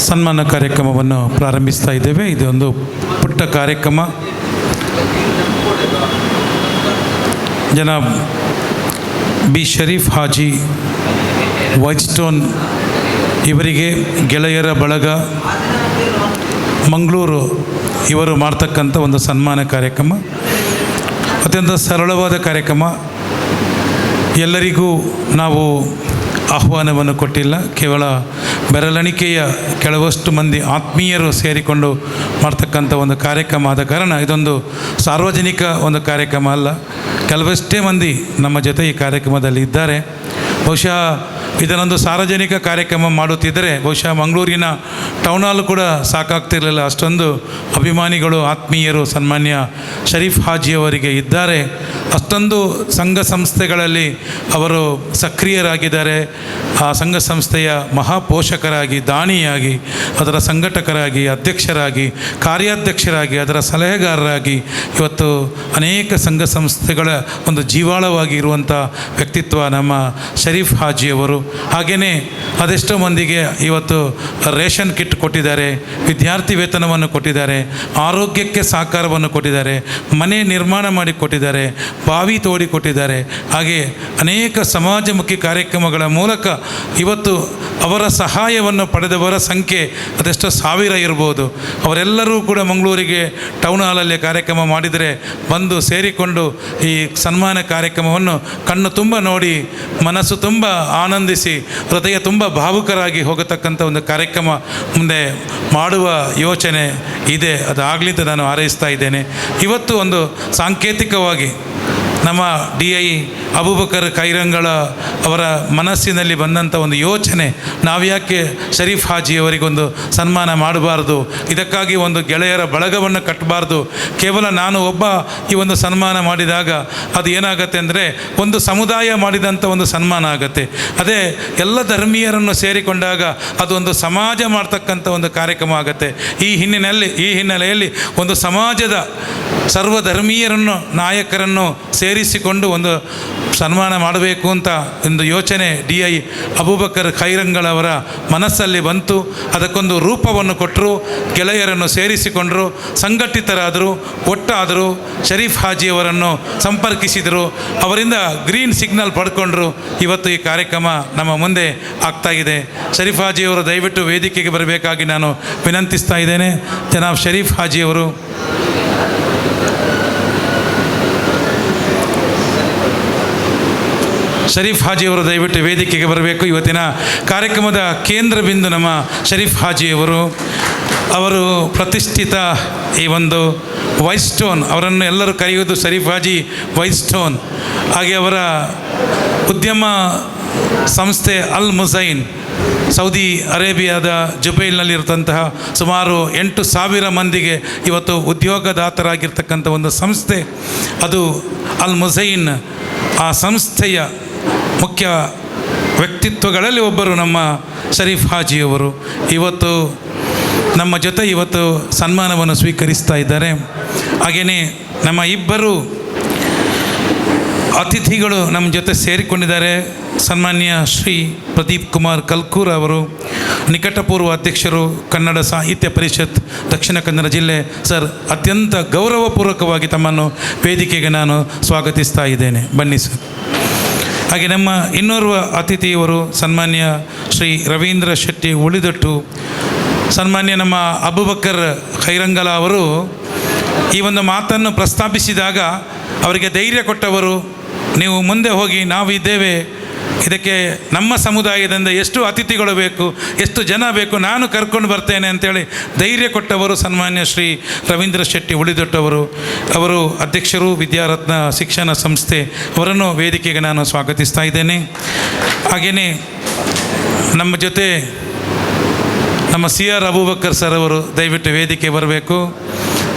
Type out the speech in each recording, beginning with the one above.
ಸನ್ಮಾನ ಕಾರ್ಯಕ್ರಮವನ್ನು ಪ್ರಾರಂಭಿಸ್ತಾ ಇದ್ದೇವೆ. ಇದೊಂದು ಪುಟ್ಟ ಕಾರ್ಯಕ್ರಮ. ಜನಾಬ್ ಬಿ ಶರೀಫ್ ಹಾಜಿ ವೈಟ್ ಸ್ಟೋನ್ ಇವರಿಗೆ ಗೆಳೆಯರ ಬಳಗ ಮಂಗಳೂರು ಇವರು ಮಾಡ್ತಕ್ಕಂಥ ಒಂದು ಸನ್ಮಾನ ಕಾರ್ಯಕ್ರಮ. ಅತ್ಯಂತ ಸರಳವಾದ ಕಾರ್ಯಕ್ರಮ. ಎಲ್ಲರಿಗೂ ನಾವು ಆಹ್ವಾನವನ್ನು ಕೊಟ್ಟಿಲ್ಲ. ಕೇವಲ ಬೆರಳೆಣಿಕೆಯ ಕೆಲವಷ್ಟು ಮಂದಿ ಆತ್ಮೀಯರು ಸೇರಿಕೊಂಡು ಮಾಡ್ತಕ್ಕಂಥ ಒಂದು ಕಾರ್ಯಕ್ರಮ ಆದ ಕಾರಣ ಇದೊಂದು ಸಾರ್ವಜನಿಕ ಒಂದು ಕಾರ್ಯಕ್ರಮ ಅಲ್ಲ. ಕೆಲವಷ್ಟೇ ಮಂದಿ ನಮ್ಮ ಜೊತೆ ಈ ಕಾರ್ಯಕ್ರಮದಲ್ಲಿ ಇದ್ದಾರೆ. ಬಹುಶಃ ಇದನ್ನೊಂದು ಸಾರ್ವಜನಿಕ ಕಾರ್ಯಕ್ರಮ ಮಾಡುತ್ತಿದ್ದರೆ ಬಹುಶಃ ಮಂಗಳೂರಿನ ಟೌನ್ ಹಾಲ್ ಕೂಡ ಸಾಕಾಗ್ತಿರಲಿಲ್ಲ. ಅಷ್ಟೊಂದು ಅಭಿಮಾನಿಗಳು ಆತ್ಮೀಯರು ಸನ್ಮಾನ್ಯ ಶರೀಫ್ ಹಾಜಿಯವರಿಗೆ ಇದ್ದಾರೆ. ಅಷ್ಟೊಂದು ಸಂಘ ಸಂಸ್ಥೆಗಳಲ್ಲಿ ಅವರು ಸಕ್ರಿಯರಾಗಿದ್ದಾರೆ. ಆ ಸಂಘ ಸಂಸ್ಥೆಯ ಮಹಾಪೋಷಕರಾಗಿ, ದಾನಿಯಾಗಿ, ಅದರ ಸಂಘಟಕರಾಗಿ, ಅಧ್ಯಕ್ಷರಾಗಿ, ಕಾರ್ಯಾಧ್ಯಕ್ಷರಾಗಿ, ಅದರ ಸಲಹೆಗಾರರಾಗಿ ಇವತ್ತು ಅನೇಕ ಸಂಘ ಸಂಸ್ಥೆಗಳ ಒಂದು ಜೀವಾಳವಾಗಿ ಇರುವಂಥ ವ್ಯಕ್ತಿತ್ವ ನಮ್ಮ ಶರೀಫ್ ಹಾಜಿಯವರು. ಹಾಗೆಯೇ ಅದೆಷ್ಟೋ ಮಂದಿಗೆ ಇವತ್ತು ರೇಷನ್ ಕಿಟ್ ಕೊಟ್ಟಿದ್ದಾರೆ, ವಿದ್ಯಾರ್ಥಿ ವೇತನವನ್ನು ಕೊಟ್ಟಿದ್ದಾರೆ, ಆರೋಗ್ಯಕ್ಕೆ ಸಹಕಾರವನ್ನು ಕೊಟ್ಟಿದ್ದಾರೆ, ಮನೆ ನಿರ್ಮಾಣ ಮಾಡಿ ಕೊಟ್ಟಿದ್ದಾರೆ, ಬಾವಿ ತೋಡಿ ಕೊಟ್ಟಿದ್ದಾರೆ. ಹಾಗೆ ಅನೇಕ ಸಮಾಜಮುಖಿ ಕಾರ್ಯಕ್ರಮಗಳ ಮೂಲಕ ಇವತ್ತು ಅವರ ಸಹಾಯವನ್ನು ಪಡೆದವರ ಸಂಖ್ಯೆ ಅದೆಷ್ಟೋ ಸಾವಿರ ಇರ್ಬೋದು. ಅವರೆಲ್ಲರೂ ಕೂಡ ಮಂಗಳೂರಿಗೆ ಟೌನ್ ಹಾಲಲ್ಲಿ ಕಾರ್ಯಕ್ರಮ ಮಾಡಿದರೆ ಬಂದು ಸೇರಿಕೊಂಡು ಈ ಸನ್ಮಾನ ಕಾರ್ಯಕ್ರಮವನ್ನು ಕಣ್ಣು ತುಂಬ ನೋಡಿ, ಮನಸ್ಸು ತುಂಬ ಆನಂದಿಸಿ, ಹೃದಯ ತುಂಬ ಭಾವುಕರಾಗಿ ಹೋಗತಕ್ಕಂಥ ಒಂದು ಕಾರ್ಯಕ್ರಮ ಮುಂದೆ ಮಾಡುವ ಯೋಚನೆ ಇದೆ. ಅದಾಗಲಿ ಅಂತ ನಾನು ಹಾರೈಸ್ತಾ ಇದ್ದೇನೆ. ಇವತ್ತು ಒಂದು ಸಾಂಕೇತಿಕವಾಗಿ ನಮ್ಮ DI ಅಬೂಬಕರ್ ಖೈರಂಗಳ ಅವರ ಮನಸ್ಸಿನಲ್ಲಿ ಬಂದಂಥ ಒಂದು ಯೋಚನೆ, ನಾವ್ಯಾಕೆ ಶರೀಫ್ ಹಾಜಿಯವರಿಗೊಂದು ಸನ್ಮಾನ ಮಾಡಬಾರ್ದು, ಇದಕ್ಕಾಗಿ ಒಂದು ಗೆಳೆಯರ ಬಳಗವನ್ನು ಕಟ್ಟಬಾರ್ದು, ಕೇವಲ ನಾನು ಒಬ್ಬ ಈ ಒಂದು ಸನ್ಮಾನ ಮಾಡಿದಾಗ ಅದು ಏನಾಗತ್ತೆ ಅಂದರೆ ಒಂದು ಸಮುದಾಯ ಮಾಡಿದಂಥ ಒಂದು ಸನ್ಮಾನ ಆಗುತ್ತೆ. ಅದೇ ಎಲ್ಲ ಧರ್ಮೀಯರನ್ನು ಸೇರಿಕೊಂಡಾಗ ಅದೊಂದು ಸಮಾಜ ಮಾಡ್ತಕ್ಕಂಥ ಒಂದು ಕಾರ್ಯಕ್ರಮ ಆಗುತ್ತೆ. ಈ ಹಿನ್ನೆಲೆಯಲ್ಲಿ ಒಂದು ಸಮಾಜದ ಸರ್ವಧರ್ಮೀಯರನ್ನು, ನಾಯಕರನ್ನು ಸೇರಿಸಿಕೊಂಡು ಒಂದು ಸನ್ಮಾನ ಮಾಡಬೇಕು ಅಂತ ಒಂದು ಯೋಚನೆ DI ಅಬೂಬಕರ್ ಖೈರಂಗಳವರ ಮನಸ್ಸಲ್ಲಿ ಬಂತು. ಅದಕ್ಕೊಂದು ರೂಪವನ್ನು ಕೊಟ್ಟರು, ಗೆಳೆಯರನ್ನು ಸೇರಿಸಿಕೊಂಡರು, ಸಂಘಟಿತರಾದರು, ಒಟ್ಟಾದರು, ಶರೀಫ್ ಹಾಜಿಯವರನ್ನು ಸಂಪರ್ಕಿಸಿದರು, ಅವರಿಂದ ಗ್ರೀನ್ ಸಿಗ್ನಲ್ ಪಡ್ಕೊಂಡ್ರು. ಇವತ್ತು ಈ ಕಾರ್ಯಕ್ರಮ ನಮ್ಮ ಮುಂದೆ ಆಗ್ತಾಯಿದೆ. ಶರೀಫ್ ಹಾಜಿಯವರು ದಯವಿಟ್ಟು ವೇದಿಕೆಗೆ ಬರಬೇಕಾಗಿ ನಾನು ವಿನಂತಿಸ್ತಾ ಇದ್ದೇನೆ. ಜನಾಬ್ ಶರೀಫ್ ಹಾಜಿಯವರು ದಯವಿಟ್ಟು ವೇದಿಕೆಗೆ ಬರಬೇಕು. ಇವತ್ತಿನ ಕಾರ್ಯಕ್ರಮದ ಕೇಂದ್ರ ಬಿಂದು ನಮ್ಮ ಶರೀಫ್ ಹಾಜಿಯವರು. ಅವರು ಪ್ರತಿಷ್ಠಿತ ಈ ಒಂದು ವೈಟ್ ಸ್ಟೋನ್, ಅವರನ್ನು ಎಲ್ಲರೂ ಕರೆಯುವುದು ಶರೀಫ್ ಹಾಜಿ ವೈಟ್ ಸ್ಟೋನ್. ಹಾಗೆ ಅವರ ಉದ್ಯಮ ಸಂಸ್ಥೆ ಅಲ್ ಮುಸೈನ್, ಸೌದಿ ಅರೇಬಿಯಾದ ಜುಬೈಲ್ನಲ್ಲಿರ್ತಂತಹ ಸುಮಾರು 8,000 ಮಂದಿಗೆ ಇವತ್ತು ಉದ್ಯೋಗದಾತರಾಗಿರ್ತಕ್ಕಂಥ ಒಂದು ಸಂಸ್ಥೆ ಅದು ಅಲ್ ಮುಸೈನ್. ಆ ಸಂಸ್ಥೆಯ ಮುಖ್ಯ ವ್ಯಕ್ತಿತ್ವಗಳಲ್ಲಿ ಒಬ್ಬರು ನಮ್ಮ ಶರೀಫ್ ಹಾಜಿಯವರು. ಇವತ್ತು ನಮ್ಮ ಜೊತೆ ಸನ್ಮಾನವನ್ನು ಸ್ವೀಕರಿಸ್ತಾ ಇದ್ದಾರೆ. ಹಾಗೆಯೇ ನಮ್ಮ ಇಬ್ಬರು ಅತಿಥಿಗಳು ನಮ್ಮ ಜೊತೆ ಸೇರಿಕೊಂಡಿದ್ದಾರೆ. ಸನ್ಮಾನ್ಯ ಶ್ರೀ ಪ್ರದೀಪ್ ಕುಮಾರ್ ಕಲ್ಕೂರ್ ಅವರು, ನಿಕಟಪೂರ್ವ ಅಧ್ಯಕ್ಷರು, ಕನ್ನಡ ಸಾಹಿತ್ಯ ಪರಿಷತ್ ದಕ್ಷಿಣ ಕನ್ನಡ ಜಿಲ್ಲೆ. ಸರ್, ಅತ್ಯಂತ ಗೌರವಪೂರ್ವಕವಾಗಿ ತಮ್ಮನ್ನು ವೇದಿಕೆಗೆ ನಾನು ಸ್ವಾಗತಿಸ್ತಾ ಇದ್ದೇನೆ. ಬನ್ನಿ ಸರ್. ಹಾಗೆ ನಮ್ಮ ಇನ್ನೋರ್ವ ಅತಿಥಿಯವರು ಸನ್ಮಾನ್ಯ ಶ್ರೀ ರವೀಂದ್ರ ಶೆಟ್ಟಿ ಉಳಿದಟ್ಟು. ಸನ್ಮಾನ್ಯ ನಮ್ಮ ಅಬೂಬಕರ್ ಖೈರಂಗಲ ಅವರು ಈ ಒಂದು ಮಾತನ್ನು ಪ್ರಸ್ತಾಪಿಸಿದಾಗ ಅವರಿಗೆ ಧೈರ್ಯ ಕೊಟ್ಟವರು, ನೀವು ಮುಂದೆ ಹೋಗಿ, ನಾವು ಇದ್ದೇವೆ, ಇದಕ್ಕೆ ನಮ್ಮ ಸಮುದಾಯದಿಂದ ಎಷ್ಟು ಅತಿಥಿಗಳು ಬೇಕು, ಎಷ್ಟು ಜನ ಬೇಕು, ನಾನು ಕರ್ಕೊಂಡು ಬರ್ತೇನೆ ಅಂತೇಳಿ ಧೈರ್ಯ ಕೊಟ್ಟವರು ಸನ್ಮಾನ್ಯ ಶ್ರೀ ರವೀಂದ್ರ ಶೆಟ್ಟಿ ಉಳಿದೊಟ್ಟವರು. ಅವರು ಅಧ್ಯಕ್ಷರು, ವಿದ್ಯಾರತ್ನ ಶಿಕ್ಷಣ ಸಂಸ್ಥೆ. ಅವರನ್ನು ವೇದಿಕೆಗೆ ನಾನು ಸ್ವಾಗತಿಸ್ತಾ ಇದ್ದೇನೆ. ಹಾಗೆಯೇ ನಮ್ಮ ಜೊತೆ ನಮ್ಮ CR ಅಬೂಬಕರ್ ಸರ್ ಅವರು ದಯವಿಟ್ಟು ವೇದಿಕೆ ಬರಬೇಕು.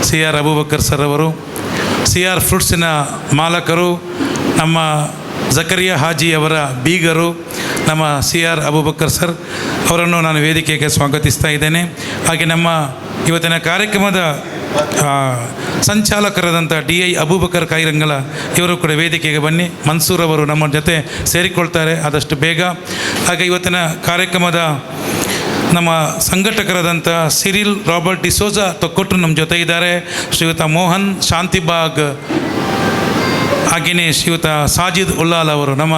CR ಅಬೂಬಕರ್ ಸರ್ ಅವರು CR ಫ್ರೂಟ್ಸಿನ ಮಾಲಕರು, ನಮ್ಮ ಜಕರಿಯಾ ಹಾಜಿಯವರ ಬೀಗರು, ನಮ್ಮ CR ಅಬೂಬಕರ್ ಸರ್ ಅವರನ್ನು ನಾನು ವೇದಿಕೆಗೆ ಸ್ವಾಗತಿಸ್ತಾ ಇದ್ದೇನೆ. ಹಾಗೆ ನಮ್ಮ ಇವತ್ತಿನ ಕಾರ್ಯಕ್ರಮದ ಸಂಚಾಲಕರಾದಂಥ DI ಅಬೂಬಕರ್ ಖೈರಂಗಲ ಇವರು ಕೂಡ ವೇದಿಕೆಗೆ ಬನ್ನಿ. ಮನ್ಸೂರ್ ಅವರು ನಮ್ಮ ಜೊತೆ ಸೇರಿಕೊಳ್ತಾರೆ ಆದಷ್ಟು ಬೇಗ. ಹಾಗೆ ಇವತ್ತಿನ ಕಾರ್ಯಕ್ರಮದ ನಮ್ಮ ಸಂಘಟಕರಾದಂಥ ಸಿರಿಲ್ ರಾಬರ್ಟ್ ಡಿಸೋಜಾ ತೊಕ್ಕೊಟ್ರು ನಮ್ಮ ಜೊತೆ ಇದ್ದಾರೆ. ಶ್ರೀಯುತ ಮೋಹನ್ ಶಾಂತಿಬಾಗ್, ಹಾಗೆಯೇ ಶ್ರೀಯುತ ಸಾಜಿದ್ ಉಲ್ಲಾಲ್ ಅವರು ನಮ್ಮ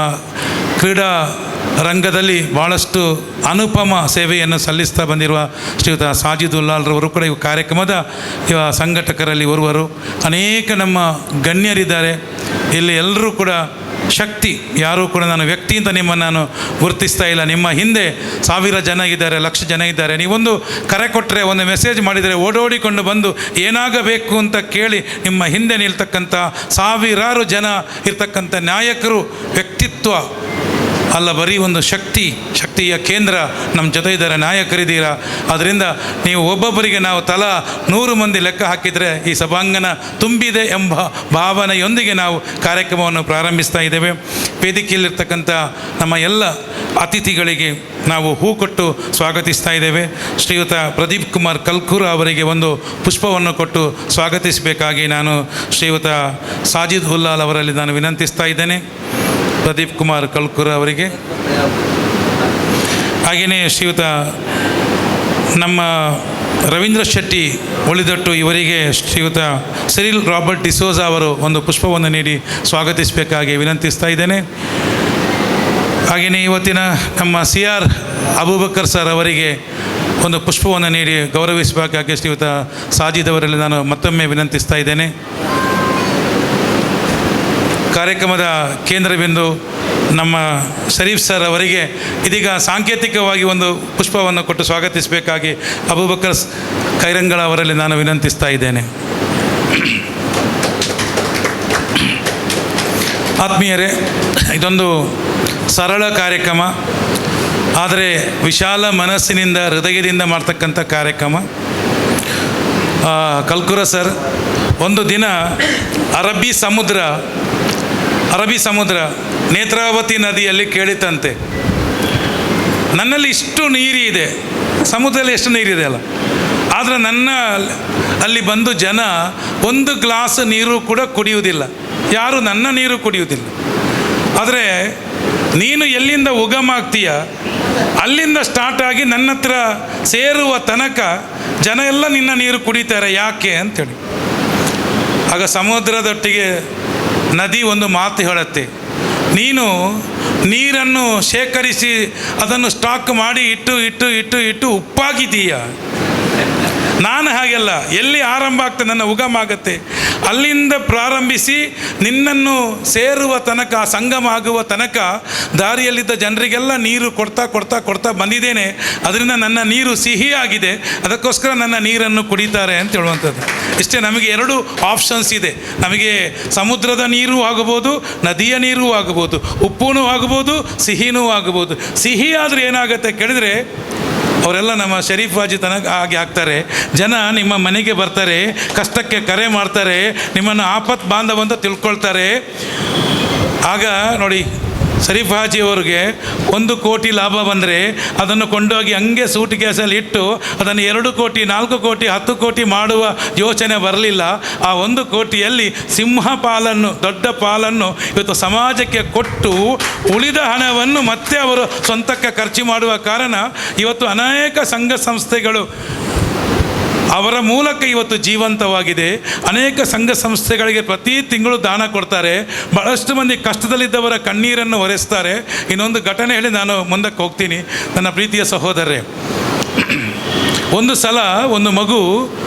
ಕ್ರೀಡಾ ರಂಗದಲ್ಲಿ ಭಾಳಷ್ಟು ಅನುಪಮ ಸೇವೆಯನ್ನು ಸಲ್ಲಿಸ್ತಾ ಬಂದಿರುವ ಶ್ರೀಯುತ ಸಾಜಿದ್ ಉಲ್ಲಾಲ್ರವರು ಕೂಡ ಈ ಕಾರ್ಯಕ್ರಮದ ಸಂಘಟಕರಲ್ಲಿ ಓರ್ವರು. ಅನೇಕ ನಮ್ಮ ಗಣ್ಯರಿದ್ದಾರೆ ಇಲ್ಲಿ. ಎಲ್ಲರೂ ಕೂಡ ಶಕ್ತಿ, ಯಾರೂ ಕೂಡ ನಾನು ವ್ಯಕ್ತಿ ಅಂತ ನಿಮ್ಮನ್ನು ನಾನು ಗುರುತಿಸ್ತಾ ಇಲ್ಲ. ನಿಮ್ಮ ಹಿಂದೆ 1000 ಜನ ಇದ್ದಾರೆ, 1,00,000 ಜನ ಇದ್ದಾರೆ. ನೀವೊಂದು ಕರೆ ಕೊಟ್ಟರೆ, ಒಂದು ಮೆಸೇಜ್ ಮಾಡಿದರೆ ಓಡೋಡಿಕೊಂಡು ಬಂದು ಏನಾಗಬೇಕು ಅಂತ ಕೇಳಿ ನಿಮ್ಮ ಹಿಂದೆ ನಿಲ್ತಕ್ಕಂಥ 1000 ಜನ ಇರ್ತಕ್ಕಂಥ ನಾಯಕರು ವ್ಯಕ್ತಿತ್ವ ಅಲ್ಲ, ಬರೀ ಒಂದು ಶಕ್ತಿಯ ಕೇಂದ್ರ ನಮ್ಮ ಜೊತೆ ಇದ್ದಾರೆ, ನಾಯಕರಿದ್ದೀರಾ. ಅದರಿಂದ ನೀವು ಒಬ್ಬೊಬ್ಬರಿಗೆ ನಾವು ತಲಾ 100 ಮಂದಿ ಲೆಕ್ಕ ಹಾಕಿದರೆ ಈ ಸಭಾಂಗಣ ತುಂಬಿದೆ ಎಂಬ ಭಾವನೆಯೊಂದಿಗೆ ನಾವು ಕಾರ್ಯಕ್ರಮವನ್ನು ಪ್ರಾರಂಭಿಸ್ತಾ ಇದ್ದೇವೆ. ವೇದಿಕೆಯಲ್ಲಿರ್ತಕ್ಕಂಥ ನಮ್ಮ ಎಲ್ಲ ಅತಿಥಿಗಳಿಗೆ ನಾವು ಹೂ ಕೊಟ್ಟು ಸ್ವಾಗತಿಸ್ತಾ ಇದ್ದೇವೆ. ಶ್ರೀಯುತ ಪ್ರದೀಪ್ ಕುಮಾರ್ ಕಲ್ಕೂರ ಅವರಿಗೆ ಒಂದು ಪುಷ್ಪವನ್ನು ಕೊಟ್ಟು ಸ್ವಾಗತಿಸಬೇಕಾಗಿ ನಾನು ಶ್ರೀಯುತ ಸಾಜಿದ್ ಉಲ್ಲಾಲ್ ಅವರಲ್ಲಿ ನಾನು ವಿನಂತಿಸ್ತಾ ಇದ್ದೇನೆ. ಪ್ರದೀಪ್ ಕುಮಾರ್ ಕಲ್ಕೂರ ಅವರಿಗೆ, ಹಾಗೆಯೇ ಶ್ರೀಯುತ ನಮ್ಮ ರವೀಂದ್ರ ಶೆಟ್ಟಿ ಉಳಿದಟ್ಟು ಇವರಿಗೆ ಶ್ರೀಯುತ ಸಿರಿಲ್ ರಾಬರ್ಟ್ ಡಿಸೋಜಾ ಅವರು ಒಂದು ಪುಷ್ಪವನ್ನು ನೀಡಿ ಸ್ವಾಗತಿಸಬೇಕಾಗಿ ವಿನಂತಿಸ್ತಾ ಇದ್ದೇನೆ. ಹಾಗೆಯೇ ಇವತ್ತಿನ ನಮ್ಮ CR ಅಬೂಬಕರ್ ಸರ್ ಅವರಿಗೆ ಒಂದು ಪುಷ್ಪವನ್ನು ನೀಡಿ ಗೌರವಿಸಬೇಕಾಗಿ ಶ್ರೀಯುತ ಸಾಜಿದ್ ಅವರಲ್ಲಿ ನಾನು ಮತ್ತೊಮ್ಮೆ ವಿನಂತಿಸ್ತಾ ಇದ್ದೇನೆ. ಕಾರ್ಯಕ್ರಮದ ಕೇಂದ್ರ ಬಿಂದು ನಮ್ಮ ಶರೀಫ್ ಸರ್ ಅವರಿಗೆ ಇದೀಗ ಸಾಂಕೇತಿಕವಾಗಿ ಒಂದು ಪುಷ್ಪವನ್ನು ಕೊಟ್ಟು ಸ್ವಾಗತಿಸಬೇಕಾಗಿ ಅಬೂಬಕರ್ ಕೈರಂಗಳ ಅವರಲ್ಲಿ ನಾನು ವಿನಂತಿಸ್ತಾ ಇದ್ದೇನೆ. ಆತ್ಮೀಯರೇ, ಇದೊಂದು ಸರಳ ಕಾರ್ಯಕ್ರಮ, ಆದರೆ ವಿಶಾಲ ಮನಸ್ಸಿನಿಂದ ಹೃದಯದಿಂದ ಮಾಡ್ತಕ್ಕಂಥ ಕಾರ್ಯಕ್ರಮ. ಕಲ್ಕೂರ ಸರ್, ಒಂದು ದಿನ ಅರಬ್ಬಿ ಸಮುದ್ರ ನೇತ್ರಾವತಿ ನದಿಯಲ್ಲಿ ಕೇಳಿತಂತೆ, ನನ್ನಲ್ಲಿ ಇಷ್ಟು ನೀರಿದೆ, ಸಮುದ್ರದಲ್ಲಿ ಎಷ್ಟು ನೀರಿದೆ ಅಲ್ಲ, ಆದರೆ ಅಲ್ಲಿ ಬಂದು ಜನ ಒಂದು ಗ್ಲಾಸ್ ನೀರು ಕೂಡ ಕುಡಿಯುವುದಿಲ್ಲ, ಯಾರು ನನ್ನ ನೀರು ಕುಡಿಯುವುದಿಲ್ಲ. ಆದರೆ ನೀನು ಎಲ್ಲಿಂದ ಉಗಮ ಆಗ್ತೀಯ ಅಲ್ಲಿಂದ ಸ್ಟಾರ್ಟ್ ಆಗಿ ನನ್ನ ಹತ್ರ ಸೇರುವ ತನಕ ಜನ ಎಲ್ಲ ನಿನ್ನ ನೀರು ಕುಡಿತಾರೆ, ಯಾಕೆ ಅಂತೇಳಿ. ಆಗ ಸಮುದ್ರದೊಟ್ಟಿಗೆ ನದಿ ಒಂದು ಮಾತು ಹೇಳುತ್ತೆ, ನೀನು ನೀರನ್ನು ಶೇಖರಿಸಿ ಅದನ್ನು ಸ್ಟಾಕ್ ಮಾಡಿ ಇಟ್ಟು ಉಪ್ಪಾಗಿದ್ದೀಯ. ನಾನು ಹಾಗೆಲ್ಲ, ಎಲ್ಲಿ ಆರಂಭ ಆಗ್ತದೆ ನನ್ನ ಉಗಮ ಆಗುತ್ತೆ ಅಲ್ಲಿಂದ ಪ್ರಾರಂಭಿಸಿ ನಿನ್ನನ್ನು ಸೇರುವ ತನಕ, ಸಂಗಮ ಆಗುವ ತನಕ ದಾರಿಯಲ್ಲಿದ್ದ ಜನರಿಗೆಲ್ಲ ನೀರು ಕೊಡ್ತಾ ಬಂದಿದ್ದೇನೆ. ಅದರಿಂದ ನನ್ನ ನೀರು ಸಿಹಿಯಾಗಿದೆ, ಅದಕ್ಕೋಸ್ಕರ ನನ್ನ ನೀರನ್ನು ಕುಡಿತಾರೆ ಅಂತ ಹೇಳುವಂಥದ್ದು. ಇಷ್ಟೇ. ನಮಗೆ 2 ಆಪ್ಷನ್ಸ್ ಇದೆ. ನಮಗೆ ಸಮುದ್ರದ ನೀರು ಆಗಬಹುದು, ನದಿಯ ನೀರು ಆಗಬಹುದು, ಉಪ್ಪೂ ಆಗಬಹುದು, ಸಿಹಿನೂ ಆಗಬಹುದು. ಸಿಹಿ ಆದರೆ ಏನಾಗುತ್ತೆ ಕೇಳಿದರೆ ಅವರೆಲ್ಲ ನಮ್ಮ ಶರೀಫ್ ಹಾಜಿ ತನಕ ಆಗಿ ಆಗ್ತಾರೆ. ಜನ ನಿಮ್ಮ ಮನೆಗೆ ಬರ್ತಾರೆ, ಕಷ್ಟಕ್ಕೆ ಕರೆ ಮಾಡ್ತಾರೆ, ನಿಮ್ಮನ್ನು ಆಪತ್ ಬಾಂಧವ ಅಂತ ತಿಳ್ಕೊಳ್ತಾರೆ. ಆಗ ನೋಡಿ, ಶರೀಫ್ ಹಾಜಿ ಅವ್ರಿಗೆ 1 ಕೋಟಿ ಲಾಭ ಬಂದರೆ ಅದನ್ನು ಕೊಂಡೋಗಿ ಹಂಗೆ ಸೂಟ್ ಕೇಸಲ್ಲಿ ಇಟ್ಟು ಅದನ್ನು 2 ಕೋಟಿ 4 ಕೋಟಿ 10 ಕೋಟಿ ಮಾಡುವ ಯೋಚನೆ ಬರಲಿಲ್ಲ. ಆ 1 ಕೋಟಿಯಲ್ಲಿ ಸಿಂಹ ಪಾಲನ್ನು, ದೊಡ್ಡ ಪಾಲನ್ನು ಇವತ್ತು ಸಮಾಜಕ್ಕೆ ಕೊಟ್ಟು ಉಳಿದ ಹಣವನ್ನು ಮತ್ತೆ ಅವರು ಸ್ವಂತಕ್ಕೆ ಖರ್ಚು ಮಾಡುವ ಕಾರಣ ಇವತ್ತು ಅನೇಕ ಸಂಘ ಸಂಸ್ಥೆಗಳು ಅವರ ಮೂಲಕ ಇವತ್ತು ಜೀವಂತವಾಗಿದೆ. ಅನೇಕ ಸಂಘ ಸಂಸ್ಥೆಗಳಿಗೆ ಪ್ರತಿ ತಿಂಗಳು ದಾನ ಕೊಡ್ತಾರೆ. ಬಹಳಷ್ಟು ಮಂದಿ ಕಷ್ಟದಲ್ಲಿದ್ದವರ ಕಣ್ಣೀರನ್ನು ಒರೆಸ್ತಾರೆ. ಇನ್ನೊಂದು ಘಟನೆ ಹೇಳಿ ನಾನು ಮುಂದಕ್ಕೆ ಹೋಗ್ತೀನಿ. ನನ್ನ ಪ್ರೀತಿಯ ಸಹೋದರರೇ, ಒಂದು ಸಲ ಒಂದು ಮಗು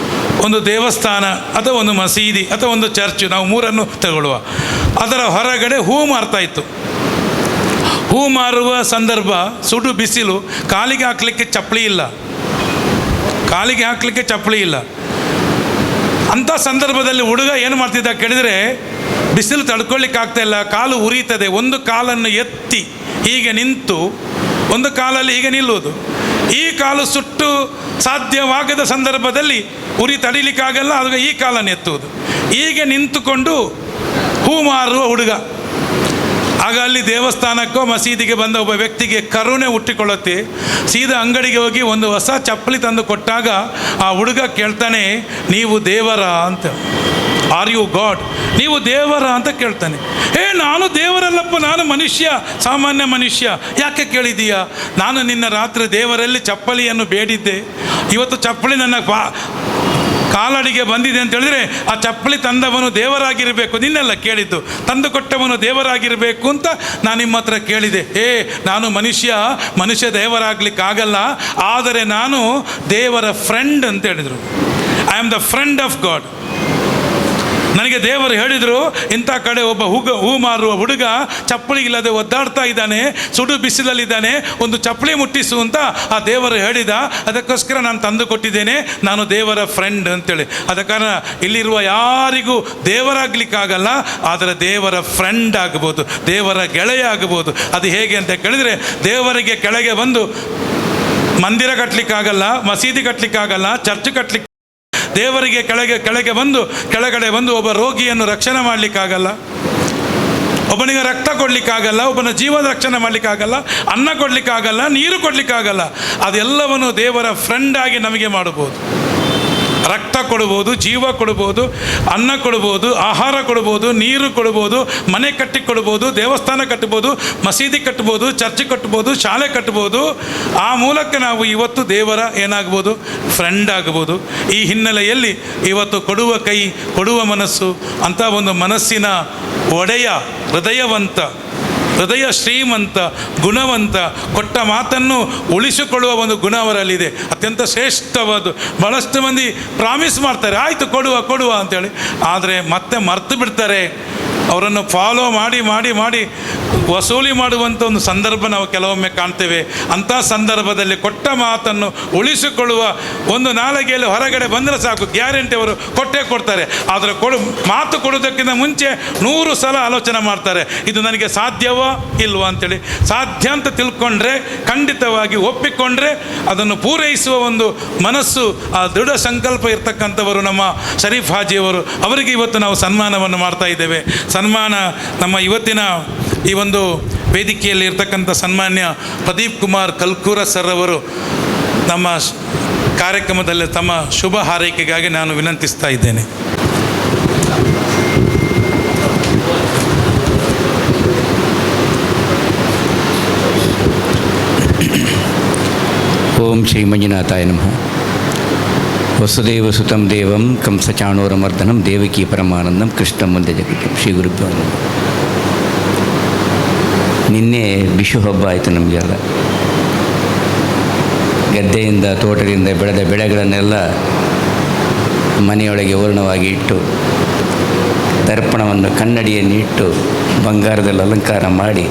ಒಂದು ದೇವಸ್ಥಾನ ಅಥವಾ ಒಂದು ಮಸೀದಿ ಅಥವಾ ಒಂದು ಚರ್ಚ್, ನಾವು 3 ತಗೊಳ್ಳುವ, ಅದರ ಹೊರಗಡೆ ಹೂ ಮಾರ್ತಾ ಇತ್ತು. ಹೂ ಮಾರುವ ಸಂದರ್ಭ, ಸುಡು ಬಿಸಿಲು, ಕಾಲಿಗೆ ಹಾಕಲಿಕ್ಕೆ ಚಪ್ಪಲಿ ಇಲ್ಲ. ಅಂಥ ಸಂದರ್ಭದಲ್ಲಿ ಹುಡುಗ ಏನು ಮಾಡ್ತಿದ್ದ ಕೇಳಿದರೆ, ಬಿಸಿಲು ತಡ್ಕೊಳ್ಳಿಕ್ಕೆ ಆಗ್ತಾಯಿಲ್ಲ, ಕಾಲು ಉರಿತದೆ. ಒಂದು ಕಾಲನ್ನು ಎತ್ತಿ ಹೀಗೆ ನಿಂತು, ಒಂದು ಕಾಲಲ್ಲಿ ಹೀಗೆ ನಿಲ್ಲುವುದು. ಈ ಕಾಲು ಸುಟ್ಟು ಸಾಧ್ಯವಾಗದ ಸಂದರ್ಭದಲ್ಲಿ ಉರಿ ತಡಿಲಿಕ್ಕಾಗಲ್ಲ, ಆಗ ಈ ಕಾಲನ್ನು ಎತ್ತುವುದು. ಹೀಗೆ ನಿಂತುಕೊಂಡು ಹೂ ಮಾರುವ ಹುಡುಗ. ಆಗ ಅಲ್ಲಿ ದೇವಸ್ಥಾನಕ್ಕೋ ಮಸೀದಿಗೆ ಬಂದ ಒಬ್ಬ ವ್ಯಕ್ತಿಗೆ ಕರುಣೆ ಹುಟ್ಟಿಕೊಳ್ಳುತ್ತೆ. ಸೀದಾ ಅಂಗಡಿಗೆ ಹೋಗಿ ಒಂದು ಹೊಸ ಚಪ್ಪಲಿ ತಂದು ಕೊಟ್ಟಾಗ ಆ ಹುಡುಗ ಕೇಳ್ತಾನೆ, ನೀವು ದೇವರ ಅಂತ. Are you god? ನೀವು ದೇವರ ಅಂತ ಕೇಳ್ತಾನೆ. ನಾನು ದೇವರಲ್ಲಪ್ಪ, ನಾನು ಮನುಷ್ಯ, ಸಾಮಾನ್ಯ ಮನುಷ್ಯ. ಯಾಕೆ ಕೇಳಿದೀಯಾ? ನಾನು ನಿನ್ನ ರಾತ್ರಿ ದೇವರಲ್ಲಿ ಚಪ್ಪಲಿಯನ್ನು ಬೇಡಿದ್ದೆ. ಇವತ್ತು ಚಪ್ಪಲಿ ನನ್ನ ಕಾಲಡಿಗೆ ಬಂದಿದೆ ಅಂತ ಹೇಳಿದ್ರೆ ಆ ಚಪ್ಪಲಿ ತಂದವನು ದೇವರಾಗಿರಬೇಕು. ನಿನ್ನೆಲ್ಲ ಕೇಳಿದ್ದು, ತಂದು ಕೊಟ್ಟವನು ದೇವರಾಗಿರಬೇಕು ಅಂತ ನಾನು ನಿಮ್ಮ ಹತ್ರ ಕೇಳಿದೆ. ನಾನು ಮನುಷ್ಯ ದೇವರಾಗ್ಲಿಕ್ಕಾಗಲ್ಲ, ಆದರೆ ನಾನು ದೇವರ ಫ್ರೆಂಡ್ ಅಂತ ಹೇಳಿದರು. I am the friend of god. ನನಗೆ ದೇವರು ಹೇಳಿದರು, ಇಂಥ ಕಡೆ ಒಬ್ಬ ಹೂ ಮಾರುವ ಹುಡುಗ ಚಪ್ಪಲಿ ಇಲ್ಲದೆ ಒದ್ದಾಡ್ತಾ ಇದ್ದಾನೆ, ಸುಡು ಬಿಸಿಲಲ್ಲಿದ್ದಾನೆ, ಒಂದು ಚಪ್ಪಲಿ ಮುಟ್ಟಿಸು ಅಂತ ಆ ದೇವರು ಹೇಳಿದ. ಅದಕ್ಕೋಸ್ಕರ ನಾನು ತಂದು ಕೊಟ್ಟಿದ್ದೇನೆ. ನಾನು ದೇವರ ಫ್ರೆಂಡ್ ಅಂತೇಳಿ. ಅದ ಕಾರಣ ಇಲ್ಲಿರುವ ಯಾರಿಗೂ ದೇವರಾಗ್ಲಿಕ್ಕಾಗಲ್ಲ, ಆದರೆ ದೇವರ ಫ್ರೆಂಡ್ ಆಗ್ಬೋದು, ದೇವರ ಗೆಳೆಯ ಆಗ್ಬೋದು. ಅದು ಹೇಗೆ ಅಂತ ಕೇಳಿದರೆ, ದೇವರಿಗೆ ಕೆಳಗೆ ಬಂದು ಮಂದಿರ ಕಟ್ಟಲಿಕ್ಕಾಗಲ್ಲ, ಮಸೀದಿ ಕಟ್ಟಲಿಕ್ಕಾಗಲ್ಲ, ಚರ್ಚ್ ಕಟ್ಟಲಿಕ್ಕೆ, ದೇವರಿಗೆ ಕೆಳಗೆ ಬಂದು ಕೆಳಗಡೆ ಬಂದು ಒಬ್ಬ ರೋಗಿಯನ್ನು ರಕ್ಷಣೆ ಮಾಡಲಿಕ್ಕಾಗಲ್ಲ, ಒಬ್ಬನಿಗೆ ರಕ್ತ ಕೊಡಲಿಕ್ಕಾಗಲ್ಲ, ಒಬ್ಬನ ಜೀವದ ರಕ್ಷಣೆ ಮಾಡಲಿಕ್ಕಾಗಲ್ಲ, ಅನ್ನ ಕೊಡಲಿಕ್ಕಾಗಲ್ಲ, ನೀರು ಕೊಡಲಿಕ್ಕಾಗಲ್ಲ. ಅದೆಲ್ಲವನ್ನು ದೇವರ ಫ್ರೆಂಡಾಗಿ ನಮಗೆ ಮಾಡಬಹುದು. ರಕ್ತ ಕೊಡ್ಬೋದು, ಜೀವ ಕೊಡ್ಬೋದು, ಅನ್ನ ಕೊಡ್ಬೋದು, ಆಹಾರ ಕೊಡ್ಬೋದು, ನೀರು ಕೊಡ್ಬೋದು, ಮನೆ ಕಟ್ಟಿ ಕೊಡ್ಬೋದು, ದೇವಸ್ಥಾನ ಕಟ್ಬೋದು, ಮಸೀದಿ ಕಟ್ಬೋದು, ಚರ್ಚ್ ಕಟ್ಬೋದು, ಶಾಲೆ ಕಟ್ಬೋದು. ಆ ಮೂಲಕ ನಾವು ಇವತ್ತು ದೇವರ ಏನಾಗ್ಬೋದು? ಫ್ರೆಂಡ್ ಆಗ್ಬೋದು. ಈ ಹಿನ್ನೆಲೆಯಲ್ಲಿ ಇವತ್ತು ಕೊಡುವ ಕೈ, ಕೊಡುವ ಮನಸ್ಸು ಅಂತ ಒಂದು ಮನಸ್ಸಿನ ಒಡೆಯ, ಹೃದಯ ಶ್ರೀಮಂತ, ಗುಣವಂತ, ಕೊಟ್ಟ ಮಾತನ್ನು ಉಳಿಸಿಕೊಳ್ಳುವ ಒಂದು ಗುಣ ಅವರಲ್ಲಿದೆ. ಅತ್ಯಂತ ಶ್ರೇಷ್ಠವಾದ. ಭಾಳಷ್ಟು ಮಂದಿ ಪ್ರಾಮಿಸ್ ಮಾಡ್ತಾರೆ, ಆಯಿತು ಕೊಡುವ ಅಂತೇಳಿ, ಆದರೆ ಮತ್ತೆ ಮರ್ತು ಬಿಡ್ತಾರೆ. ಅವರನ್ನು ಫಾಲೋ ಮಾಡಿ ವಸೂಲಿ ಮಾಡುವಂಥ ಒಂದು ಸಂದರ್ಭ ನಾವು ಕೆಲವೊಮ್ಮೆ ಕಾಣ್ತೇವೆ. ಅಂಥ ಸಂದರ್ಭದಲ್ಲಿ ಕೊಟ್ಟ ಮಾತನ್ನು ಉಳಿಸಿಕೊಳ್ಳುವ ಒಂದು ನಾಲಿಗೆಯಲ್ಲಿ ಹೊರಗಡೆ ಬಂದರೆ ಸಾಕು, ಗ್ಯಾರಂಟಿ ಅವರು ಕೊಟ್ಟೇ ಕೊಡ್ತಾರೆ. ಆದರೆ ಮಾತು ಕೊಡೋದಕ್ಕಿಂತ ಮುಂಚೆ 100 ಸಲ ಆಲೋಚನೆ ಮಾಡ್ತಾರೆ, ಇದು ನನಗೆ ಸಾಧ್ಯವೋ ಇಲ್ವೋ ಅಂತೇಳಿ. ಸಾಧ್ಯ ಅಂತ ತಿಳ್ಕೊಂಡ್ರೆ, ಖಂಡಿತವಾಗಿ ಒಪ್ಪಿಕೊಂಡ್ರೆ ಅದನ್ನು ಪೂರೈಸುವ ಒಂದು ಮನಸ್ಸು, ಆ ದೃಢ ಸಂಕಲ್ಪ ಇರ್ತಕ್ಕಂಥವರು ನಮ್ಮ ಶರೀಫ್ ಹಾಜಿಯವರು. ಅವರಿಗೆ ಇವತ್ತು ನಾವು ಸನ್ಮಾನವನ್ನು ಮಾಡ್ತಾ ಇದ್ದೇವೆ. ಸನ್ಮಾನ ನಮ್ಮ ಇವತ್ತಿನ ಈ ಒಂದು ವೇದಿಕೆಯಲ್ಲಿ ಇರ್ತಕ್ಕಂಥ ಸನ್ಮಾನ್ಯ ಪ್ರದೀಪ್ ಕುಮಾರ್ ಕಲ್ಕೂರ ಸರ್ ಅವರು ನಮ್ಮ ಕಾರ್ಯಕ್ರಮದಲ್ಲಿ ತಮ್ಮ ಶುಭ ಹಾರೈಕೆಗಾಗಿ ನಾನು ವಿನಂತಿಸ್ತಾ ಇದ್ದೇನೆ. ಓಂ ಶ್ರೀ ಮಂಜುನಾಥಾಯ ನಮಃ. ವಸುದೇವ ಸುತಂ ದೇವಂ ಕಂಸಚಾಣೂರಮರ್ದನಂ ದೇವಕಿ ಪರಮಾನಂದಂ ಕೃಷ್ಣಂ ವಂದೇ ಜಗದ್ಗುರುಂ. ಶ್ರೀ ಗುರುಭ್ಯೋ ನಮಃ. ನಿನ್ನೆ ಬಿಷು ಹಬ್ಬ ಆಯಿತು ನಮಗೆಲ್ಲ. ಗದ್ದೆಯಿಂದ ತೋಟದಿಂದ ಬೆಳೆದ ಬೆಳೆಗಳನ್ನೆಲ್ಲ ಮನೆಯೊಳಗೆ ಹೂರಣವಾಗಿ ಇಟ್ಟು, ದರ್ಪಣವನ್ನು ಕನ್ನಡಿಯನ್ನು ಇಟ್ಟು, ಬಂಗಾರದಲ್ಲಿ ಅಲಂಕಾರ ಮಾಡಿ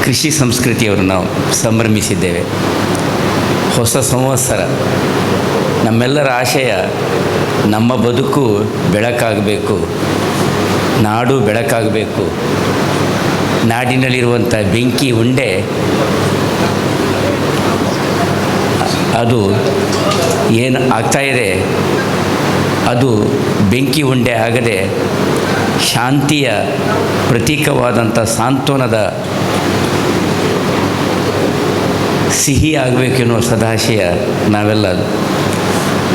ಕೃಷಿ ಸಂಸ್ಕೃತಿಯವರು ನಾವು ಸಂಭ್ರಮಿಸಿದ್ದೇವೆ. ಹೊಸ ಸಂವತ್ಸರ. ನಮ್ಮೆಲ್ಲರ ಆಶಯ ನಮ್ಮ ಬದುಕು ಬೆಳಕಾಗಬೇಕು, ನಾಡು ಬೆಳಕಾಗಬೇಕು. ನಾಡಿನಲ್ಲಿರುವಂಥ ಬೆಂಕಿ ಉಂಡೆ ಅದು ಏನು ಆಗ್ತಾಯಿದೆ, ಅದು ಬೆಂಕಿ ಉಂಡೆ ಆಗದೆ ಶಾಂತಿಯ ಪ್ರತೀಕವಾದಂಥ ಸಾಂತ್ವನದ ಸಿಹಿ ಆಗಬೇಕೆನ್ನುವ ಸದಾಶಯ ನಾವೆಲ್ಲ.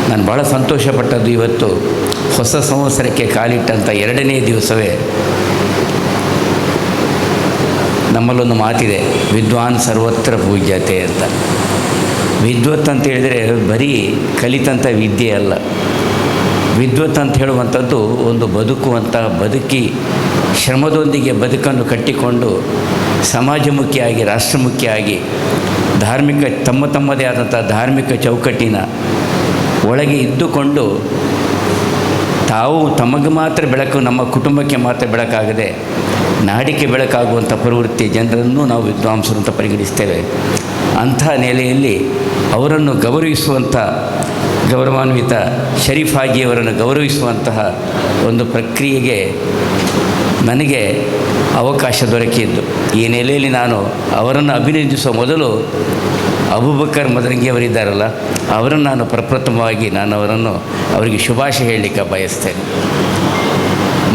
ನಾನು ಭಾಳ ಸಂತೋಷಪಟ್ಟದ್ದು ಇವತ್ತು ಹೊಸ ಸಂವತ್ಸರಕ್ಕೆ ಕಾಲಿಟ್ಟಂಥ 2ನೇ ದಿವಸವೇ ನಮ್ಮಲ್ಲೊಂದು ಮಾತಿದೆ, ವಿದ್ವಾನ್ ಸರ್ವತ್ರ ಪೂಜ್ಯತೆ ಅಂತ. ವಿದ್ವತ್ ಅಂತ ಹೇಳಿದರೆ ಬರೀ ಕಲಿತಂಥ ವಿದ್ಯೆ ಅಲ್ಲ. ವಿದ್ವತ್ ಅಂತ ಹೇಳುವಂಥದ್ದು ಒಂದು ಬದುಕಿ ಶ್ರಮದೊಂದಿಗೆ ಬದುಕನ್ನು ಕಟ್ಟಿಕೊಂಡು ಸಮಾಜಮುಖಿಯಾಗಿ, ರಾಷ್ಟ್ರಮುಖಿಯಾಗಿ, ತಮ್ಮದೇ ಆದಂಥ ಧಾರ್ಮಿಕ ಚೌಕಟ್ಟಿನ ಒಳಗೆ ಇದ್ದುಕೊಂಡು ತಾವು ತಮಗೆ ಮಾತ್ರ ಬೆಳಕು, ನಮ್ಮ ಕುಟುಂಬಕ್ಕೆ ಮಾತ್ರ ಬೆಳಕಾಗದೆ ನಾಡಿಗೆ ಬೆಳಕಾಗುವಂಥ ಪ್ರವೃತ್ತಿ ಜನರನ್ನು ನಾವು ವಿದ್ವಾಂಸರು ಅಂತ ಪರಿಗಣಿಸ್ತೇವೆ. ಅಂಥ ನೆಲೆಯಲ್ಲಿ ಅವರನ್ನು ಗೌರವಿಸುವಂಥ, ಗೌರವಾನ್ವಿತ ಶರೀಫ್ ಹಾಜಿಯವರನ್ನು ಗೌರವಿಸುವಂತಹ ಒಂದು ಪ್ರಕ್ರಿಯೆಗೆ ನನಗೆ ಅವಕಾಶ ದೊರಕಿದ್ದು. ಈ ನೆಲೆಯಲ್ಲಿ ನಾನು ಅವರನ್ನು ಅಭಿನಂದಿಸುವ ಮೊದಲು ಅಬೂಬಕರ್ ಮದರಂಗಿಯವರಿದ್ದಾರಲ್ಲ, ಅವರನ್ನು ನಾನು ಪ್ರಪ್ರಥಮವಾಗಿ ಅವರಿಗೆ ಶುಭಾಶಯ ಹೇಳಲಿಕ್ಕೆ ಬಯಸ್ತೇನೆ.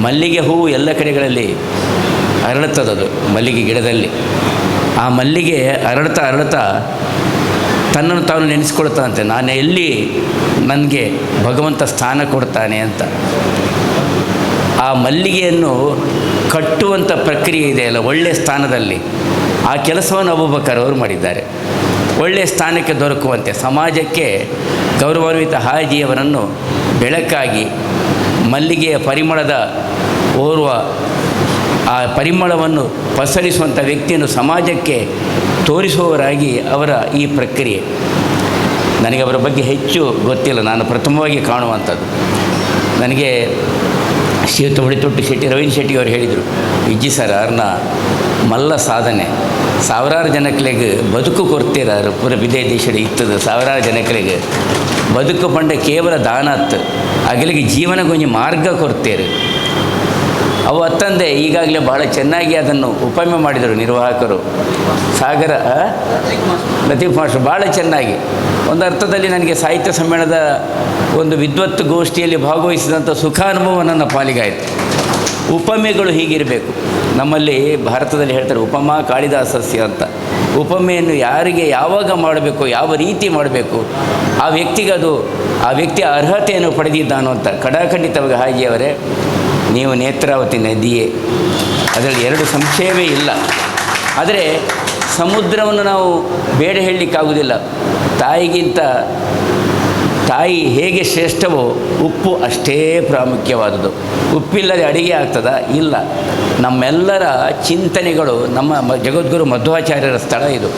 ಮಲ್ಲಿಗೆ ಹೂವು ಎಲ್ಲ ಕಡೆಗಳಲ್ಲಿ ಅರಳುತ್ತದದು, ಮಲ್ಲಿಗೆ ಗಿಡದಲ್ಲಿ. ಆ ಮಲ್ಲಿಗೆ ಅರಳ್ತಾ ತನ್ನನ್ನು ತಾನು ನೆನೆಸ್ಕೊಳ್ತಾನಂತೆ, ನಾನು ಎಲ್ಲಿ ನನಗೆ ಭಗವಂತ ಸ್ಥಾನ ಕೊಡ್ತಾನೆ ಅಂತ. ಆ ಮಲ್ಲಿಗೆಯನ್ನು ಕಟ್ಟುವಂಥ ಪ್ರಕ್ರಿಯೆ ಇದೆಯಲ್ಲ, ಒಳ್ಳೆಯ ಸ್ಥಾನದಲ್ಲಿ ಆ ಕೆಲಸವನ್ನು ಅಬೂಬಕರ್ ಅವರು ಮಾಡಿದ್ದಾರೆ. ಒಳ್ಳೆಯ ಸ್ಥಾನಕ್ಕೆ ದೊರಕುವಂತೆ ಸಮಾಜಕ್ಕೆ ಗೌರವಾನ್ವಿತ ಹಾಜಿಯವರನ್ನು ಬೆಳಕಾಗಿ ಮಲ್ಲಿಗೆಯ ಪರಿಮಳದ ಓರ್ವ ಆ ಪರಿಮಳವನ್ನು ಪಸರಿಸುವಂಥ ವ್ಯಕ್ತಿಯನ್ನು ಸಮಾಜಕ್ಕೆ ತೋರಿಸುವವರಾಗಿ ಅವರ ಈ ಪ್ರಕ್ರಿಯೆ. ನನಗೆ ಅವರ ಬಗ್ಗೆ ಹೆಚ್ಚು ಗೊತ್ತಿಲ್ಲ, ನಾನು ಪ್ರಥಮವಾಗಿ ಕಾಣುವಂಥದ್ದು. ನನಗೆ ಶ್ರೀಯುತ ಹೊಳಿತೊಟ್ಟು ಶೆಟ್ಟಿ ರವೀಂದ್ರ ಶೆಟ್ಟಿ ಅವರು ಹೇಳಿದರು, ವಿಜ್ಜಿ ಸರ್ ಅವ್ರನ್ನ ಮಲ್ಲ ಸಾಧನೆ ಸಾವಿರಾರು ಜನಕ್ಲೆಗೆ ಬದುಕು ಕೊಡ್ತೀರಾರು ಪೂರ ವಿದೇ ದೇಶದ ಇತ್ತದು ಸಾವಿರಾರು ಜನಕ್ಲೆಗೆ ಬದುಕು ಪಂಡ ಕೇವಲ ದಾನತ್ ಅಗಲಿಗೆ ಜೀವನಗೊಂದು ಮಾರ್ಗ ಕೊಡ್ತೀರಿ. ಅವು ಅತ್ತಂದೆ ಈಗಾಗಲೇ ಬಹಳ ಚೆನ್ನಾಗಿ ಅದನ್ನು ಉಪಮೆ ಮಾಡಿದರು ನಿರ್ವಾಹಕರು. ಸಾಗರ ಲತೀಫ್ ಮಾಸ್ಟರ್ ಭಾಳ ಚೆನ್ನಾಗಿ ಒಂದು ಅರ್ಥದಲ್ಲಿ ನನಗೆ ಸಾಹಿತ್ಯ ಸಮ್ಮೇಳನದ ಒಂದು ವಿದ್ವತ್ ಗೋಷ್ಠಿಯಲ್ಲಿ ಭಾಗವಹಿಸಿದಂಥ ಸುಖಾನುಭವ ನನ್ನ ಪಾಲಿಗಾಯಿತು. ಉಪಮೆಗಳು ಹೀಗಿರಬೇಕು. ನಮ್ಮಲ್ಲಿ ಭಾರತದಲ್ಲಿ ಹೇಳ್ತಾರೆ ಉಪಮಾ ಕಾಳಿದಾಸಸ್ಯ ಅಂತ. ಉಪಮೆಯನ್ನು ಯಾರಿಗೆ ಯಾವಾಗ ಮಾಡಬೇಕು, ಯಾವ ರೀತಿ ಮಾಡಬೇಕು, ಆ ವ್ಯಕ್ತಿಗದು ಆ ವ್ಯಕ್ತಿಯ ಅರ್ಹತೆಯನ್ನು ಪಡೆದಿದ್ದಾನೋ ಅಂತ. ಕಡಾಖಂಡಿತವಾಗಿ ಹಾಜಿಯವರೇ, ನೀವು ನೇತ್ರಾವತಿ ನದಿಯೇ, ಅದರಲ್ಲಿ ಎರಡು ಸಂಶಯವೇ ಇಲ್ಲ. ಆದರೆ ಸಮುದ್ರವನ್ನು ನಾವು ಬೇಡ ಹೇಳಲಿಕ್ಕಾಗೋದಿಲ್ಲ. ತಾಯಿಗಿಂತ ತಾಯಿ ಹೇಗೆ ಶ್ರೇಷ್ಠವೋ ಉಪ್ಪು ಅಷ್ಟೇ ಪ್ರಾಮುಖ್ಯವಾದುದು. ಉಪ್ಪಿಲ್ಲದೆ ಅಡಿಗೆ ಆಗ್ತದಾ? ಇಲ್ಲ. ನಮ್ಮೆಲ್ಲರ ಚಿಂತನೆಗಳು ನಮ್ಮ ಜಗದ್ಗುರು ಮಧ್ವಾಚಾರ್ಯರ ಸ್ಥಳ ಇದು.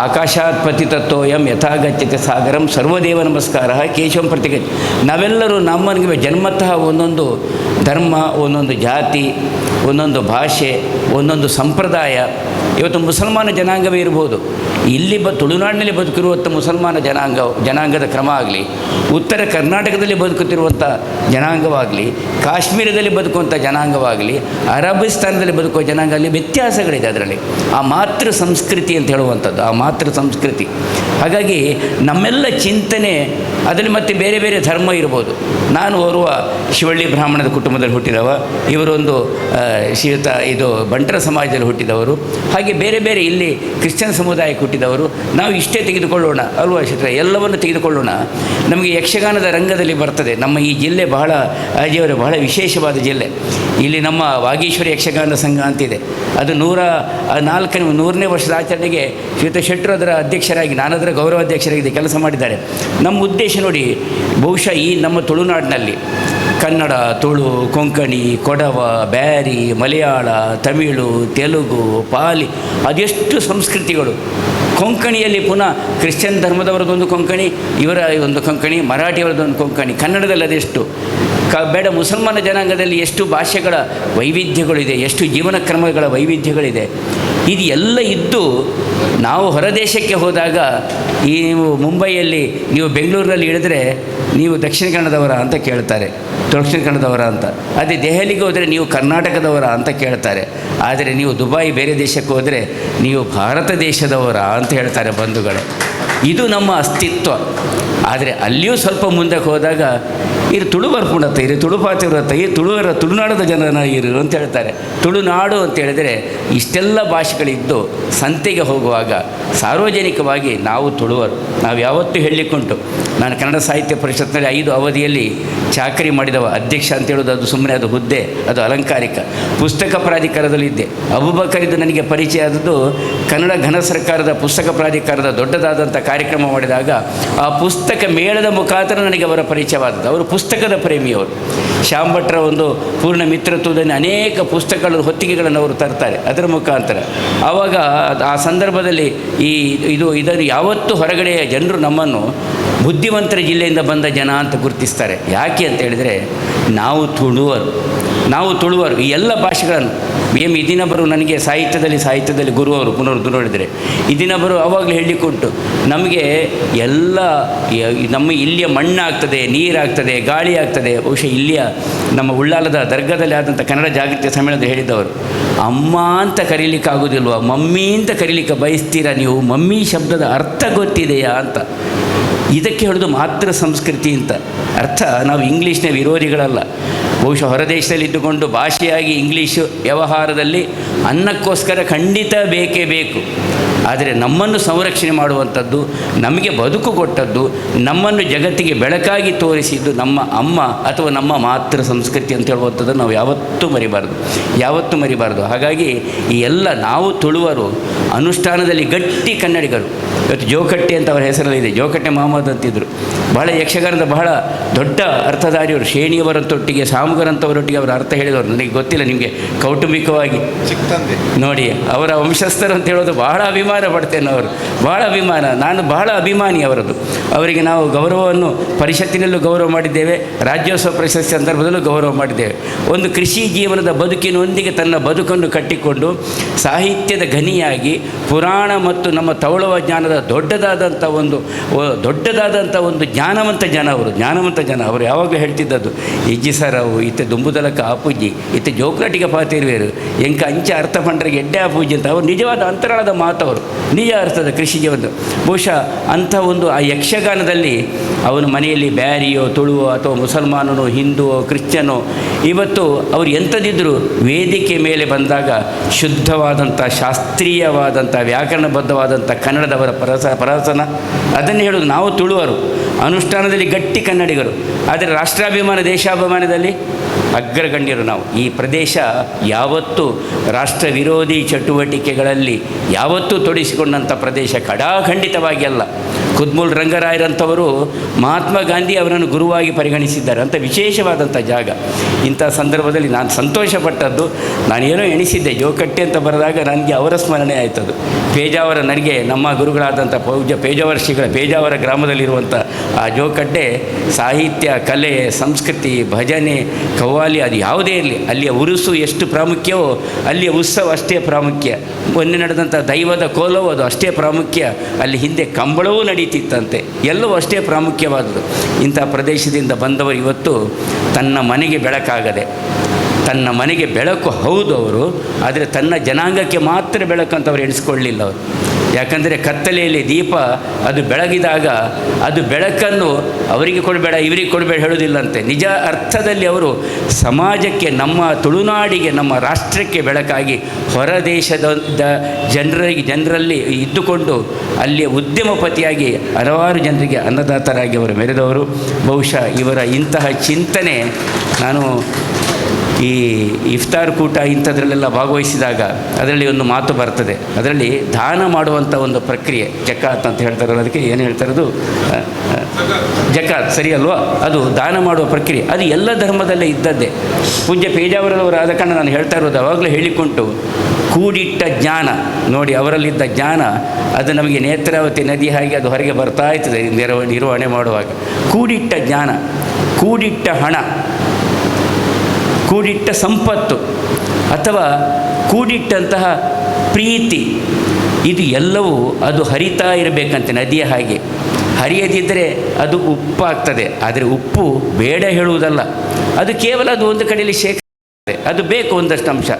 ಆಕಾಶಾತ್ ಪತಿತತ್ವಯಂ ಯಥಾಗತ್ಯತೆ ಸಾಗರಂ ಸರ್ವದೇವ ನಮಸ್ಕಾರ ಕೇಶವಂ ಪ್ರತಿಗಚ್ಚ. ನಾವೆಲ್ಲರೂ ನಮ್ಮನಿಗೆ ಜನ್ಮತಃ ಒಂದೊಂದು ಧರ್ಮ, ಒಂದೊಂದು ಜಾತಿ, ಒಂದೊಂದು ಭಾಷೆ, ಒಂದೊಂದು ಸಂಪ್ರದಾಯ. ಇವತ್ತು ಮುಸಲ್ಮಾನ ಜನಾಂಗವೇ ಇರ್ಬೋದು. ಇಲ್ಲಿ ತುಳುನಾಡಿನಲ್ಲಿ ಬದುಕಿರುವಂಥ ಮುಸಲ್ಮಾನ ಜನಾಂಗದ ಕ್ರಮ ಆಗಲಿ, ಉತ್ತರ ಕರ್ನಾಟಕದಲ್ಲಿ ಬದುಕುತ್ತಿರುವಂಥ ಜನಾಂಗವಾಗಲಿ, ಕಾಶ್ಮೀರದಲ್ಲಿ ಬದುಕುವಂಥ ಜನಾಂಗವಾಗಲಿ, ಅರಬಿಸ್ತಾನದಲ್ಲಿ ಬದುಕುವ ಜನಾಂಗ ಆಗಲಿ, ವ್ಯತ್ಯಾಸಗಳಿದೆ ಅದರಲ್ಲಿ. ಆ ಮಾತೃ ಸಂಸ್ಕೃತಿ ಅಂತ ಹೇಳುವಂಥದ್ದು, ಆ ಮಾತೃ ಸಂಸ್ಕೃತಿ. ಹಾಗಾಗಿ ನಮ್ಮೆಲ್ಲ ಚಿಂತನೆ ಅದರಲ್ಲಿ ಮತ್ತೆ ಬೇರೆ ಬೇರೆ ಧರ್ಮ ಇರ್ಬೋದು. ನಾನು ಓರ್ವ ಶಿವಳ್ಳಿ ಬ್ರಾಹ್ಮಣದ ಕುಟುಂಬದಲ್ಲಿ ಹುಟ್ಟಿದವ, ಇವರೊಂದು ಶ್ರೀಯುತ ಇದು ಬಂಟರ ಸಮಾಜದಲ್ಲಿ ಹುಟ್ಟಿದವರು, ಹಾಗೆ ಬೇರೆ ಬೇರೆ ಇಲ್ಲಿ ಕ್ರಿಶ್ಚಿಯನ್ ಸಮುದಾಯಕ್ಕೆ ಹುಟ್ಟಿದವರು. ನಾವು ಇಷ್ಟೇ ತೆಗೆದುಕೊಳ್ಳೋಣ ಅಲ್ವಾ ಶಿತ್ರ, ಎಲ್ಲವನ್ನು ತೆಗೆದುಕೊಳ್ಳೋಣ. ನಮಗೆ ಯಕ್ಷಗಾನದ ರಂಗದಲ್ಲಿ ಬರ್ತದೆ. ನಮ್ಮ ಈ ಜಿಲ್ಲೆ ಬಹಳ ಅಜಿಯವರ ಬಹಳ ವಿಶೇಷವಾದ ಜಿಲ್ಲೆ. ಇಲ್ಲಿ ನಮ್ಮ ವಾಗೀಶ್ವರಿ ಯಕ್ಷಗಾನ ಸಂಘ ಅಂತಿದೆ. ಅದು 100ನೇ ವರ್ಷದ ಆಚರಣೆಗೆ ಶ್ರೀಯುತ ಶೆಟ್ಟರು ಅದರ ಅಧ್ಯಕ್ಷರಾಗಿ, ನಾನು ಅದರ ಗೌರವಾಧ್ಯಕ್ಷರಾಗಿ ಕೆಲಸ ಮಾಡಿದ್ದಾರೆ. ನಮ್ಮ ಉದ್ದೇಶ ನೋಡಿ, ಬಹುಶಃ ಈ ನಮ್ಮ ತುಳುನಾಡಿನಲ್ಲಿ ಕನ್ನಡ, ತುಳು, ಕೊಂಕಣಿ, ಕೊಡವ, ಬ್ಯಾರಿ, ಮಲಯಾಳ, ತಮಿಳು, ತೆಲುಗು, ಪಾಲಿ, ಅದೆಷ್ಟು ಸಂಸ್ಕೃತಿಗಳು. ಕೊಂಕಣಿಯಲ್ಲಿ ಪುನಃ ಕ್ರಿಶ್ಚಿಯನ್ ಧರ್ಮದವರದೊಂದು ಕೊಂಕಣಿ, ಇವರ ಒಂದು ಕೊಂಕಣಿ, ಮರಾಠಿಯವರದೊಂದು ಕೊಂಕಣಿ, ಕನ್ನಡದಲ್ಲಿ ಅದೆಷ್ಟು ಬೇಡ. ಮುಸಲ್ಮಾನ ಜನಾಂಗದಲ್ಲಿ ಎಷ್ಟು ಭಾಷೆಗಳ ವೈವಿಧ್ಯಗಳಿದೆ, ಎಷ್ಟು ಜೀವನ ಕ್ರಮಗಳ ವೈವಿಧ್ಯಗಳಿದೆ. ಇದು ಎಲ್ಲ ಇದ್ದು ನಾವು ಹೊರದೇಶಕ್ಕೆ ಹೋದಾಗ, ಈ ನೀವು ಮುಂಬೈಯಲ್ಲಿ, ನೀವು ಬೆಂಗಳೂರಿನಲ್ಲಿ ಇಳಿದ್ರೆ ನೀವು ದಕ್ಷಿಣ ಕನ್ನಡದವರ ಅಂತ ಕೇಳ್ತಾರೆ, ದಕ್ಷಿಣ ಕನ್ನಡದವರ ಅಂತ. ಅದೇ ದೆಹಲಿಗೆ ಹೋದರೆ ನೀವು ಕರ್ನಾಟಕದವರ ಅಂತ ಕೇಳ್ತಾರೆ. ಆದರೆ ನೀವು ದುಬೈ ಬೇರೆ ದೇಶಕ್ಕೆ ಹೋದರೆ ನೀವು ಭಾರತ ದೇಶದವರ ಅಂತ ಹೇಳ್ತಾರೆ ಬಂಧುಗಳೇ. ಇದು ನಮ್ಮ ಅಸ್ತಿತ್ವ. ಆದರೆ ಅಲ್ಲಿಯೂ ಸ್ವಲ್ಪ ಮುಂದಕ್ಕೆ ಹೋದಾಗ ಇದು ತುಳುವರ ಪುಣತ, ಇದು ತುಳುಪಾತಿವ್ರತ, ಈ ತುಳುನಾಡದ ಜನನ ಇರು ಅಂತ ಹೇಳ್ತಾರೆ. ತುಳುನಾಡು ಅಂತ ಹೇಳಿದರೆ ಇಷ್ಟೆಲ್ಲ ಭಾಷೆಗಳಿದ್ದು ಸಂತೆಗೆ ಹೋಗುವಾಗ ಸಾರ್ವಜನಿಕವಾಗಿ ನಾವು ತುಳುವರು, ನಾವು ಯಾವತ್ತೂ ಹೇಳಲಿಕ್ಕುಂಟು. ನಾನು ಕನ್ನಡ ಸಾಹಿತ್ಯ ಪರಿಷತ್ನಲ್ಲಿ 5 ಅವಧಿಯಲ್ಲಿ ಚಾಕರಿ ಮಾಡಿದವ. ಅಧ್ಯಕ್ಷ ಅಂತ ಹೇಳೋದು ಅದು ಸುಮ್ಮನೆ, ಅದು ಹುದ್ದೆ, ಅದು ಅಲಂಕಾರಿಕ. ಪುಸ್ತಕ ಪ್ರಾಧಿಕಾರದಲ್ಲಿದ್ದೆ. ಅಬೂಬಕರಿದ್ದು ನನಗೆ ಪರಿಚಯ ಆದದ್ದು ಕನ್ನಡ ಘನ ಸರ್ಕಾರದ ಪುಸ್ತಕ ಪ್ರಾಧಿಕಾರದ ದೊಡ್ಡದಾದಂಥ ಕಾರ್ಯಕ್ರಮ ಮಾಡಿದಾಗ ಆ ಪುಸ್ತಕ ಮೇಳದ ಮುಖಾಂತರ ನನಗೆ ಅವರ ಪರಿಚಯವಾದದ್ದು. ಅವರು ಪುಸ್ತಕದ ಪ್ರೇಮಿಯವರು. ಶ್ಯಾಮ್ ಭಟ್ರ ಒಂದು ಪೂರ್ಣ ಮಿತ್ರತ್ವದಲ್ಲಿ ಅನೇಕ ಪುಸ್ತಕಗಳ ಹೊತ್ತಿಗೆಗಳನ್ನು ಅವರು ತರ್ತಾರೆ, ಅದರ ಮುಖಾಂತರ. ಆವಾಗ ಆ ಸಂದರ್ಭದಲ್ಲಿ ಇದನ್ನು ಯಾವತ್ತೂ ಹೊರಗಡೆಯ ಜನರು ನಮ್ಮನ್ನು ಬುದ್ಧಿವಂತರ ಜಿಲ್ಲೆಯಿಂದ ಬಂದ ಜನ ಅಂತ ಗುರುತಿಸ್ತಾರೆ. ಯಾಕೆ ಅಂತ ಹೇಳಿದರೆ ನಾವು ತುಳುವರು ಈ ಎಲ್ಲ ಭಾಷೆಗಳನ್ನು. ಇದೀನೊಬ್ಬರು ನನಗೆ ಸಾಹಿತ್ಯದಲ್ಲಿ ಗುರುವರು ಪುನರುದ್ದು ನೋಡಿದರೆ ಇದೀನೊಬ್ಬರು ಅವಾಗಲೂ ಹೇಳಲಿಕ್ಕುಂಟು, ನಮಗೆ ಎಲ್ಲ ನಮ್ಮ ಇಲ್ಲಿಯ ಮಣ್ಣಾಗ್ತದೆ, ನೀರಾಗ್ತದೆ, ಗಾಳಿ ಆಗ್ತದೆ. ಬಹುಶಃ ಇಲ್ಲಿಯ ನಮ್ಮ ಉಳ್ಳಾಲದ ದರ್ಗಾದಲ್ಲಿ ಆದಂಥ ಕನ್ನಡ ಜಾಗೃತಿ ಸಮ್ಮೇಳನದಲ್ಲಿ ಹೇಳಿದವರು, ಅಮ್ಮ ಅಂತ ಕರೀಲಿಕ್ಕಾಗೋದಿಲ್ವ, ಮಮ್ಮಿ ಅಂತ ಕರೀಲಿಕ್ಕೆ ಬಯಸ್ತೀರಾ ನೀವು? ಮಮ್ಮಿ ಶಬ್ದದ ಅರ್ಥ ಗೊತ್ತಿದೆಯಾ ಅಂತ. ಇದಕ್ಕೆ ಹೇಳೋದು ಮಾತೃ ಸಂಸ್ಕೃತಿ ಅಂತ ಅರ್ಥ. ನಾವು ಇಂಗ್ಲೀಷ್ನ ವಿರೋಧಿಗಳಲ್ಲ. ಬಹುಶಃ ಹೊರದೇಶದಲ್ಲಿ ಇದ್ದುಕೊಂಡು ಭಾಷೆಯಾಗಿ ಇಂಗ್ಲೀಷು ವ್ಯವಹಾರದಲ್ಲಿ ಅನ್ನಕ್ಕೋಸ್ಕರ ಖಂಡಿತ ಬೇಕೇ ಬೇಕು. ಆದರೆ ನಮ್ಮನ್ನು ಸಂರಕ್ಷಣೆ ಮಾಡುವಂಥದ್ದು, ನಮಗೆ ಬದುಕು ಕೊಟ್ಟದ್ದು, ನಮ್ಮನ್ನು ಜಗತ್ತಿಗೆ ಬೆಳಕಾಗಿ ತೋರಿಸಿದ್ದು ನಮ್ಮ ಅಮ್ಮ ಅಥವಾ ನಮ್ಮ ಮಾತೃ ಸಂಸ್ಕೃತಿ ಅಂತ ಹೇಳುವಂಥದ್ದು ನಾವು ಯಾವತ್ತೂ ಮರಿಬಾರ್ದು. ಹಾಗಾಗಿ ಈ ಎಲ್ಲ ನಾವು ತುಳುವರು ಅನುಷ್ಠಾನದಲ್ಲಿ ಗಟ್ಟಿ ಕನ್ನಡಿಗರು. ಇವತ್ತು ಜೋಕಟ್ಟೆ ಅಂತ ಅವರ ಹೆಸರಲ್ಲಿದೆ, ಜೋಕಟ್ಟೆ ಮಹಮ್ಮದ್ ಅಂತಿದ್ದರು. ಬಹಳ ಯಕ್ಷಗಾನದ ಬಹಳ ದೊಡ್ಡ ಅರ್ಥಧಾರಿಯವರು, ಶೇಣಿಯವರಂತೊಟ್ಟಿಗೆ ಸಾಮುಗರಂಥವರೊಟ್ಟಿಗೆ ಅವರ ಅರ್ಥ ಹೇಳಿದವರು. ನನಗೆ ಗೊತ್ತಿಲ್ಲ, ನಿಮಗೆ ಕೌಟುಂಬಿಕವಾಗಿ ನೋಡಿ ಅವರ ವಂಶಸ್ಥರು ಅಂತ ಹೇಳೋದು ಬಹಳ ಅಭಿಮಾನ ಪಡ್ತೇನೆ. ಅವರು ಬಹಳ ಅಭಿಮಾನ, ನಾನು ಬಹಳ ಅಭಿಮಾನಿ ಅವರದ್ದು. ಅವರಿಗೆ ನಾವು ಗೌರವವನ್ನು ಪರಿಷತ್ತಿನಲ್ಲೂ ಗೌರವ ಮಾಡಿದ್ದೇವೆ, ರಾಜ್ಯೋತ್ಸವ ಪ್ರಶಸ್ತಿ ಸಂದರ್ಭದಲ್ಲೂ ಗೌರವ ಮಾಡಿದ್ದೇವೆ. ಒಂದು ಕೃಷಿ ಜೀವನದ ಬದುಕಿನೊಂದಿಗೆ ತನ್ನ ಬದುಕನ್ನು ಕಟ್ಟಿಕೊಂಡು ಸಾಹಿತ್ಯದ ಗನಿಯಾಗಿ ಪುರಾಣ ಮತ್ತು ನಮ್ಮ ತೌಳವ ಜ್ಞಾನದ ದೊಡ್ಡದಾದಂಥ ಒಂದು ಜ್ಞಾನವಂತ ಜನ ಅವರು ಯಾವಾಗಲೂ ಹೇಳ್ತಿದ್ದದ್ದು, ಇಜ್ಜಿ ಸರ್ ಅವು ಇತ್ತೆ ದುಂಬುದಲಕ ಆಪೂಜಿ ಇತ್ತೆ ಜೋಕ್ಲಾಟಿಗೆ ಪಾತಿರುವೇರು ಎಂಕ ಅಂಚ ಅರ್ಥ ಪಂಡ್ರಿಗೆ ಎಡ್ಡೆ ಆಪೂಜಿ ಅಂತ ಅವರು ನಿಜವಾದ ಅಂತರಾಳದ ಮಾತವರು, ನಿಜ ಅರ್ಥದ ಕೃಷಿ ಜೀವನ. ಬಹುಶಃ ಅಂಥ ಒಂದು ಆ ಯಕ್ಷಗಾನದಲ್ಲಿ ಅವನು ಮನೆಯಲ್ಲಿ ಬ್ಯಾರಿಯೋ ತುಳುವೋ ಅಥವಾ ಮುಸಲ್ಮಾನನೋ ಹಿಂದುವೋ ಕ್ರಿಶ್ಚಿಯನೋ, ಇವತ್ತು ಅವರು ಎಂಥದಿದ್ದರೂ ವೇದಿಕೆ ಮೇಲೆ ಬಂದಾಗ ಶುದ್ಧವಾದಂಥ ಶಾಸ್ತ್ರೀಯವಾದಂಥ ವ್ಯಾಕರಣಬದ್ಧವಾದಂಥ ಕನ್ನಡದವರ ಪ್ರಹಸನ ಅದನ್ನು ಹೇಳೋದು. ನಾವು ತುಳುವರು ಅನುಷ್ಠಾನದಲ್ಲಿ ಗಟ್ಟಿ ಕನ್ನಡಿಗರು, ಆದರೆ ರಾಷ್ಟ್ರಾಭಿಮಾನ ದೇಶಾಭಿಮಾನದಲ್ಲಿ ಅಗ್ರಗಣ್ಯರು ನಾವು. ಈ ಪ್ರದೇಶ ಯಾವತ್ತೂ ರಾಷ್ಟ್ರ ವಿರೋಧಿ ಚಟುವಟಿಕೆಗಳಲ್ಲಿ ಯಾವತ್ತೂ ತೊಡಗಿಸಿಕೊಂಡಂಥ ಪ್ರದೇಶ ಖಂಡಿತವಾಗಿ ಅಲ್ಲ. ಕುದ್ಮೂಲ್ ರಂಗರಾಯರಂಥವರು ಮಹಾತ್ಮ ಗಾಂಧಿ ಅವರನ್ನು ಗುರುವಾಗಿ ಪರಿಗಣಿಸಿದ್ದಾರೆ. ಅಂಥ ವಿಶೇಷವಾದಂಥ ಜಾಗ. ಇಂಥ ಸಂದರ್ಭದಲ್ಲಿ ನಾನು ಸಂತೋಷಪಟ್ಟದ್ದು, ನಾನೇನೋ ಎಣಿಸಿದ್ದೆ ಜೋಕಟ್ಟೆ ಅಂತ ಬರೆದಾಗ ನನಗೆ ಅವರ ಸ್ಮರಣೆ ಆಯ್ತದು. ಪೇಜಾವರ, ನನಗೆ ನಮ್ಮ ಗುರುಗಳಾದಂಥ ಪೂಜ್ಯ ಪೇಜಾವರ ಶ್ರೀಗಳ ಪೇಜಾವರ ಗ್ರಾಮದಲ್ಲಿರುವಂಥ ಆ ಜೋಕಟ್ಟೆ ಸಾಹಿತ್ಯ, ಕಲೆ, ಸಂಸ್ಕೃತಿ, ಭಜನೆ, ಕವ್ವಾಲಿ ಅದು ಯಾವುದೇ ಇರಲಿ, ಅಲ್ಲಿಯ ಉರುಸು ಎಷ್ಟು ಪ್ರಾಮುಖ್ಯವೋ ಅಲ್ಲಿಯ ಉತ್ಸವ ಅಷ್ಟೇ ಪ್ರಾಮುಖ್ಯ. ಮೊನ್ನೆ ನಡೆದಂಥ ದೈವದ ಕೋಲವು ಅದು ಅಷ್ಟೇ ಪ್ರಾಮುಖ್ಯ. ಅಲ್ಲಿ ಹಿಂದೆ ಕಂಬಳವೂ ನಡೀತಿತ್ತಂತೆ, ಎಲ್ಲವೂ ಅಷ್ಟೇ ಪ್ರಾಮುಖ್ಯವಾದುದು. ಇಂಥ ಪ್ರದೇಶದಿಂದ ಬಂದವರು ಇವತ್ತು ತನ್ನ ಮನೆಗೆ ಬೆಳಕಾಗದೆ, ತನ್ನ ಮನೆಗೆ ಬೆಳಕು ಹೌದು ಅವರು, ಆದರೆ ತನ್ನ ಜನಾಂಗಕ್ಕೆ ಮಾತ್ರ ಬೆಳಕಂತವ್ರು ಎಣಿಸ್ಕೊಳ್ಳಿಲ್ಲ ಅವರು. ಯಾಕಂದರೆ ಕತ್ತಲೆಯಲ್ಲಿ ದೀಪ ಅದು ಬೆಳಗಿದಾಗ ಅದು ಬೆಳಕನ್ನು ಅವರಿಗೆ ಕೊಡಬೇಡ ಇವರಿಗೆ ಕೊಡಬೇಡ ಹೇಳೋದಿಲ್ಲಂತೆ. ನಿಜ ಅರ್ಥದಲ್ಲಿ ಅವರು ಸಮಾಜಕ್ಕೆ, ನಮ್ಮ ತುಳುನಾಡಿಗೆ, ನಮ್ಮ ರಾಷ್ಟ್ರಕ್ಕೆ ಬೆಳಕಾಗಿ ಹೊರ ದೇಶದ ಜನರಲ್ಲಿ ಇದ್ದುಕೊಂಡು ಅಲ್ಲಿಯ ಉದ್ಯಮಪತಿಯಾಗಿ ಹಲವಾರು ಜನರಿಗೆ ಅನ್ನದಾತರಾಗಿ ಅವರು ಮೆರೆದವರು. ಬಹುಶಃ ಇವರ ಇಂತಹ ಚಿಂತನೆ ನಾನು ಈ ಇಫ್ತಾರ್ ಕೂಟ ಇಂಥದ್ರಲ್ಲೆಲ್ಲ ಭಾಗವಹಿಸಿದಾಗ ಅದರಲ್ಲಿ ಒಂದು ಮಾತು ಬರ್ತದೆ. ಅದರಲ್ಲಿ ದಾನ ಮಾಡುವಂಥ ಒಂದು ಪ್ರಕ್ರಿಯೆ, ಜಕಾತ್ ಅಂತ ಹೇಳ್ತಾರಲ್ಲ, ಅದಕ್ಕೆ ಏನು ಹೇಳ್ತಾರದು ಜಕಾತ್ ಸರಿ ಅಲ್ವಾ? ಅದು ದಾನ ಮಾಡುವ ಪ್ರಕ್ರಿಯೆ, ಅದು ಎಲ್ಲ ಧರ್ಮದಲ್ಲೇ ಇದ್ದದ್ದೇ. ಪೂಜ್ಯ ಪೇಜಾವರವರು ಆದ ಕಾರಣ ನಾನು ಹೇಳ್ತಾ ಇರೋದು ಅವಾಗಲೂ ಹೇಳಿಕೊಂಡು, ಕೂಡಿಟ್ಟ ಜ್ಞಾನ ನೋಡಿ, ಅವರಲ್ಲಿದ್ದ ಜ್ಞಾನ ಅದು ನಮಗೆ ನೇತ್ರಾವತಿ ನದಿ ಹಾಗೆ ಅದು ಹೊರಗೆ ಬರ್ತಾ ಇರ್ತದೆ ನಿರ್ವಹಣೆ ಮಾಡುವಾಗ. ಕೂಡಿಟ್ಟ ಜ್ಞಾನ, ಕೂಡಿಟ್ಟ ಹಣ, ಕೂಡಿಟ್ಟ ಸಂಪತ್ತು ಅಥವಾ ಕೂಡಿಟ್ಟಂತಹ ಪ್ರೀತಿ, ಇದು ಎಲ್ಲವೂ ಅದು ಹರಿತಾ ಇರಬೇಕಂತೆ ನದಿಯ ಹಾಗೆ. ಹರಿಯದಿದ್ದರೆ ಅದು ಉಪ್ಪಾಗ್ತದೆ. ಆದರೆ ಉಪ್ಪು ಬೇಡ ಹೇಳುವುದಲ್ಲ, ಅದು ಕೇವಲ ಅದು ಒಂದು ಕಡೆಯಲ್ಲಿ ಅದು ಬೇಕು ಒಂದಷ್ಟು ಅಂಶ.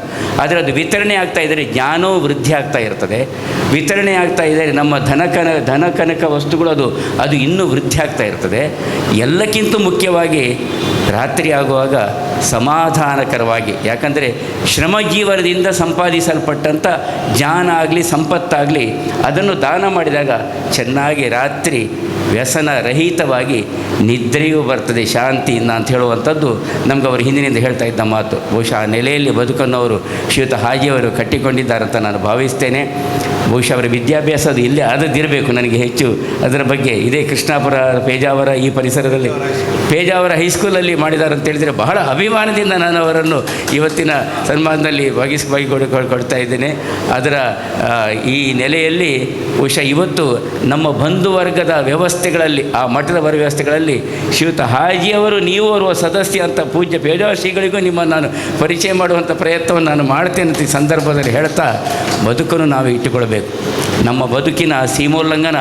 ಆದರೆ ಅದು ವಿತರಣೆ ಆಗ್ತಾ ಇದ್ದರೆ ಜ್ಞಾನವೂ ವೃದ್ಧಿ ಆಗ್ತಾ ಇರ್ತದೆ. ವಿತರಣೆ ಆಗ್ತಾ ಇದ್ದರೆ ನಮ್ಮ ಧನಕನಕ ವಸ್ತುಗಳು ಅದು ಇನ್ನೂ ವೃದ್ಧಿ ಆಗ್ತಾ ಇರ್ತದೆ. ಎಲ್ಲಕ್ಕಿಂತ ಮುಖ್ಯವಾಗಿ ರಾತ್ರಿ ಆಗುವಾಗ ಸಮಾಧಾನಕರವಾಗಿ, ಯಾಕಂದರೆ ಶ್ರಮಜೀವನದಿಂದ ಸಂಪಾದಿಸಲ್ಪಟ್ಟಂಥ ಜ್ಞಾನ ಆಗಲಿ ಸಂಪತ್ತಾಗಲಿ ಅದನ್ನು ದಾನ ಮಾಡಿದಾಗ ಚೆನ್ನಾಗಿ ರಾತ್ರಿ ವ್ಯಸನ ರಹಿತವಾಗಿ ನಿದ್ರೆಯೂ ಬರ್ತದೆ ಶಾಂತಿಯಿಂದ ಅಂತ ಹೇಳುವಂಥದ್ದು ನಮ್ಗೆ ಅವರು ಹಿಂದಿನಿಂದ ಹೇಳ್ತಾ ಇದ್ದ ಮಾತು. ಬಹುಶಃ ಆ ನೆಲೆಯಲ್ಲಿ ಬದುಕನ್ನವರು ಶ್ರೀಯುತ ಹಾಜಿಯವರು ಕಟ್ಟಿಕೊಂಡಿದ್ದಾರಂತ ನಾನು ಭಾವಿಸ್ತೇನೆ. ಬಹುಶಃ ಅವರ ವಿದ್ಯಾಭ್ಯಾಸ ಅದು ಇಲ್ಲೇ ಆದದ್ದಿರಬೇಕು. ನನಗೆ ಹೆಚ್ಚು ಅದರ ಬಗ್ಗೆ ಇದೇ ಕೃಷ್ಣಾಪುರ ಪೇಜಾವರ ಈ ಪರಿಸರದಲ್ಲಿ ಪೇಜಾವರ ಹೈಸ್ಕೂಲಲ್ಲಿ ಮಾಡಿದ್ದಾರೆ ಅಂತ ಹೇಳಿದರೆ ಬಹಳ ಅಭಿಮಾನದಿಂದ ನಾನು ಅವರನ್ನು ಇವತ್ತಿನ ಸನ್ಮಾನದಲ್ಲಿ ಕೊಡ್ತಾ ಇದ್ದೇನೆ. ಅದರ ಈ ನೆಲೆಯಲ್ಲಿ ಬಹುಶಃ ಇವತ್ತು ನಮ್ಮ ಬಂಧುವರ್ಗದ ವ್ಯವಸ್ಥೆಗಳಲ್ಲಿ, ಆ ಮಠದ ವ್ಯವಸ್ಥೆಗಳಲ್ಲಿ ಶ್ರೀಯುತ ಹಾಜಿಯವರು ನೀವು ಓರ್ವ ಸದಸ್ಯ ಅಂತ ಪೂಜ್ಯ ಪೇಜಾವರ ಶ್ರೀಗಳಿಗೂ ನಿಮ್ಮನ್ನು ನಾನು ಪರಿಚಯ ಮಾಡುವಂಥ ಪ್ರಯತ್ನವನ್ನು ನಾನು ಮಾಡ್ತೇನೆ ಅಂತ ಈ ಸಂದರ್ಭದಲ್ಲಿ ಹೇಳ್ತಾ, ಬದುಕನ್ನು ನಾವು ಇಟ್ಟುಕೊಳ್ಬೇಕು. ನಮ್ಮ ಬದುಕಿನ ಸೀಮೋಲ್ಲಂಘನ,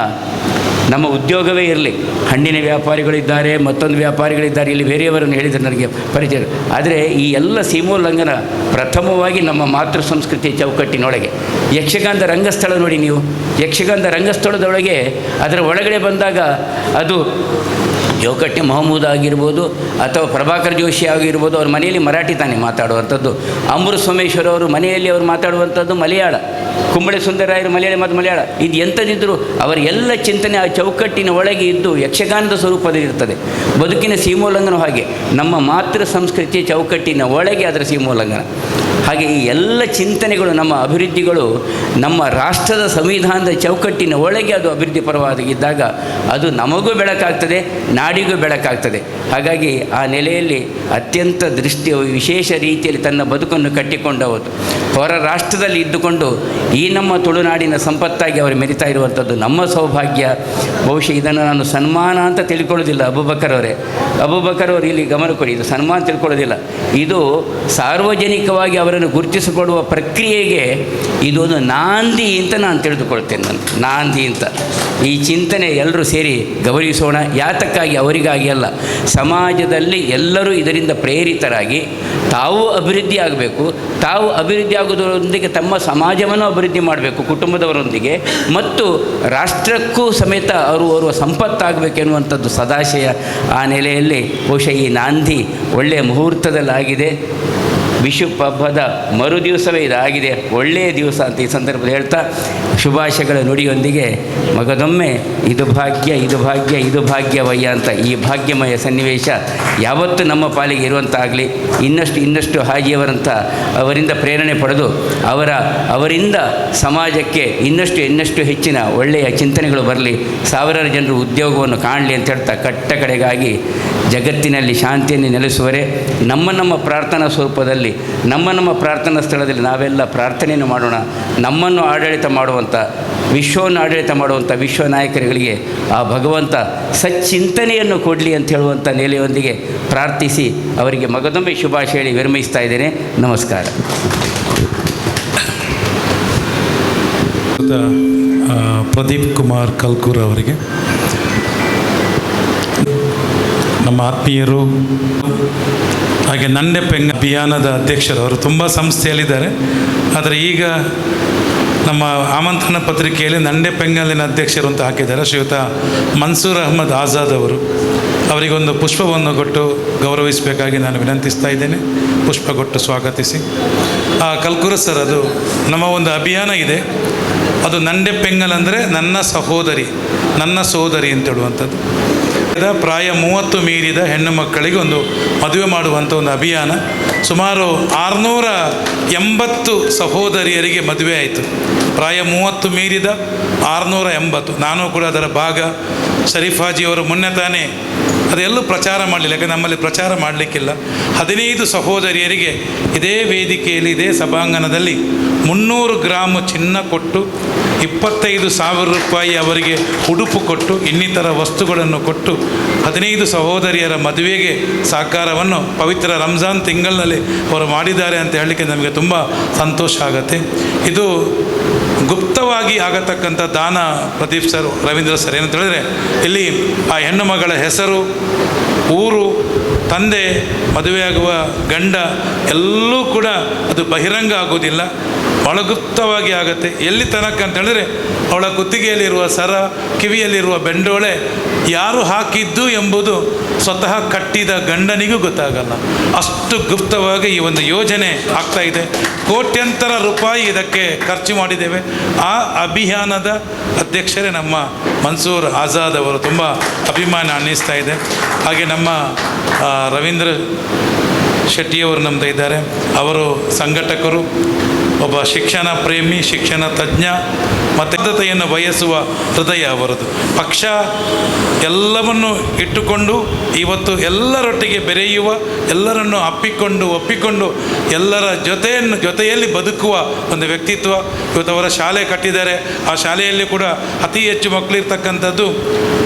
ನಮ್ಮ ಉದ್ಯೋಗವೇ ಇರಲಿ, ಹಣ್ಣಿನ ವ್ಯಾಪಾರಿಗಳಿದ್ದಾರೆ, ಮತ್ತೊಂದು ವ್ಯಾಪಾರಿಗಳಿದ್ದಾರೆ, ಇಲ್ಲಿ ಬೇರೆಯವರನ್ನು ಹೇಳಿದರೆ ನನಗೆ ಪರಿಚಯ. ಆದರೆ ಈ ಎಲ್ಲ ಸೀಮೋಲ್ಲಂಘನ ಪ್ರಥಮವಾಗಿ ನಮ್ಮ ಮಾತೃ ಸಂಸ್ಕೃತಿಯ ಚೌಕಟ್ಟಿನೊಳಗೆ. ಯಕ್ಷಗಾನದ ರಂಗಸ್ಥಳ ನೋಡಿ ನೀವು, ಯಕ್ಷಗಾನದ ರಂಗಸ್ಥಳದೊಳಗೆ ಅದರ ಒಳಗಡೆ ಬಂದಾಗ ಅದು ಜೋಕಟ್ಟಿ ಮಹಮೂದ್ ಆಗಿರ್ಬೋದು ಅಥವಾ ಪ್ರಭಾಕರ್ ಜೋಶಿ ಆಗಿರ್ಬೋದು, ಅವ್ರ ಮನೆಯಲ್ಲಿ ಮರಾಠಿ ತಾನೇ ಮಾತಾಡುವಂಥದ್ದು. ಅಮೃತ ಸೋಮೇಶ್ವರ ಅವರು ಮನೆಯಲ್ಲಿ ಅವರು ಮಾತಾಡುವಂಥದ್ದು ಮಲಯಾಳ. ಕುಂಬಳೆ ಸುಂದರರಾಯರು ಮಲಯಾಳಿ ಮತ್ತು ಮಲಯಾಳ. ಇದು ಎಂಥದಿದ್ದರೂ ಅವರ ಎಲ್ಲ ಚಿಂತನೆ ಆ ಚೌಕಟ್ಟಿನ ಒಳಗೆ ಇದ್ದು ಯಕ್ಷಗಾನದ ಸ್ವರೂಪದಲ್ಲಿ ಇರ್ತದೆ. ಬದುಕಿನ ಸೀಮೋಲ್ಲಂಘನ ಹಾಗೆ ನಮ್ಮ ಮಾತೃ ಸಂಸ್ಕೃತಿಯ ಚೌಕಟ್ಟಿನ ಒಳಗೆ ಅದರ ಸೀಮೋಲ್ಲಂಘನ. ಹಾಗೆ ಈ ಎಲ್ಲ ಚಿಂತನೆಗಳು, ನಮ್ಮ ಅಭಿವೃದ್ಧಿಗಳು ನಮ್ಮ ರಾಷ್ಟ್ರದ ಸಂವಿಧಾನದ ಚೌಕಟ್ಟಿನ ಒಳಗೆ ಅದು ಅಭಿವೃದ್ಧಿ ಪರವಾಗಿದ್ದಾಗ ಅದು ನಮಗೂ ಬೆಳಕಾಗ್ತದೆ, ನಾಡಿಗೂ ಬೆಳಕಾಗ್ತದೆ. ಹಾಗಾಗಿ ಆ ನೆಲೆಯಲ್ಲಿ ಅತ್ಯಂತ ವಿಶೇಷ ರೀತಿಯಲ್ಲಿ ತನ್ನ ಬದುಕನ್ನು ಕಟ್ಟಿಕೊಂಡವರು ಹೊರ ರಾಷ್ಟ್ರದಲ್ಲಿ ಇದ್ದುಕೊಂಡು ಈ ನಮ್ಮ ತುಳುನಾಡಿನ ಸಂಪತ್ತಾಗಿ ಅವರು ಮೆರಿತಾ ಇರುವಂಥದ್ದು ನಮ್ಮ ಸೌಭಾಗ್ಯ. ಬಹುಶಃ ಇದನ್ನು ನಾನು ಸನ್ಮಾನ ಅಂತ ತಿಳ್ಕೊಳ್ಳೋದಿಲ್ಲ. ಅಬೂಬಕರ್ ಅವರು ಇಲ್ಲಿ ಗಮನ ಕೊಡಿ, ಇದು ಸನ್ಮಾನ ತಿಳ್ಕೊಳ್ಳೋದಿಲ್ಲ, ಇದು ಸಾರ್ವಜನಿಕವಾಗಿ ಅವರನ್ನು ಗುರುತಿಸಿಕೊಡುವ ಪ್ರಕ್ರಿಯೆಗೆ ಇದೊಂದು ನಾಂದಿ ಅಂತ ನಾನು ತಿಳಿದುಕೊಳ್ತೇನೆ. ನಾನು ನಾಂದಿ ಅಂತ ಈ ಚಿಂತನೆ ಎಲ್ಲರೂ ಸೇರಿ ಗೌರವಿಸೋಣ. ಯಾತಕ್ಕಾಗಿ? ಅವರಿಗಾಗಿ ಅಲ್ಲ, ಸಮಾಜದಲ್ಲಿ ಎಲ್ಲರೂ ಇದರಿಂದ ಪ್ರೇರಿತರಾಗಿ ತಾವು ಅಭಿವೃದ್ಧಿ ಆಗಬೇಕು. ತಾವು ಅಭಿವೃದ್ಧಿ ಆಗೋದರೊಂದಿಗೆ ತಮ್ಮ ಸಮಾಜವನ್ನು ಅಭಿವೃದ್ಧಿ ಮಾಡಬೇಕು ಕುಟುಂಬದವರೊಂದಿಗೆ, ಮತ್ತು ರಾಷ್ಟ್ರಕ್ಕೂ ಸಮೇತ ಅವರು ಸಂಪತ್ತಾಗಬೇಕೆನ್ನುವಂಥದ್ದು ಸದಾಶಯ. ಆ ನೆಲೆಯಲ್ಲಿ ಬಹುಶಃ ಈ ನಾಂದಿ ಒಳ್ಳೆಯ ಮುಹೂರ್ತದಲ್ಲಾಗಿದೆ. ವಿಷು ಹಬ್ಬದ ಮರು ದಿವಸವೇ ಇದಾಗಿದೆ, ಒಳ್ಳೆಯ ದಿವಸ ಅಂತ ಈ ಸಂದರ್ಭದಲ್ಲಿ ಹೇಳ್ತಾ ಶುಭಾಶಯಗಳ ನುಡಿಯೊಂದಿಗೆ ಮಗದೊಮ್ಮೆ ಇದು ಭಾಗ್ಯ ಇದು ಭಾಗ್ಯ ಇದು ಭಾಗ್ಯವಯ್ಯ ಅಂತ ಈ ಭಾಗ್ಯಮಯ ಸನ್ನಿವೇಶ ಯಾವತ್ತೂ ನಮ್ಮ ಪಾಲಿಗೆ ಇರುವಂತಾಗಲಿ. ಇನ್ನಷ್ಟು ಹಾಜಿಯವರಂಥ ಅವರಿಂದ ಪ್ರೇರಣೆ ಪಡೆದು ಅವರಿಂದ ಸಮಾಜಕ್ಕೆ ಇನ್ನಷ್ಟು ಹೆಚ್ಚಿನ ಒಳ್ಳೆಯ ಚಿಂತನೆಗಳು ಬರಲಿ, ಸಾವಿರಾರು ಜನರು ಉದ್ಯೋಗವನ್ನು ಕಾಣಲಿ ಅಂತ ಹೇಳ್ತಾ ಕಡೆಗಾಗಿ ಜಗತ್ತಿನಲ್ಲಿ ಶಾಂತಿಯನ್ನು ನೆಲೆಸುವರೆ ನಮ್ಮ ಪ್ರಾರ್ಥನಾ ಸ್ವರೂಪದಲ್ಲಿ ನಮ್ಮ ಪ್ರಾರ್ಥನಾ ಸ್ಥಳದಲ್ಲಿ ನಾವೆಲ್ಲ ಪ್ರಾರ್ಥನೆಯನ್ನು ಮಾಡೋಣ. ನಮ್ಮನ್ನು ಆಡಳಿತ ಮಾಡುವಂಥ, ವಿಶ್ವವನ್ನು ಆಡಳಿತ ಮಾಡುವಂಥ ವಿಶ್ವ ನಾಯಕರುಗಳಿಗೆ ಆ ಭಗವಂತ ಸಚ್ಚಿಂತನೆಯನ್ನು ಕೊಡಲಿ ಅಂತ ಹೇಳುವಂಥ ನೆಲೆಯೊಂದಿಗೆ ಪ್ರಾರ್ಥಿಸಿ ಅವರಿಗೆ ಮಗದೊಮ್ಮೆ ಶುಭಾಶಯ ಹೇಳಿ ವಿರಮಿಸ್ತಾ ಇದ್ದೇನೆ. ನಮಸ್ಕಾರ. ಪ್ರದೀಪ್ ಕುಮಾರ್ ಕಲ್ಕೂರ್ ಅವರಿಗೆ, ನಮ್ಮ ಆತ್ಮೀಯರು, ಹಾಗೆ ನಂಡೆ ಪೆಂಗ ಅಭಿಯಾನದ ಅಧ್ಯಕ್ಷರು, ಅವರು ತುಂಬ ಸಂಸ್ಥೆಯಲ್ಲಿದ್ದಾರೆ. ಆದರೆ ಈಗ ನಮ್ಮ ಆಮಂತ್ರಣ ಪತ್ರಿಕೆಯಲ್ಲಿ ನಂಡೆ ಪೆಂಗಲಿನ ಅಧ್ಯಕ್ಷರು ಅಂತ ಹಾಕಿದ್ದಾರೆ. ಶ್ರೀಯುತ ಮನ್ಸೂರ್ ಅಹಮದ್ ಆಜಾದ್ ಅವರು, ಅವರಿಗೊಂದು ಪುಷ್ಪವನ್ನು ಕೊಟ್ಟು ಗೌರವಿಸಬೇಕಾಗಿ ನಾನು ವಿನಂತಿಸ್ತಾ ಇದ್ದೇನೆ. ಪುಷ್ಪ ಕೊಟ್ಟು ಸ್ವಾಗತಿಸಿ. ಕಲ್ಕೂರ ಸರ್, ಅದು ನಮ್ಮ ಒಂದು ಅಭಿಯಾನ ಇದೆ, ಅದು ನಂಡೆ ಪೆಂಗಲ್ ಅಂದರೆ ನನ್ನ ಸಹೋದರಿ ಅಂತ ಹೇಳುವಂಥದ್ದು. ಪ್ರಾಯ 30 ಮೀರಿದ ಹೆಣ್ಣು ಮಕ್ಕಳಿಗೆ ಒಂದು ಮದುವೆ ಮಾಡುವಂಥ ಒಂದು ಅಭಿಯಾನ. ಸುಮಾರು 680 ಸಹೋದರಿಯರಿಗೆ ಮದುವೆ ಆಯಿತು. ಪ್ರಾಯ 30 ಮೀರಿದ 680. ನಾನು ಕೂಡ ಅದರ ಭಾಗ. ಶರೀಫಾಜಿಯವರು ಮೊನ್ನೆ ತಾನೇ ಅದೆಲ್ಲೂ ಪ್ರಚಾರ ಮಾಡಲಿಲ್ಲ, ಯಾಕಂದರೆ ನಮ್ಮಲ್ಲಿ ಪ್ರಚಾರ ಮಾಡಲಿಕ್ಕಿಲ್ಲ. 15 ಸಹೋದರಿಯರಿಗೆ ಇದೇ ವೇದಿಕೆಯಲ್ಲಿ, ಇದೇ ಸಭಾಂಗಣದಲ್ಲಿ 300 ಗ್ರಾಮ್ ಚಿನ್ನ ಕೊಟ್ಟು 25,000 ರೂಪಾಯಿ ಅವರಿಗೆ ಉಡುಪು ಕೊಟ್ಟು ಇನ್ನಿತರ ವಸ್ತುಗಳನ್ನು ಕೊಟ್ಟು 15 ಸಹೋದರಿಯರ ಮದುವೆಗೆ ಸಹಕಾರವನ್ನು ಪವಿತ್ರ ರಂಜಾನ್ ತಿಂಗಳಿನಲ್ಲಿ ಅವರು ಮಾಡಿದ್ದಾರೆ ಅಂತ ಹೇಳಲಿಕ್ಕೆ ನಮಗೆ ತುಂಬ ಸಂತೋಷ ಆಗುತ್ತೆ. ಇದು ಗುಪ್ತವಾಗಿ ಆಗತಕ್ಕಂಥ ದಾನ. ಪ್ರದೀಪ್ ಸರ್, ರವೀಂದ್ರ ಸರ್ ಏನಂತ ಹೇಳಿದ್ರೆ, ಇಲ್ಲಿ ಆ ಹೆಣ್ಣು ಮಗಳ ಹೆಸರು, ಊರು, ತಂದೆ, ಮದುವೆಯಾಗುವ ಗಂಡ ಎಲ್ಲೂ ಕೂಡ ಅದು ಬಹಿರಂಗ ಆಗೋದಿಲ್ಲ, ಒಳಗುಪ್ತವಾಗಿ ಆಗುತ್ತೆ. ಎಲ್ಲಿ ತನಕ ಅಂತ ಹೇಳಿದ್ರೆ, ಅವಳ ಕುತ್ತಿಗೆಯಲ್ಲಿರುವ ಸರ, ಕಿವಿಯಲ್ಲಿರುವ ಬೆಂಡೋಳೆ ಯಾರು ಹಾಕಿದ್ದು ಎಂಬುದು ಸ್ವತಃ ಕಟ್ಟಿದ ಗಂಡನಿಗೂ ಗೊತ್ತಾಗಲ್ಲ. ಅಷ್ಟು ಗುಪ್ತವಾಗಿ ಈ ಒಂದು ಯೋಜನೆ ಆಗ್ತಾ ಇದೆ. ಕೋಟ್ಯಂತರ ರೂಪಾಯಿ ಇದಕ್ಕೆ ಖರ್ಚು ಮಾಡಿದ್ದೇವೆ. ಆ ಅಭಿಯಾನದ ಅಧ್ಯಕ್ಷರೇ ನಮ್ಮ ಮನ್ಸೂರ್ ಆಜಾದ್ ಅವರು. ತುಂಬ ಅಭಿಮಾನ ಅನ್ನಿಸ್ತಾ ಇದೆ. ಹಾಗೆ ನಮ್ಮ ರವೀಂದ್ರ ಶೆಟ್ಟಿಯವರು ನಮ್ಮದು ಇದ್ದಾರೆ. ಅವರು ಸಂಘಟಕರು, ಒಬ್ಬ ಶಿಕ್ಷಣ ಪ್ರೇಮಿ, ಶಿಕ್ಷಣ ತಜ್ಞ ಮತ್ತು ಬದ್ಧತೆಯನ್ನು ಬಯಸುವ ಹೃದಯ ಅವರದು. ಪಕ್ಷ ಎಲ್ಲವನ್ನು ಇಟ್ಟುಕೊಂಡು ಇವತ್ತು ಎಲ್ಲರೊಟ್ಟಿಗೆ ಬೆರೆಯುವ, ಎಲ್ಲರನ್ನು ಒಪ್ಪಿಕೊಂಡು ಎಲ್ಲರ ಜೊತೆಯಲ್ಲಿ ಬದುಕುವ ಒಂದು ವ್ಯಕ್ತಿತ್ವ. ಇವತ್ತು ಅವರ ಶಾಲೆ ಕಟ್ಟಿದ್ದಾರೆ. ಆ ಶಾಲೆಯಲ್ಲಿ ಕೂಡ ಅತಿ ಹೆಚ್ಚು ಮಕ್ಕಳಿರ್ತಕ್ಕಂಥದ್ದು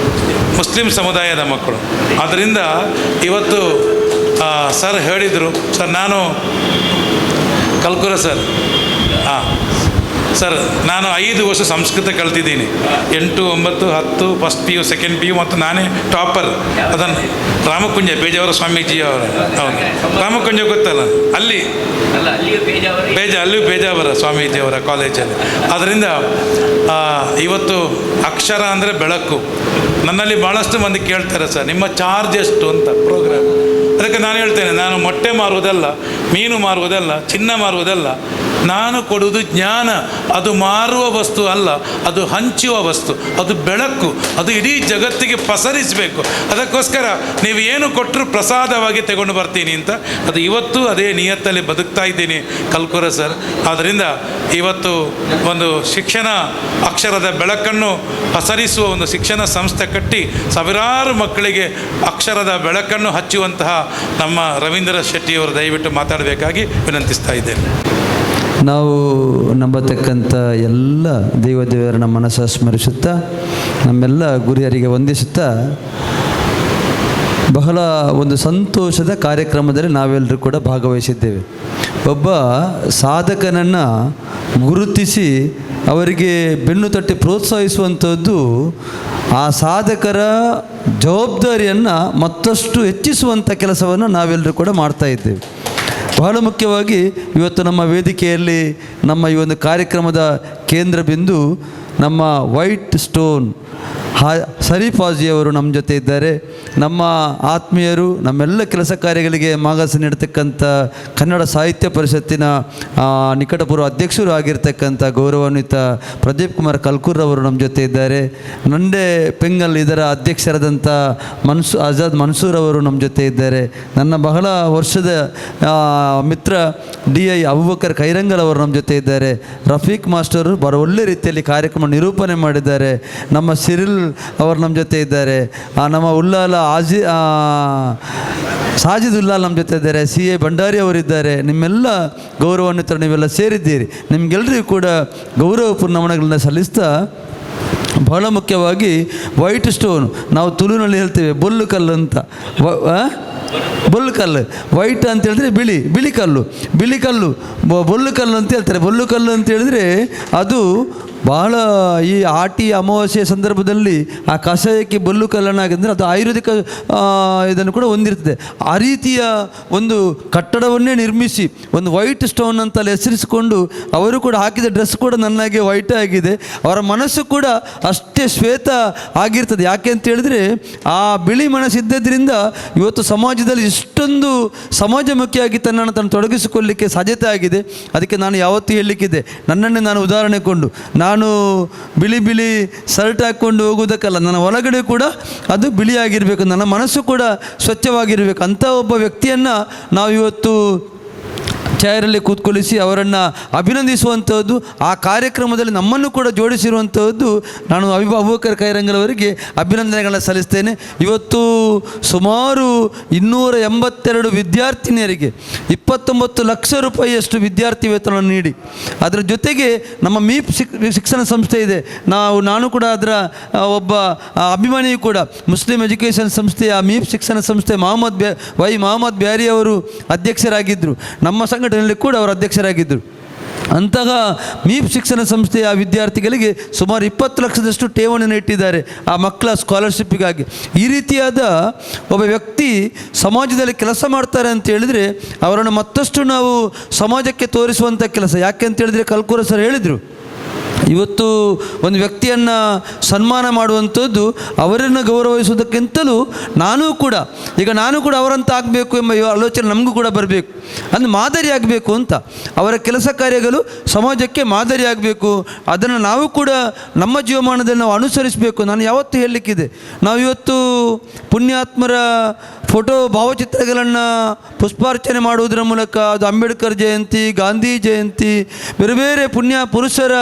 ಮುಸ್ಲಿಂ ಸಮುದಾಯದ ಮಕ್ಕಳು. ಆದ್ದರಿಂದ ಇವತ್ತು ಸರ್ ಹೇಳಿದರು, ಸರ್ ನಾನು ಕಲ್ಕೂರ ಸರ್ ಸರ್ ನಾನು 5 ವರ್ಷ ಸಂಸ್ಕೃತ ಕಲ್ತಿದ್ದೀನಿ. 8, 9, 10 ಫಸ್ಟ್ PU, ಸೆಕೆಂಡ್ PU ಮತ್ತು ನಾನೇ ಟಾಪರ್. ಅದನ್ನು ರಾಮಕುಂಜ ಬೇಜಾವರ ಸ್ವಾಮೀಜಿ ಅವರು, ಹೌದು ರಾಮಕುಂಜ ಗೊತ್ತಲ್ಲ, ಅಲ್ಲಿ ಅಲ್ಲಿಯೂ ಬೇಜಾವರ ಸ್ವಾಮೀಜಿಯವರ ಕಾಲೇಜಲ್ಲಿ. ಅದರಿಂದ ಇವತ್ತು ಅಕ್ಷರ ಅಂದರೆ ಬೆಳಕು. ನನ್ನಲ್ಲಿ ಭಾಳಷ್ಟು ಮಂದಿ ಕೇಳ್ತಾರೆ, ಸರ್ ನಿಮ್ಮ ಚಾರ್ಜ್ ಎಷ್ಟು ಅಂತ ಪ್ರೋಗ್ರಾಮ್. ಅದಕ್ಕೆ ನಾನು ಹೇಳ್ತೇನೆ, ನಾನು ಮೊಟ್ಟೆ ಮಾರುವುದಲ್ಲ, ಮೀನು ಮಾರುವುದಲ್ಲ, ಚಿನ್ನ ಮಾರುವುದಲ್ಲ, ನಾನು ಕೊಡುವುದು ಜ್ಞಾನ. ಅದು ಮಾರುವ ವಸ್ತು ಅಲ್ಲ, ಅದು ಹಂಚುವ ವಸ್ತು, ಅದು ಬೆಳಕು, ಅದು ಇಡೀ ಜಗತ್ತಿಗೆ ಪಸರಿಸಬೇಕು. ಅದಕ್ಕೋಸ್ಕರ ನೀವು ಏನು ಕೊಟ್ಟರು ಪ್ರಸಾದವಾಗಿ ತಗೊಂಡು ಬರ್ತೀನಿ ಅಂತ, ಅದು ಇವತ್ತು ಅದೇ ನಿಯತ್ತಲ್ಲಿ ಬದುಕ್ತಾ ಇದ್ದೀನಿ ಕಲ್ಕುರ ಸರ್. ಆದ್ದರಿಂದ ಇವತ್ತು ಒಂದು ಶಿಕ್ಷಣ ಅಕ್ಷರದ ಬೆಳಕನ್ನು ಪಸರಿಸುವ ಒಂದು ಶಿಕ್ಷಣ ಸಂಸ್ಥೆ ಕಟ್ಟಿ ಸಾವಿರಾರು ಮಕ್ಕಳಿಗೆ ಅಕ್ಷರದ ಬೆಳಕನ್ನು ಹಚ್ಚುವಂತಹ ನಮ್ಮ ರವೀಂದ್ರ ಶೆಟ್ಟಿಯವರು ದಯವಿಟ್ಟು ಮಾತಾಡಬೇಕಾಗಿ ವಿನಂತಿಸ್ತಾ ಇದ್ದೇನೆ. ನಾವು ನಂಬತಕ್ಕಂಥ ಎಲ್ಲ ದೇವರನ್ನ ಮನಸ್ಸು ಸ್ಮರಿಸುತ್ತಾ, ನಮ್ಮೆಲ್ಲ ಗುರಿಯರಿಗೆ ವಂದಿಸುತ್ತಾ, ಬಹಳ ಒಂದು ಸಂತೋಷದ ಕಾರ್ಯಕ್ರಮದಲ್ಲಿ ನಾವೆಲ್ಲರೂ ಕೂಡ ಭಾಗವಹಿಸಿದ್ದೇವೆ. ಒಬ್ಬ ಸಾಧಕನನ್ನು ಗುರುತಿಸಿ ಅವರಿಗೆ ಬೆನ್ನು ತಟ್ಟಿ ಪ್ರೋತ್ಸಾಹಿಸುವಂಥದ್ದು ಆ ಸಾಧಕರ ಜವಾಬ್ದಾರಿಯನ್ನು ಮತ್ತಷ್ಟು ಹೆಚ್ಚಿಸುವಂಥ ಕೆಲಸವನ್ನು ನಾವೆಲ್ಲರೂ ಕೂಡ ಮಾಡ್ತಾ ಇದ್ದೇವೆ. ಬಹಳ ಮುಖ್ಯವಾಗಿ ಇವತ್ತು ನಮ್ಮ ವೇದಿಕೆಯಲ್ಲಿ ನಮ್ಮ ಈ ಒಂದು ಕಾರ್ಯಕ್ರಮದ ಕೇಂದ್ರ ಬಿಂದು ನಮ್ಮ ವೈಟ್ ಸ್ಟೋನ್ ಸರಿಫಾಜಿಯವರು ನಮ್ಮ ಜೊತೆ ಇದ್ದಾರೆ. ನಮ್ಮ ಆತ್ಮೀಯರು, ನಮ್ಮೆಲ್ಲ ಕೆಲಸ ಕಾರ್ಯಗಳಿಗೆ ಮಾರ್ಗದರ್ಶನ ನೀಡತಕ್ಕಂಥ ಕನ್ನಡ ಸಾಹಿತ್ಯ ಪರಿಷತ್ತಿನ ನಿಕಟಪೂರ್ವ ಅಧ್ಯಕ್ಷರು ಆಗಿರ್ತಕ್ಕಂಥ ಗೌರವಾನ್ವಿತ ಪ್ರದೀಪ್ ಕುಮಾರ್ ಕಲ್ಕೂರ್ ಅವರು ನಮ್ಮ ಜೊತೆ ಇದ್ದಾರೆ. ನಂಡೆ ಪೆಂಗಲ್ ಇದರ ಅಧ್ಯಕ್ಷರಾದಂಥ ಆಜಾದ್ ಮನ್ಸೂರ್ ಅವರು ನಮ್ಮ ಜೊತೆ ಇದ್ದಾರೆ. ನನ್ನ ಬಹಳ ವರ್ಷದ ಮಿತ್ರ DI ಅಬೂಬಕರ್ ಖೈರಂಗಲ್ ಅವರು ನಮ್ಮ ಜೊತೆ ಇದ್ದಾರೆ. ರಫೀಕ್ ಮಾಸ್ಟರು ಬಹಳ ಒಳ್ಳೆ ರೀತಿಯಲ್ಲಿ ಕಾರ್ಯಕ್ರಮ ನಿರೂಪಣೆ ಮಾಡಿದ್ದಾರೆ. ನಮ್ಮ ಸಿರಿಲ್ ಅವರು ನಮ್ಮ ಜೊತೆ ಇದ್ದಾರೆ. ನಮ್ಮ ಉಲ್ಲಾಲ ಸಾಜಿದ್ ಉಲ್ಲಾಲ್ ನಮ್ಮ ಜೊತೆ ಇದ್ದಾರೆ. CA ಭಂಡಾರಿ ಅವರಿದ್ದಾರೆ. ನಿಮ್ಮೆಲ್ಲ ಗೌರವಾನ್ವಿತರು ನೀವೆಲ್ಲ ಸೇರಿದ್ದೀರಿ. ನಿಮಗೆಲ್ಲರಿಗೂ ಕೂಡ ಗೌರವಪೂರ್ಣ ನಮನಗಳನ್ನು ಸಲ್ಲಿಸ್ತಾ, ಬಹಳ ಮುಖ್ಯವಾಗಿ ವೈಟ್ ಸ್ಟೋನ್, ನಾವು ತುಳುನಲ್ಲಿ ಹೇಳ್ತೇವೆ ಬೊಲ್ಲು ಕಲ್ಲು ಅಂತ. ಬೊಲ್ಲು ಕಲ್ಲು, ವೈಟ್ ಅಂತ ಹೇಳಿದ್ರೆ ಬಿಳಿ ಕಲ್ಲು, ಬೊಲ್ಲು ಕಲ್ಲು ಅಂತ ಹೇಳ್ತಾರೆ. ಬೊಲ್ಲು ಕಲ್ಲು ಅಂತ ಹೇಳಿದ್ರೆ ಅದು ಬಹಳ ಈ ಆಟಿ ಅಮಾವಾಸ್ಯೆ ಸಂದರ್ಭದಲ್ಲಿ ಆ ಕಷಾಯಕ್ಕೆ ಬೊಲ್ಲು ಕಲ್ಲನ್ನಾಗಿದ್ದರೆ ಅದು ಆಯುರ್ವೇದಿಕ ಇದನ್ನು ಕೂಡ ಹೊಂದಿರ್ತದೆ. ಆ ರೀತಿಯ ಒಂದು ಕಟ್ಟಡವನ್ನೇ ನಿರ್ಮಿಸಿ ಒಂದು ವೈಟ್ ಸ್ಟೋನ್ ಅಂತ ಹೆಸರಿಸಿಕೊಂಡು ಅವರು ಕೂಡ ಹಾಕಿದ ಡ್ರೆಸ್ ಕೂಡ ನನ್ನಾಗೆ ವೈಟ್ ಆಗಿದೆ. ಅವರ ಮನಸ್ಸು ಕೂಡ ಅಷ್ಟೇ ಶ್ವೇತ ಆಗಿರ್ತದೆ. ಯಾಕೆ ಅಂತ ಹೇಳಿದ್ರೆ ಆ ಬಿಳಿ ಮನಸ್ಸಿದ್ದರಿಂದ ಇವತ್ತು ಸಮಾಜದಲ್ಲಿ ಇಷ್ಟೊಂದು ಸಮಾಜಮುಖಿಯಾಗಿ ತನ್ನನ್ನು ತಾನು ತೊಡಗಿಸಿಕೊಳ್ಳಲಿಕ್ಕೆ ಸಾಧ್ಯತೆ ಆಗಿದೆ. ಅದಕ್ಕೆ ನಾನು ಯಾವತ್ತೂ ಹೇಳಲಿಕ್ಕಿದೆ, ನನ್ನನ್ನೇ ನಾನು ಉದಾಹರಣೆ ಕೊಂಡು, ನಾನು ಬಿಳಿ ಶರ್ಟ್ ಹಾಕ್ಕೊಂಡು ಹೋಗುವುದಕ್ಕಲ್ಲ, ನನ್ನ ಒಳಗಡೆ ಕೂಡ ಅದು ಬಿಳಿಯಾಗಿರಬೇಕು, ನನ್ನ ಮನಸ್ಸು ಕೂಡ ಸ್ವಚ್ಛವಾಗಿರಬೇಕು. ಅಂಥ ಒಬ್ಬ ವ್ಯಕ್ತಿಯನ್ನು ನಾವು ಇವತ್ತು ಚೇರಲ್ಲಿ ಕೂತ್ಕೊಳ್ಳಿಸಿ ಅವರನ್ನು ಅಭಿನಂದಿಸುವಂಥದ್ದು, ಆ ಕಾರ್ಯಕ್ರಮದಲ್ಲಿ ನಮ್ಮನ್ನು ಕೂಡ ಜೋಡಿಸಿರುವಂಥದ್ದು ನಾನು ಅಬೂಬಕರ್ ಖೈರಂಗಲ್ ಅವರಿಗೆ ಅಭಿನಂದನೆಗಳನ್ನು ಸಲ್ಲಿಸ್ತೇನೆ. ಇವತ್ತು ಸುಮಾರು 282 ವಿದ್ಯಾರ್ಥಿನಿಯರಿಗೆ 29 ಲಕ್ಷ ರೂಪಾಯಿಯಷ್ಟು ವಿದ್ಯಾರ್ಥಿ ವೇತನ ನೀಡಿ, ಅದರ ಜೊತೆಗೆ ನಮ್ಮ ಮೀಪ್ ಶಿಕ್ಷಣ ಸಂಸ್ಥೆ ಇದೆ, ನಾನು ಕೂಡ ಅದರ ಒಬ್ಬ ಅಭಿಮಾನಿಯೂ ಕೂಡ. ಮುಸ್ಲಿಂ ಎಜುಕೇಷನ್ ಸಂಸ್ಥೆಯ ಮೀಪ್ ಶಿಕ್ಷಣ ಸಂಸ್ಥೆ ಮೊಹಮ್ಮದ್ ಬ್ಯಾರಿ ಅವರು ಅಧ್ಯಕ್ಷರಾಗಿದ್ದರು. ನಮ್ಮ ಸಂಘಟನೆಯಲ್ಲಿ ಕೂಡ ಅವರು ಅಧ್ಯಕ್ಷರಾಗಿದ್ದರು. ಅಂತಹ ಮೀಪ್ ಶಿಕ್ಷಣ ಸಂಸ್ಥೆಯ ವಿದ್ಯಾರ್ಥಿಗಳಿಗೆ ಸುಮಾರು 20 ಲಕ್ಷದಷ್ಟು ಠೇವಣಿಯನ್ನು ಇಟ್ಟಿದ್ದಾರೆ ಆ ಮಕ್ಕಳ ಸ್ಕಾಲರ್ಶಿಪ್ಪಿಗಾಗಿ. ಈ ರೀತಿಯಾದ ಒಬ್ಬ ವ್ಯಕ್ತಿ ಸಮಾಜದಲ್ಲಿ ಕೆಲಸ ಮಾಡ್ತಾರೆ ಅಂತ ಹೇಳಿದರೆ ಅವರನ್ನು ಮತ್ತಷ್ಟು ನಾವು ಸಮಾಜಕ್ಕೆ ತೋರಿಸುವಂಥ ಕೆಲಸ. ಯಾಕೆ ಅಂತ ಹೇಳಿದರೆ ಕಲ್ಕೂರ ಸರ್ ಹೇಳಿದರು, ಇವತ್ತು ಒಂದು ವ್ಯಕ್ತಿಯನ್ನು ಸನ್ಮಾನ ಮಾಡುವಂಥದ್ದು ಅವರನ್ನು ಗೌರವಿಸುವುದಕ್ಕಿಂತಲೂ ನಾನು ಕೂಡ ಅವರಂತ ಆಗಬೇಕು ಎಂಬ ಆಲೋಚನೆ ನಮಗೂ ಕೂಡ ಬರಬೇಕು. ಅಂದರೆ ಮಾದರಿ ಆಗಬೇಕು ಅಂತ, ಅವರ ಕೆಲಸ ಕಾರ್ಯಗಳು ಸಮಾಜಕ್ಕೆ ಮಾದರಿ ಆಗಬೇಕು. ಅದನ್ನು ನಾವು ಕೂಡ ನಮ್ಮ ಜೀವಮಾನದಲ್ಲಿ ನಾವು ಅನುಸರಿಸಬೇಕು. ನಾನು ಯಾವತ್ತೂ ಹೇಳಲಿಕ್ಕಿದೆ, ನಾವು ಇವತ್ತು ಪುಣ್ಯಾತ್ಮರ ಫೋಟೋ ಭಾವಚಿತ್ರಗಳನ್ನು ಪುಷ್ಪಾರ್ಚನೆ ಮಾಡುವುದರ ಮೂಲಕ, ಅದು ಅಂಬೇಡ್ಕರ್ ಜಯಂತಿ, ಗಾಂಧಿ ಜಯಂತಿ, ಬೇರೆ ಬೇರೆ ಪುಣ್ಯ ಪುರುಷರ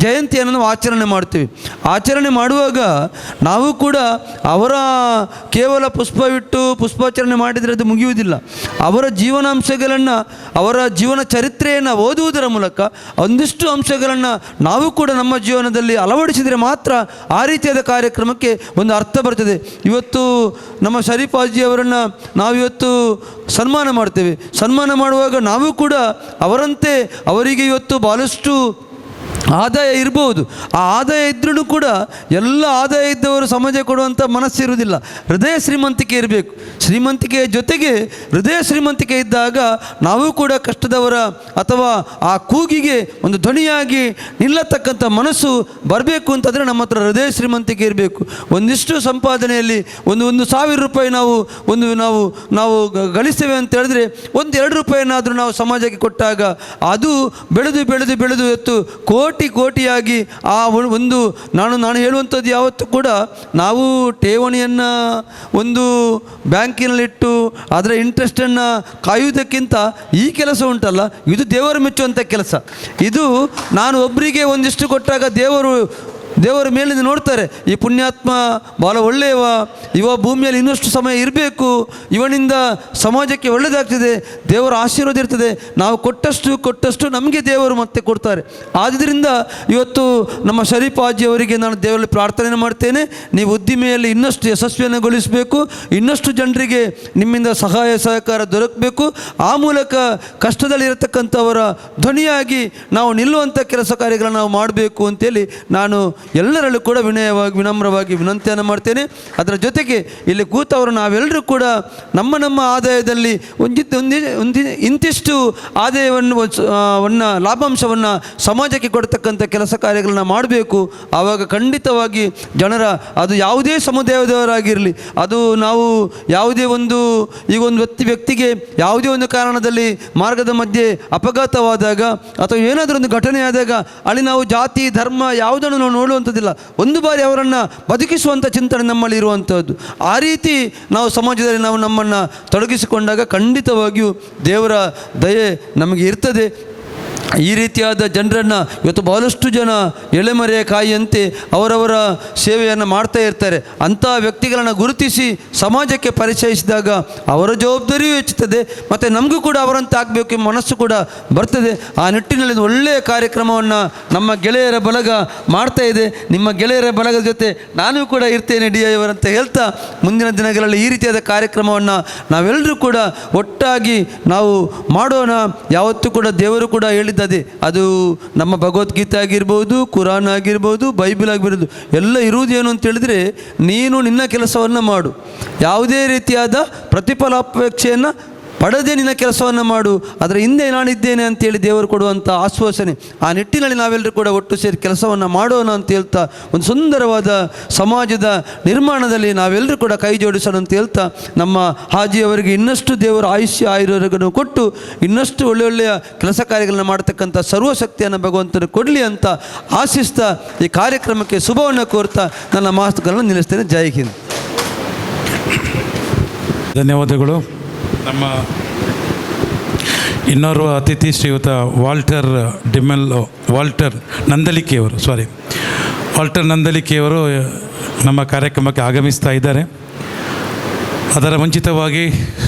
ಜಯಂತಿಯನ್ನು ನಾವು ಆಚರಣೆ ಮಾಡ್ತೀವಿ. ಆಚರಣೆ ಮಾಡುವಾಗ ನಾವು ಕೂಡ ಅವರ ಕೇವಲ ಪುಷ್ಪವಿಟ್ಟು ಪುಷ್ಪಾಚರಣೆ ಮಾಡಿದರೆ ಅದು ಮುಗಿಯುವುದಿಲ್ಲ. ಅವರ ಜೀವನಾಂಶಗಳನ್ನು, ಅವರ ಜೀವನ ಚರಿತ್ರೆಯನ್ನು ಓದುವುದರ ಮೂಲಕ ಒಂದಿಷ್ಟು ಅಂಶಗಳನ್ನು ನಾವು ಕೂಡ ನಮ್ಮ ಜೀವನದಲ್ಲಿ ಅಳವಡಿಸಿದರೆ ಮಾತ್ರ ಆ ರೀತಿಯಾದ ಕಾರ್ಯಕ್ರಮಕ್ಕೆ ಒಂದು ಅರ್ಥ ಬರ್ತದೆ. ಇವತ್ತು ನಮ್ಮ ಶರೀಫಾಜಿ ಅವರನ್ನು ನಾವಿವತ್ತು ಸನ್ಮಾನ ಮಾಡ್ತೇವೆ. ಸನ್ಮಾನ ಮಾಡುವಾಗ ನಾವು ಕೂಡ ಅವರಂತೆ ಅವರಿಗೆ ಇವತ್ತು ಭಾಳಷ್ಟು ಆದಾಯ ಇರ್ಬೋದು. ಆ ಆದಾಯ ಇದ್ರೂ ಕೂಡ ಎಲ್ಲ ಆದಾಯ ಇದ್ದವರು ಸಮಾಜ ಕೊಡುವಂಥ ಮನಸ್ಸಿರುವುದಿಲ್ಲ. ಹೃದಯ ಶ್ರೀಮಂತಿಕೆ ಇರಬೇಕು. ಶ್ರೀಮಂತಿಕೆಯ ಜೊತೆಗೆ ಹೃದಯ ಶ್ರೀಮಂತಿಕೆ ಇದ್ದಾಗ ನಾವು ಕೂಡ ಕಷ್ಟದವರ ಅಥವಾ ಆ ಕೂಗಿಗೆ ಒಂದು ಧ್ವನಿಯಾಗಿ ನಿಲ್ಲತಕ್ಕಂಥ ಮನಸ್ಸು ಬರಬೇಕು ಅಂತಂದರೆ ನಮ್ಮ ಹತ್ರ ಹೃದಯ ಶ್ರೀಮಂತಿಕೆ ಇರಬೇಕು. ಒಂದಿಷ್ಟು ಸಂಪಾದನೆಯಲ್ಲಿ ಒಂದು ₹1,000 ನಾವು ಗಳಿಸ್ತೇವೆ ಅಂತ ಹೇಳಿದ್ರೆ ₹2 ರೂಪಾಯಿನಾದರೂ ನಾವು ಸಮಾಜಕ್ಕೆ ಕೊಟ್ಟಾಗ ಅದು ಬೆಳೆದು ಬೆಳೆದು ಬೆಳೆದು ಎತ್ತು ಕೋಟಿಯಾಗಿ ಆ ಒಂದು ನಾನು ಹೇಳುವಂಥದ್ದು ಯಾವತ್ತೂ ಕೂಡ ನಾವು ಠೇವಣಿಯನ್ನು ಒಂದು ಬ್ಯಾಂಕಿನಲ್ಲಿಟ್ಟು ಅದರ ಇಂಟ್ರೆಸ್ಟನ್ನು ಕಾಯುವುದಕ್ಕಿಂತ ಈ ಕೆಲಸ ಉಂಟಲ್ಲ, ಇದು ದೇವರು ಮೆಚ್ಚುವಂಥ ಕೆಲಸ. ಇದು ನಾನು ಒಬ್ಬರಿಗೆ ಒಂದಿಷ್ಟು ಕೊಟ್ಟಾಗ ದೇವರ ಮೇಲಿಂದ ನೋಡ್ತಾರೆ, ಈ ಪುಣ್ಯಾತ್ಮ ಭಾಳ ಒಳ್ಳೆಯವ, ಇವ ಭೂಮಿಯಲ್ಲಿ ಇನ್ನಷ್ಟು ಸಮಯ ಇರಬೇಕು, ಇವನಿಂದ ಸಮಾಜಕ್ಕೆ ಒಳ್ಳೆಯದಾಗ್ತದೆ, ದೇವರ ಆಶೀರ್ವಾದ ಇರ್ತದೆ. ನಾವು ಕೊಟ್ಟಷ್ಟು ನಮಗೆ ದೇವರು ಮತ್ತೆ ಕೊಡ್ತಾರೆ. ಆದ್ದರಿಂದ ಇವತ್ತು ನಮ್ಮ ಶರೀಫ್ ಹಾಜಿಯವರಿಗೆ ನಾನು ದೇವರಲ್ಲಿ ಪ್ರಾರ್ಥನೆ ಮಾಡ್ತೇನೆ, ನೀವು ಉದ್ದಿಮೆಯಲ್ಲಿ ಇನ್ನಷ್ಟು ಯಶಸ್ವಿಯನ್ನುಗೊಳಿಸಬೇಕು, ಇನ್ನಷ್ಟು ಜನರಿಗೆ ನಿಮ್ಮಿಂದ ಸಹಾಯ ಸಹಕಾರ ದೊರಕಬೇಕು. ಆ ಮೂಲಕ ಕಷ್ಟದಲ್ಲಿರತಕ್ಕಂಥವರ ಧ್ವನಿಯಾಗಿ ನಾವು ನಿಲ್ಲುವಂಥ ಕೆಲಸ ಕಾರ್ಯಗಳನ್ನು ನಾವು ಮಾಡಬೇಕು ಅಂತೇಳಿ ನಾನು ಎಲ್ಲರಲ್ಲೂ ಕೂಡ ವಿನಮ್ರವಾಗಿ ವಿನಂತಿಯನ್ನು ಮಾಡ್ತೇನೆ. ಅದರ ಜೊತೆಗೆ ಇಲ್ಲಿ ಕೂತವರು ನಾವೆಲ್ಲರೂ ಕೂಡ ನಮ್ಮ ಆದಾಯದಲ್ಲಿ ಇಂತಿಷ್ಟು ಆದಾಯವನ್ನು ಲಾಭಾಂಶವನ್ನು ಸಮಾಜಕ್ಕೆ ಕೊಡ್ತಕ್ಕಂಥ ಕೆಲಸ ಕಾರ್ಯಗಳನ್ನ ಮಾಡಬೇಕು. ಆವಾಗ ಖಂಡಿತವಾಗಿ ಜನರ, ಅದು ಯಾವುದೇ ಸಮುದಾಯದವರಾಗಿರಲಿ, ಅದು ನಾವು ಯಾವುದೇ ಈಗ ಒಂದು ವ್ಯಕ್ತಿಗೆ ಯಾವುದೇ ಒಂದು ಕಾರಣದಲ್ಲಿ ಮಾರ್ಗದ ಮಧ್ಯೆ ಅಪಘಾತವಾದಾಗ ಅಥವಾ ಏನಾದರೂ ಒಂದು ಘಟನೆ ಆದಾಗ ಅಲ್ಲಿ ನಾವು ಜಾತಿ ಧರ್ಮ ಯಾವುದನ್ನು ನಾವು ನೋಡುವಂಥದ್ದಿಲ್ಲ. ಒಂದು ಬಾರಿ ಅವರನ್ನು ಬದುಕಿಸುವಂಥ ಚಿಂತನೆ ನಮ್ಮಲ್ಲಿ ಇರುವಂಥದ್ದು. ಆ ರೀತಿ ನಾವು ಸಮಾಜದಲ್ಲಿ ನಾವು ನಮ್ಮನ್ನು ತೊಡಗಿಸಿಕೊಂಡಾಗ ಖಂಡಿತವಾಗಿಯೂ ದೇವರ ದಯೆ ನಮಗೆ ಇರ್ತದೆ. ಈ ರೀತಿಯಾದ ಜನರನ್ನು ಇವತ್ತು ಬಹಳಷ್ಟು ಜನ ಎಳೆಮರೆಯ ಕಾಯಿಯಂತೆ ಅವರವರ ಸೇವೆಯನ್ನು ಮಾಡ್ತಾ ಇರ್ತಾರೆ. ಅಂಥ ವ್ಯಕ್ತಿಗಳನ್ನು ಗುರುತಿಸಿ ಸಮಾಜಕ್ಕೆ ಪರಿಚಯಿಸಿದಾಗ ಅವರ ಜವಾಬ್ದಾರಿಯೂ ಹೆಚ್ಚುತ್ತದೆ, ಮತ್ತು ನಮಗೂ ಕೂಡ ಅವರಂತೆ ಆಗಬೇಕು ಎಂಬ ಮನಸ್ಸು ಕೂಡ ಬರ್ತದೆ. ಆ ನಿಟ್ಟಿನಲ್ಲಿ ಒಳ್ಳೆಯ ಕಾರ್ಯಕ್ರಮವನ್ನು ನಮ್ಮ ಗೆಳೆಯರ ಬಳಗ ಮಾಡ್ತಾ ಇದೆ. ನಿಮ್ಮ ಗೆಳೆಯರ ಬಳಗದ ಜೊತೆ ನಾನು ಕೂಡ ಇರ್ತೇನೆ DI ಅಂತ ಹೇಳ್ತಾ, ಮುಂದಿನ ದಿನಗಳಲ್ಲಿ ಈ ರೀತಿಯಾದ ಕಾರ್ಯಕ್ರಮವನ್ನು ನಾವೆಲ್ಲರೂ ಕೂಡ ಒಟ್ಟಾಗಿ ನಾವು ಮಾಡೋಣ. ಯಾವತ್ತೂ ಕೂಡ ದೇವರು ಕೂಡ ಹೇಳಿದ್ದಾರೆ, ಅದು ನಮ್ಮ ಭಗವದ್ಗೀತೆ ಆಗಿರ್ಬೋದು, ಕುರಾನ್ ಆಗಿರ್ಬೋದು, ಬೈಬಲ್ ಆಗಿರ್ಬೋದು, ಎಲ್ಲ ಇರುವುದೇನು ಅಂತ ಹೇಳಿದ್ರೆ, ನೀನು ನಿನ್ನ ಕೆಲಸವನ್ನು ಮಾಡು, ಯಾವುದೇ ರೀತಿಯಾದ ಪ್ರತಿಫಲಾಪೇಕ್ಷೆಯನ್ನು ಪಡೆದೇ ನಿನ್ನ ಕೆಲಸವನ್ನು ಮಾಡು, ಅದರ ಹಿಂದೆ ನಾನಿದ್ದೇನೆ ಅಂತೇಳಿ ದೇವರು ಕೊಡುವಂಥ ಆಶ್ವಾಸನೆ. ಆ ನಿಟ್ಟಿನಲ್ಲಿ ನಾವೆಲ್ಲರೂ ಕೂಡ ಒಟ್ಟು ಸೇರಿ ಕೆಲಸವನ್ನು ಮಾಡೋಣ ಅಂತ ಹೇಳ್ತಾ, ಒಂದು ಸುಂದರವಾದ ಸಮಾಜದ ನಿರ್ಮಾಣದಲ್ಲಿ ನಾವೆಲ್ಲರೂ ಕೂಡ ಕೈ ಜೋಡಿಸೋಣ ಅಂತ ಹೇಳ್ತಾ, ನಮ್ಮ ಹಾಜಿಯವರಿಗೆ ಇನ್ನಷ್ಟು ದೇವರ ಆಯುರೋಗ್ಯವನ್ನು ಕೊಟ್ಟು ಇನ್ನಷ್ಟು ಒಳ್ಳೊಳ್ಳೆಯ ಕೆಲಸ ಕಾರ್ಯಗಳನ್ನು ಮಾಡ್ತಕ್ಕಂಥ ಸರ್ವಶಕ್ತಿಯನ್ನು ಭಗವಂತನು ಕೊಡಲಿ ಅಂತ ಆಶಿಸ್ತಾ ಈ ಕಾರ್ಯಕ್ರಮಕ್ಕೆ ಶುಭವನ್ನು ಕೋರ್ತಾ ನನ್ನ ಮಾತುಗಳನ್ನು ನಿಲ್ಲಿಸ್ತೇನೆ. ಜೈ ಹಿಂದ್. ಧನ್ಯವಾದಗಳು. ನಮ್ಮ ಇನ್ನೋರ್ವ ಅತಿಥಿ ಶ್ರೀಯುತ ವಾಲ್ಟರ್ ನಂದಲಿಕೆಯವರು ನಮ್ಮ ಕಾರ್ಯಕ್ರಮಕ್ಕೆ ಆಗಮಿಸ್ತಾ ಇದ್ದಾರೆ. ಅದರ ಮುಂಚಿತವಾಗಿ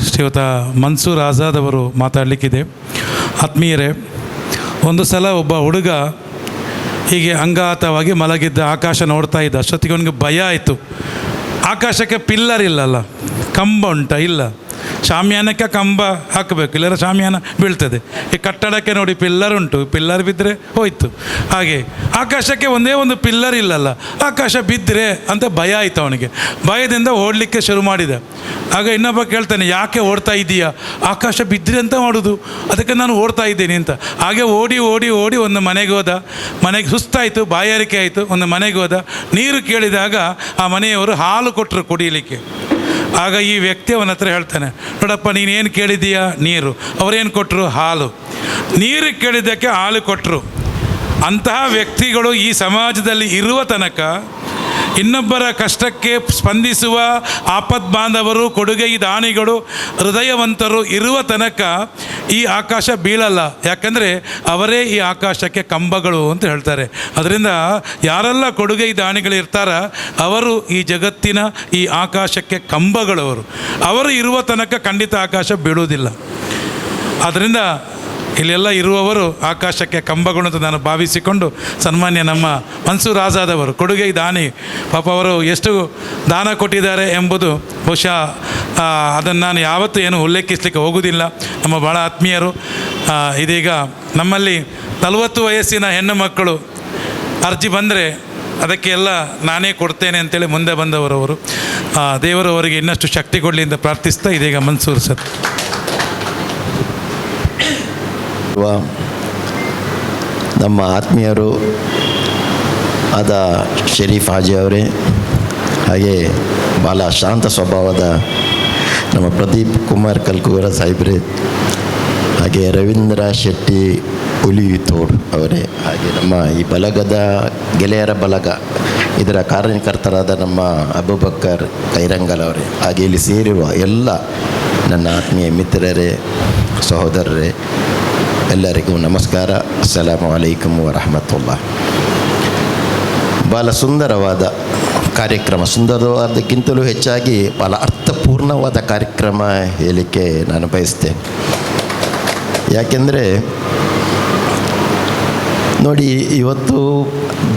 ಶ್ರೀಯುತ ಮನ್ಸೂರ್ ಆಜಾದ್ ಅವರು ಮಾತಾಡಲಿಕ್ಕಿದೆ. ಆತ್ಮೀಯರೇ, ಒಂದು ಸಲ ಒಬ್ಬ ಹುಡುಗ ಹೀಗೆ ಅಂಗಾತವಾಗಿ ಮಲಗಿದ್ದ, ಆಕಾಶ ನೋಡ್ತಾ ಇದ್ದ. ಅಷ್ಟೊತ್ತಿಗೆ ಅವನಿಗೆ ಭಯ ಆಯಿತು. ಆಕಾಶಕ್ಕೆ ಪಿಲ್ಲರ್ ಇಲ್ಲಲ್ಲ, ಕಂಬ ಉಂಟ? ಇಲ್ಲ. ಶಾಮಿಯಾನಕ್ಕೆ ಕಂಬ ಹಾಕಬೇಕು, ಇಲ್ಲರ ಶಾಮಿಯಾನ ಬೀಳ್ತದೆ. ಈ ಕಟ್ಟಡಕ್ಕೆ ನೋಡಿ ಪಿಲ್ಲರ್ ಉಂಟು, ಪಿಲ್ಲರ್ ಬಿದ್ದರೆ ಹೋಯ್ತು. ಹಾಗೆ ಆಕಾಶಕ್ಕೆ ಒಂದೇ ಒಂದು ಪಿಲ್ಲರ್ ಇಲ್ಲಲ್ಲ, ಆಕಾಶ ಬಿದ್ದರೆ ಅಂತ ಭಯ ಆಯಿತು ಅವನಿಗೆ. ಭಯದಿಂದ ಓಡಲಿಕ್ಕೆ ಶುರು ಮಾಡಿದ. ಆಗ ಇನ್ನೊಬ್ಬ ಕೇಳ್ತಾನೆ, ಯಾಕೆ ಓಡ್ತಾ ಇದ್ದೀಯಾ? ಆಕಾಶ ಬಿದ್ದರೆ ಅಂತ ಮಾಡೋದು, ಅದಕ್ಕೆ ನಾನು ಓಡ್ತಾ ಇದ್ದೀನಿ ಅಂತ. ಹಾಗೆ ಓಡಿ ಓಡಿ ಓಡಿ ಒಂದು ಮನೆಗೆ ಹೋದ. ಮನೆಗೆ ಸುಸ್ತಾಯಿತು, ಬಾಯಾರಿಕೆ ಆಯಿತು. ಒಂದು ಮನೆಗೆ ಹೋದ. ನೀರು ಕೇಳಿದಾಗ ಆ ಮನೆಯವರು ಹಾಲು ಕೊಟ್ಟರು ಕುಡಿಯಲಿಕ್ಕೆ. ಆಗ ಈ ವ್ಯಕ್ತಿ ಅವನ ಹತ್ರ ಹೇಳ್ತಾನೆ, ನೋಡಪ್ಪ, ನೀನೇನು ಕೇಳಿದ್ದೀಯಾ? ನೀರು. ಅವರೇನು ಕೊಟ್ಟರು? ಹಾಲು. ನೀರು ಕೇಳಿದ್ದಕ್ಕೆ ಹಾಲು ಕೊಟ್ಟರು. ಅಂತಹ ವ್ಯಕ್ತಿಗಳು ಈ ಸಮಾಜದಲ್ಲಿ ಇರುವ ತನಕ, ಇನ್ನೊಬ್ಬರ ಕಷ್ಟಕ್ಕೆ ಸ್ಪಂದಿಸುವ ಆಪತ್ ಬಾಂಧವರು, ಕೊಡುಗೈ ದಾನಿಗಳು, ಹೃದಯವಂತರು ಇರುವ ತನಕ ಈ ಆಕಾಶ ಬೀಳಲ್ಲ. ಯಾಕಂದರೆ ಅವರೇ ಈ ಆಕಾಶಕ್ಕೆ ಕಂಬಗಳು ಅಂತ ಹೇಳ್ತಾರೆ. ಅದರಿಂದ ಯಾರೆಲ್ಲ ಕೊಡುಗೈ ದಾನಿಗಳು ಇರ್ತಾರ, ಅವರು ಈ ಜಗತ್ತಿನ ಈ ಆಕಾಶಕ್ಕೆ ಕಂಬಗಳವರು. ಅವರು ಇರುವ ತನಕ ಖಂಡಿತ ಆಕಾಶ ಬೀಳುವುದಿಲ್ಲ. ಆದ್ದರಿಂದ ಇಲ್ಲೆಲ್ಲ ಇರುವವರು ಆಕಾಶಕ್ಕೆ ಕಂಬಗಳು ಅಂತ ನಾನು ಭಾವಿಸಿಕೊಂಡು, ಸನ್ಮಾನ್ಯ ನಮ್ಮ ಮನ್ಸೂರ್ ಆಜಾದ್ ಅವರು ಕೊಡುಗೈ ದಾನಿ, ಪಾಪ ಅವರು ಎಷ್ಟು ದಾನ ಕೊಟ್ಟಿದ್ದಾರೆ ಎಂಬುದು ಬಹುಶಃ ಅದನ್ನು ನಾನು ಯಾವತ್ತೂ ಏನು ಉಲ್ಲೇಖಿಸಲಿಕ್ಕೆ ಹೋಗುವುದಿಲ್ಲ. ನಮ್ಮ ಭಾಳ ಆತ್ಮೀಯರು. ಇದೀಗ ನಮ್ಮಲ್ಲಿ 40 ವಯಸ್ಸಿನ ಹೆಣ್ಣು ಮಕ್ಕಳು ಅರ್ಜಿ ಬಂದರೆ ಅದಕ್ಕೆ ಎಲ್ಲ ನಾನೇ ಕೊಡ್ತೇನೆ ಅಂತೇಳಿ ಮುಂದೆ ಬಂದವರವರು. ದೇವರು ಅವರಿಗೆ ಇನ್ನಷ್ಟು ಶಕ್ತಿ ಕೊಡಲಿ ಅಂತ ಪ್ರಾರ್ಥಿಸ್ತಾ ಇದೀಗ ಮನ್ಸೂರ್ ಸರ್. ನಮ್ಮ ಆತ್ಮೀಯರು ಆದ ಶರೀಫ್ ಹಾಜಿ ಅವರೇ, ಹಾಗೆ ಭಾಳ ಶಾಂತ ಸ್ವಭಾವದ ನಮ್ಮ ಪ್ರದೀಪ್ ಕುಮಾರ್ ಕಲ್ಕುವರ ಸಾಹೇಬ್ರೆ, ಹಾಗೆ ರವೀಂದ್ರ ಶೆಟ್ಟಿ ಹುಲಿತೋಡ್ ಅವರೇ, ಹಾಗೆ ನಮ್ಮ ಈ ಬಲಗದ ಗೆಳೆಯರ ಬಲಗ ಇದರ ಕಾರ್ಯಕರ್ತರಾದ ನಮ್ಮ ಅಬೂಬಕ್ಕರ್ ಕೈರಂಗಲ್ ಅವರೇ, ಹಾಗೆ ಇಲ್ಲಿ ಸೇರಿರುವ ಎಲ್ಲ ನನ್ನ ಆತ್ಮೀಯ ಮಿತ್ರರೇ, ಸಹೋದರರೇ, ಎಲ್ಲರಿಗೂ ನಮಸ್ಕಾರ. ಅಸ್ಸಲಾಮು ಅಲೈಕುಮ್ ವರಹಮತುಲ್ಲಾಹ್. ಭಾಳ ಸುಂದರವಾದ ಕಾರ್ಯಕ್ರಮ, ಸುಂದರವಾದಕ್ಕಿಂತಲೂ ಹೆಚ್ಚಾಗಿ ಭಾಳ ಅರ್ಥಪೂರ್ಣವಾದ ಕಾರ್ಯಕ್ರಮ ಹೇಳಲಿಕ್ಕೆ ನಾನು ಬಯಸ್ತೇನೆ. ಯಾಕೆಂದರೆ ನೋಡಿ, ಇವತ್ತು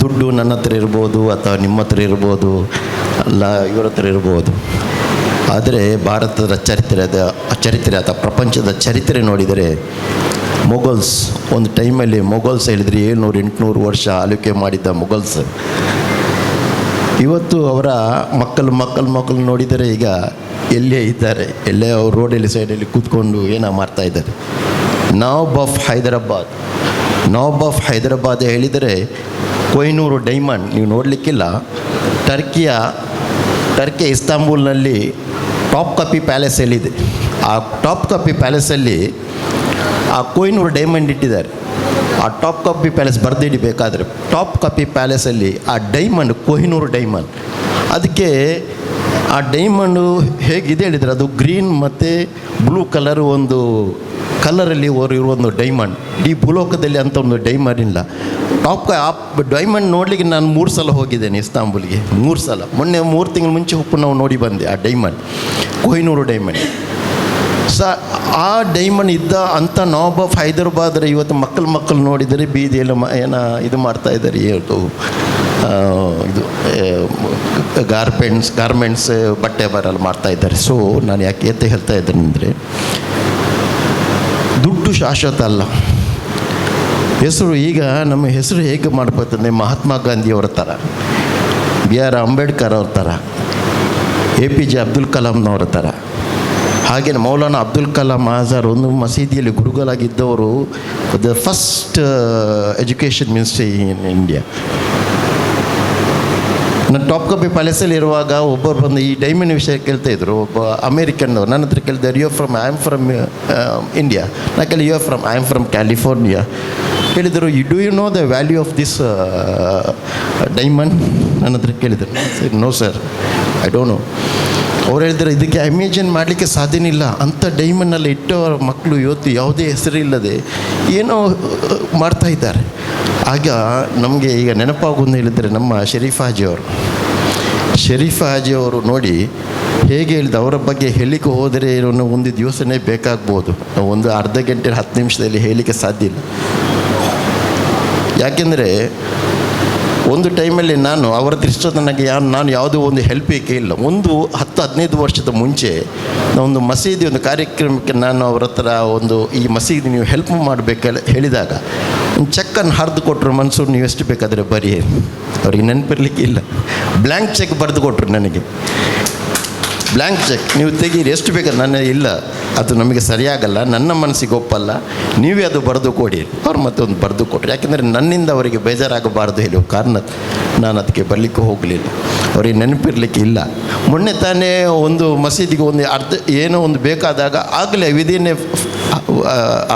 ದುಡ್ಡು ನನ್ನ ಹತ್ರ ಇರ್ಬೋದು ಅಥವಾ ನಿಮ್ಮ ಹತ್ರ ಇರ್ಬೋದು, ಅಲ್ಲ ಇವರ ಹತ್ರ ಇರ್ಬೋದು, ಆದರೆ ಭಾರತದ ಚರಿತ್ರೆ ಅಥವಾ ಪ್ರಪಂಚದ ಚರಿತ್ರೆ ನೋಡಿದರೆ ಮೊಘಲ್ಸ್ ಒಂದು ಟೈಮಲ್ಲಿ ಮೊಘಲ್ಸ್ ಹೇಳಿದರೆ 700-800 ವರ್ಷ ಆಳ್ವಿಕೆ ಮಾಡಿದ್ದ ಮೊಘಲ್ಸ್ ಇವತ್ತು ಅವರ ಮಕ್ಕಳು ನೋಡಿದರೆ ಈಗ ಎಲ್ಲೇ ಇದ್ದಾರೆ, ಎಲ್ಲೇ ಅವ್ರು ರೋಡಲ್ಲಿ ಸೈಡಲ್ಲಿ ಕೂತ್ಕೊಂಡು ಏನೋ ಮಾಡ್ತಾ ಇದ್ದಾರೆ. ನವಾಬ್ ಆಫ್ ಹೈದರಾಬಾದ್ ಹೇಳಿದರೆ ಕೊಹಿನೂರು ಡೈಮಂಡ್ ನೀವು ನೋಡಲಿಕ್ಕಿಲ್ಲ. ಟರ್ಕಿಯ ಇಸ್ತಾಂಬೂಲ್ನಲ್ಲಿ ಟಾಪ್ ಕಾಪಿ ಪ್ಯಾಲೇಸ್ ಎಲ್ಲಿದೆ, ಆ ಟಾಪ್ ಕಾಪಿ ಪ್ಯಾಲೇಸಲ್ಲಿ ಆ ಕೊಹಿನೂರು ಡೈಮಂಡ್ ಇಟ್ಟಿದ್ದಾರೆ. ಆ ಟಾಪ್ ಕಾಪಿ ಪ್ಯಾಲೇಸ್ ಬರೆದಿಡಬೇಕಾದ್ರೆ ಟಾಪ್ ಕಾಪಿ ಪ್ಯಾಲೇಸಲ್ಲಿ ಆ ಡೈಮಂಡ್ ಕೊಹಿನೂರು ಡೈಮಂಡ್, ಅದಕ್ಕೆ ಆ ಡೈಮಂಡು ಹೇಗಿದೆ ಹೇಳಿದರೆ ಅದು ಗ್ರೀನ್ ಮತ್ತು ಬ್ಲೂ ಕಲರ್ ಒಂದು ಕಲರಲ್ಲಿ ಇರುವ ಒಂದು ಡೈಮಂಡ್. ಈ ಭೂಲೋಕದಲ್ಲಿ ಅಂಥ ಒಂದು ಡೈಮಂಡ್ ಇಲ್ಲ. ಆ ಡೈಮಂಡ್ ನೋಡಲಿಕ್ಕೆ ನಾನು 3 ಸಲ ಹೋಗಿದ್ದೇನೆ ಇಸ್ತಾಂಬುಲ್ಗೆ, 3 ಸಲ. ಮೊನ್ನೆ 3 ತಿಂಗಳ ಮುಂಚೆ ನಾವು ನೋಡಿ ಬಂದೆ ಆ ಡೈಮಂಡ್, ಕೊಹಿನೂರು ಡೈಮಂಡ್. ಆ ಡೈಮಂಡ್ ಇದ್ದ ಅಂಥ ನವಾಬ್ ಆಫ್ ಹೈದರಾಬಾದ್ರ ಇವತ್ತು ಮಕ್ಕಳು ನೋಡಿದರೆ ಬೀದಿಯಲ್ಲಿ ಇದು ಮಾಡ್ತಾ ಇದ್ದಾರೆ, ಇದು ಗಾರ್ಮೆಂಟ್ಸ್ ಬಟ್ಟೆ ಬರಲ್ಲ ಮಾಡ್ತಾ ಇದ್ದಾರೆ. ಸೊ ನಾನು ಯಾಕೆ ಎತ್ತ ಹೇಳ್ತಾ ಇದ್ದೇನೆ ಅಂದರೆ, ದುಡ್ಡು ಶಾಶ್ವತ ಅಲ್ಲ. ಹೆಸರು ಈಗ ನಮ್ಮ ಹೆಸರು ಹೇಗೆ ಮಾಡ್ಬೋದಂದರೆ ಮಹಾತ್ಮ ಗಾಂಧಿಯವರ ಥರ, BR ಅಂಬೇಡ್ಕರ್ ಅವ್ರ ಥರ, APJ ಅಬ್ದುಲ್ ಕಲಾಂನವರ ಥರ, ಹಾಗೆಯೇ ಮೌಲಾನಾ ಅಬ್ದುಲ್ ಕಲಾಂ ಆಜಾದ್ ಒಂದು ಮಸೀದಿಯಲ್ಲಿ ಗುರುಗಳಾಗಿದ್ದವರು, the first education ministry in India. ನಾನು ಟಾಪ್ ಕಾಪಿ ಪ್ಯಾಲೇಸಲ್ಲಿ ಇರುವಾಗ ಒಬ್ಬರು ಬಂದು ಈ ಡೈಮಂಡ್ ವಿಷಯ ಕೇಳ್ತಾಯಿದ್ರು. ಒಬ್ಬ ಅಮೇರಿಕನ್ನವರು ನನ್ನ ಹತ್ರ ಕೇಳಿದ್ದಾರೆ, ಐ ಆಮ್ ಫ್ರಮ್ ಇಂಡಿಯಾ. ನಾ ಕೇಳಿ ಐ ಆಮ್ ಫ್ರಮ್ ಕ್ಯಾಲಿಫೋರ್ನಿಯಾ. ಹೇಳಿದರು, do you know the value of this diamond? ನನ್ನ ಹತ್ರ ಕೇಳಿದರು. No sir, I don't know. ಅವ್ರು ಹೇಳಿದರೆ, ಇದಕ್ಕೆ ಇಮ್ಯಾಜಿನ್ ಮಾಡಲಿಕ್ಕೆ ಸಾಧ್ಯನಿಲ್ಲ. ಅಂಥ ಡೈಮಂಡ್ನಲ್ಲಿ ಇಟ್ಟವರ ಮಕ್ಕಳು ಇವತ್ತು ಯಾವುದೇ ಹೆಸರಿಲ್ಲದೆ ಏನೋ ಮಾಡ್ತಾ ಇದ್ದಾರೆ. ಆಗ ನಮಗೆ ಈಗ ನೆನಪಾಗುವುದು ಹೇಳಿದರೆ ನಮ್ಮ ಶರೀಫ್ ಹಾಜಿ ಅವರು ನೋಡಿ ಹೇಗೆ ಹೇಳಿದ, ಅವರ ಬಗ್ಗೆ ಹೇಳಲಿಕ್ಕೆ ಹೋದರೆ ಒಂದು ದಿವಸನೇ ಬೇಕಾಗ್ಬೋದು, ಒಂದು ಅರ್ಧ ಗಂಟೆ 10 ನಿಮಿಷದಲ್ಲಿ ಹೇಳಲಿಕ್ಕೆ ಸಾಧ್ಯ ಇಲ್ಲ. ಯಾಕೆಂದರೆ ಒಂದು ಟೈಮಲ್ಲಿ ನಾನು ಅವರ ಹತ್ರ ನನಗೆ ನಾನು ಯಾವುದೋ ಒಂದು ಹೆಲ್ಪಿಗೆ ಇಲ್ಲ. ಒಂದು 10-15 ವರ್ಷದ ಮುಂಚೆ ಒಂದು ಮಸೀದಿ ಒಂದು ಕಾರ್ಯಕ್ರಮಕ್ಕೆ ನಾನು ಅವರ ಹತ್ರ ಈ ಮಸೀದಿ ನೀವು ಹೆಲ್ಪ್ ಮಾಡಬೇಕು ಹೇಳಿದಾಗ ಒಂದು ಚೆಕ್ಕನ್ನು ಹರಿದು ಕೊಟ್ಟರು. ಮನ್ಸೂರು ನೀವು ಎಷ್ಟು ಬೇಕಾದರೆ ಬರೀ, ಅವ್ರಿಗೆ ನೆನಪಿರ್ಲಿಕ್ಕೆ ಇಲ್ಲ. ಬ್ಲ್ಯಾಂಕ್ ಚೆಕ್ ಬರೆದು ಕೊಟ್ಟರು ನನಗೆ. ಬ್ಲ್ಯಾಂಕ್ ಚೆಕ್ ನೀವು ತೆಗೀರಿ, ಎಷ್ಟು ಬೇಕಾದ್ರೆ ನನ್ನ ಇಲ್ಲ, ಅದು ನಮಗೆ ಸರಿಯಾಗಲ್ಲ, ನನ್ನ ಮನಸ್ಸಿಗೆ ಒಪ್ಪಲ್ಲ, ನೀವೇ ಅದು ಬರೆದು ಕೊಡಿ. ಅವ್ರು ಮತ್ತೆ ಒಂದು ಬರೆದು ಕೊಟ್ಟರು. ಯಾಕೆಂದರೆ ನನ್ನಿಂದ ಅವರಿಗೆ ಬೇಜಾರಾಗಬಾರ್ದು ಹೇಳುವ ಕಾರಣ ನಾನು ಅದಕ್ಕೆ ಬರಲಿಕ್ಕೆ ಹೋಗಲಿಲ್ಲ, ಅವರಿಗೆ ನೆನಪಿರಲಿಕ್ಕೆ ಇಲ್ಲ. ಮೊನ್ನೆ ತಾನೇ ಒಂದು ಮಸೀದಿಗೆ ಏನೋ ಒಂದು ಬೇಕಾದಾಗ ಆಗಲೇ ವಿದಿನ್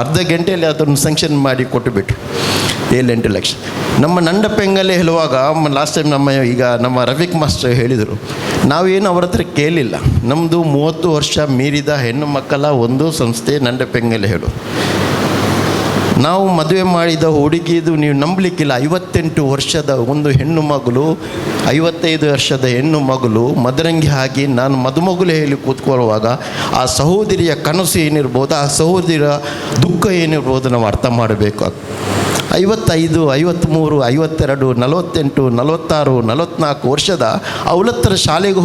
ಅರ್ಧ ಗಂಟೆಯಲ್ಲಿ ಅದನ್ನು ಸ್ಯಾಂಕ್ಷನ್ ಮಾಡಿ ಕೊಟ್ಟುಬಿಟ್ರು, 7-8 ಲಕ್ಷ. ನಮ್ಮ ನಂಡಪೆಂಗಲ್ಲೇ ಹೇಳುವಾಗ ಲಾಸ್ಟ್ ಟೈಮ್ ನಮ್ಮ ರಫೀಕ್ ಮಾಸ್ಟರ್ ಹೇಳಿದರು, ನಾವೇನು ಅವರ ಹತ್ರ ಕೇಳಿಲ್ಲ. ನಮ್ಮದು 30 ವರ್ಷ ಮೀರಿದ ಹೆಣ್ಣು ಮಕ್ಕಳ ಒಂದು ಸಂಸ್ಥೆ ನಂಡಪೆಂಗಲ್ಲೇ ಹೇಳು. ನಾವು ಮದುವೆ ಮಾಡಿದ ಹುಡುಗಿದು ನೀವು ನಂಬಲಿಕ್ಕಿಲ್ಲ, 58 ವರ್ಷದ ಒಂದು ಹೆಣ್ಣು ಮಗಳು, 55 ವರ್ಷದ ಹೆಣ್ಣು ಮಗಳು ಮದರಂಗಿ ಹಾಕಿ ನಾನು ಮದುಮಗಳು ಹೇಳಿ ಕೂತ್ಕೊಳ್ಳುವಾಗ ಆ ಸಹೋದರಿಯ ಕನಸು ಏನಿರ್ಬೋದು, ಆ ಸಹೋದರಿಯ ದುಃಖ ಏನಿರ್ಬೋದು ನಾವು ಅರ್ಥ ಮಾಡಬೇಕು. 55, 53, 52, 48, 46, 44 ವರ್ಷದ ಅವಳತ್ತರ ಶಾಲೆಗೆ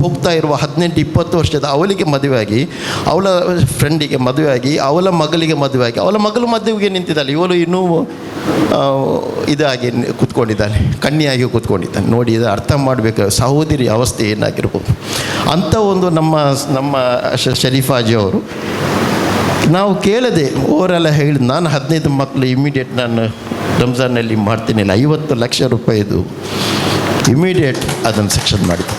ಹೋಗ್ತಾ ಇರುವ 18, 20 ವರ್ಷದ ಅವಳಿಗೆ ಮದುವೆಯಾಗಿ, ಅವಳ ಫ್ರೆಂಡಿಗೆ ಮದುವೆಯಾಗಿ, ಅವಳ ಮಗಳಿಗೆ ಮದುವೆಯಾಗಿ, ಅವಳ ಮಗಳು ಮದುವೆಗೆ ನಿಂತಿದ್ದಾಳೆ. ಇವಳು ಇನ್ನೂ ಇದಾಗಿ ಕೂತ್ಕೊಂಡಿದ್ದಾನೆ, ಕನ್ನಿಯಾಗಿ ಕೂತ್ಕೊಂಡಿದ್ದಾನೆ. ನೋಡಿ, ಇದು ಅರ್ಥ ಮಾಡಬೇಕು ಸಹೋದರಿ ಅವಸ್ಥೆ ಏನಾಗಿರ್ಬೋದು ಅಂಥ ಒಂದು ನಮ್ಮ ಶರೀಫಾಜಿ ಅವರು. ನಾವು ಕೇಳದೆ ಓವರೆಲ್ಲ ಹೇಳಿದ್ದು, ನಾನು 15 ಮಕ್ಕಳು ಇಮಿಡಿಯೇಟ್ ನಾನು ರಂಜಾನಲ್ಲಿ ಮಾಡ್ತೀನಿ, 50 ಲಕ್ಷ ರೂಪಾಯಿದು ಇಮಿಡಿಯೇಟ್ ಅದನ್ನು ಸೆಕ್ಷನ್ ಮಾಡಿದ್ದೆ.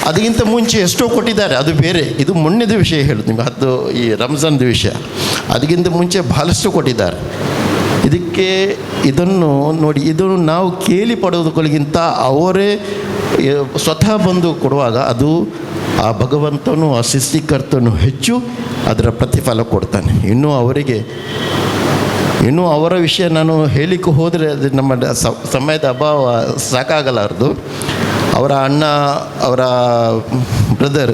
ಅದಕ್ಕಿಂತ ಮುಂಚೆ ಎಷ್ಟೋ ಕೊಟ್ಟಿದ್ದಾರೆ, ಅದು ಬೇರೆ. ಇದು ಮೊನ್ನೆದ ವಿಷಯ ಹೇಳೋದು ನಿಮಗೆ, ಈ ರಂಜಾನ್ದ ವಿಷಯ. ಅದಕ್ಕಿಂತ ಮುಂಚೆ ಬಹಳಷ್ಟು ಕೊಟ್ಟಿದ್ದಾರೆ. ಇದನ್ನು ನೋಡಿ, ಇದನ್ನು ನಾವು ಕೇಳಿ ಪಡೋದಕ್ಕಿಂತ ಅವರೇ ಸ್ವತಃ ಬಂದು ಕೊಡುವಾಗ ಅದು ಆ ಭಗವಂತನು, ಆ ಸೃಷ್ಟಿಕರ್ತನು ಹೆಚ್ಚು ಅದರ ಪ್ರತಿಫಲ ಕೊಡ್ತಾನೆ. ಇನ್ನೂ ಅವರ ವಿಷಯ ನಾನು ಹೇಳಲಿಕ್ಕೆ ಹೋದರೆ ಅದು ನಮ್ಮ ಸಮಯದ ಅಭಾವ ಸಾಕಾಗಲಾರದು. ಅವರ ಅಣ್ಣ, ಅವರ ಬ್ರದರ್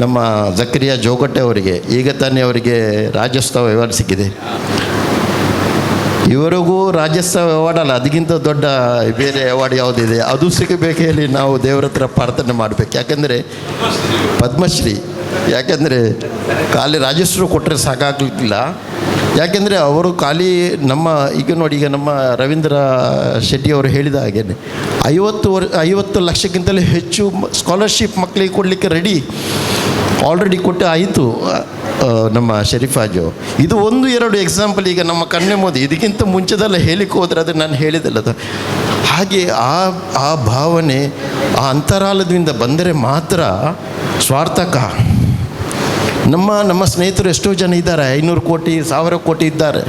ನಮ್ಮ ಜಕರಿಯಾ ಜೋಗಟ್ಟೆ ಅವರಿಗೆ ಈಗ ತಾನೇ ಅವರಿಗೆ ರಾಜ್ಯೋತ್ಸವ ಅವಾರ್ಡ್ ಸಿಕ್ಕಿದೆ. ಇವರಿಗೂ ರಾಜ್ಯೋತ್ಸವ ಅವಾರ್ಡ್ ಅಲ್ಲ, ಅದಕ್ಕಿಂತ ದೊಡ್ಡ ಬೇರೆ ಅವಾರ್ಡ್ ಯಾವುದಿದೆ ಅದು ಸಿಗಬೇಕು ಹೇಳಿ ನಾವು ದೇವರ ಹತ್ರ ಪ್ರಾರ್ಥನೆ ಮಾಡಬೇಕು. ಯಾಕೆಂದರೆ ಪದ್ಮಶ್ರೀ, ಯಾಕೆಂದರೆ ಖಾಲಿ ರಾಜ್ಯೋತ್ಸವ ಕೊಟ್ಟರೆ ಸಾಕಾಗಲಿಕ್ಕಿಲ್ಲ. ಯಾಕೆಂದರೆ ಅವರು ಖಾಲಿ ಈಗ ನೋಡಿ, ಈಗ ನಮ್ಮ ರವೀಂದ್ರ ಶೆಟ್ಟಿ ಅವರು ಹೇಳಿದ ಹಾಗೆ 50 ಲಕ್ಷಕ್ಕಿಂತಲೂ ಹೆಚ್ಚು ಸ್ಕಾಲರ್ಶಿಪ್ ಮಕ್ಕಳಿಗೆ ಕೊಡಲಿಕ್ಕೆ ರೆಡಿ ಆಲ್ರೆಡಿ ಕೊಟ್ಟು ಆಯಿತು ನಮ್ಮ ಶರೀಫಾಜು. ಇದು 1-2 ಎಕ್ಸಾಂಪಲ್ ಈಗ ನಮ್ಮ ಕಣ್ಣೆ ಮೋದಿ. ಇದಕ್ಕಿಂತ ಮುಂಚೆದೆಲ್ಲ ಹೇಳಿಕ್ಕೆ ಹೋದರೆ ಅದು ನಾನು ಹೇಳಿದೆಲ್ಲ ಅದು ಹಾಗೆ. ಆ ಭಾವನೆ ಆ ಅಂತರಾಳದಿಂದ ಬಂದರೆ ಮಾತ್ರ ಸ್ವಾರ್ಥಕ. ನಮ್ಮ ಸ್ನೇಹಿತರು ಎಷ್ಟೋ ಜನ ಇದ್ದಾರೆ, 500 ಕೋಟಿ 1000 ಕೋಟಿ ಇದ್ದಾರೆ.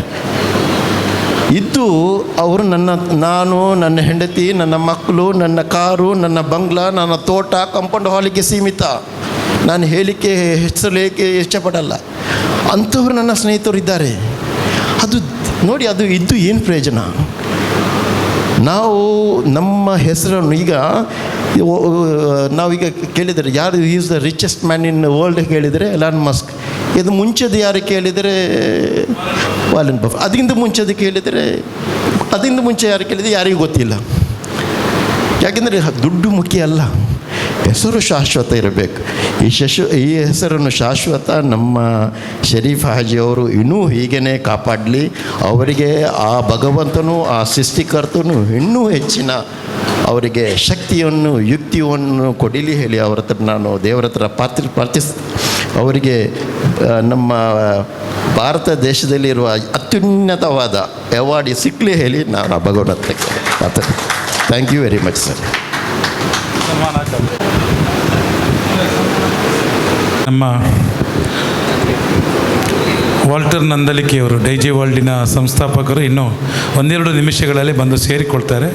ಅವರು ನಾನು, ನನ್ನ ಹೆಂಡತಿ, ನನ್ನ ಮಕ್ಕಳು, ನನ್ನ ಕಾರು, ನನ್ನ ಬಂಗ್ಲಾ, ನನ್ನ ತೋಟ, ಕಾಂಪೌಂಡ್ ಹಾಲಿಗೆ ಸೀಮಿತ. ನಾನು ಹೇಳಲಿಕ್ಕೆ ಹೆಸರಲಿಕ್ಕೆ ಇಷ್ಟಪಡಲ್ಲ. ಅಂಥವ್ರು ನನ್ನ ಸ್ನೇಹಿತರು ಇದ್ದಾರೆ. ಅದು ನೋಡಿ, ಅದು ಇದ್ದು ಏನು ಪ್ರಯೋಜನ? ನಾವು ನಮ್ಮ ಹೆಸರನ್ನು ನಾವೀಗ ಕೇಳಿದರೆ ಯಾರು is the richest man in world ಕೇಳಿದರೆ ಎಲಾನ್ ಮಸ್ಕ್. ಇದು ಮುಂಚೆದು ಯಾರು ಕೇಳಿದರೆ ವಾರೆನ್ ಬಫೆಟ್. ಅದಕ್ಕಿಂತ ಮುಂಚೆ ಯಾರು ಕೇಳಿದರೆ ಯಾರಿಗೂ ಗೊತ್ತಿಲ್ಲ. ಯಾಕೆಂದರೆ ದುಡ್ಡು ಮುಖ್ಯ ಅಲ್ಲ, ಹೆಸರು ಶಾಶ್ವತ ಇರಬೇಕು. ಈ ಹೆಸರನ್ನು ಶಾಶ್ವತ ನಮ್ಮ ಶರೀಫ್ ಹಾಜಿಯವರು ಇನ್ನೂ ಹೀಗೇ ಕಾಪಾಡಲಿ. ಅವರಿಗೆ ಆ ಭಗವಂತನು, ಆ ಸೃಷ್ಟಿಕರ್ತನು ಇನ್ನೂ ಹೆಚ್ಚಿನ ಅವರಿಗೆ ಶಕ್ತಿಯನ್ನು, ಯುಕ್ತಿಯನ್ನು ಕೊಡಲಿ ಹೇಳಿ ಅವರ ಹತ್ರ ನಾನು ದೇವರ ಹತ್ರ ಅವರಿಗೆ ನಮ್ಮ ಭಾರತ ದೇಶದಲ್ಲಿರುವ ಅತ್ಯುನ್ನತವಾದ ಅವಾರ್ಡ್ ಸಿಕ್ಕಲಿ ಹೇಳಿ ನಾನು ಆ ಭಗವಂತ ಪ್ರಾರ್ಥನೆ. Thank you very much sir. ನಮ್ಮ ವಾಲ್ಟರ್ ನಂದಲಿಕೆಯವರು, ಡೈಜಿ ವರ್ಲ್ಡಿನ ಸಂಸ್ಥಾಪಕರು, ಇನ್ನೂ 1-2 ನಿಮಿಷಗಳಲ್ಲಿ ಬಂದು ಸೇರಿಕೊಳ್ತಾರೆ.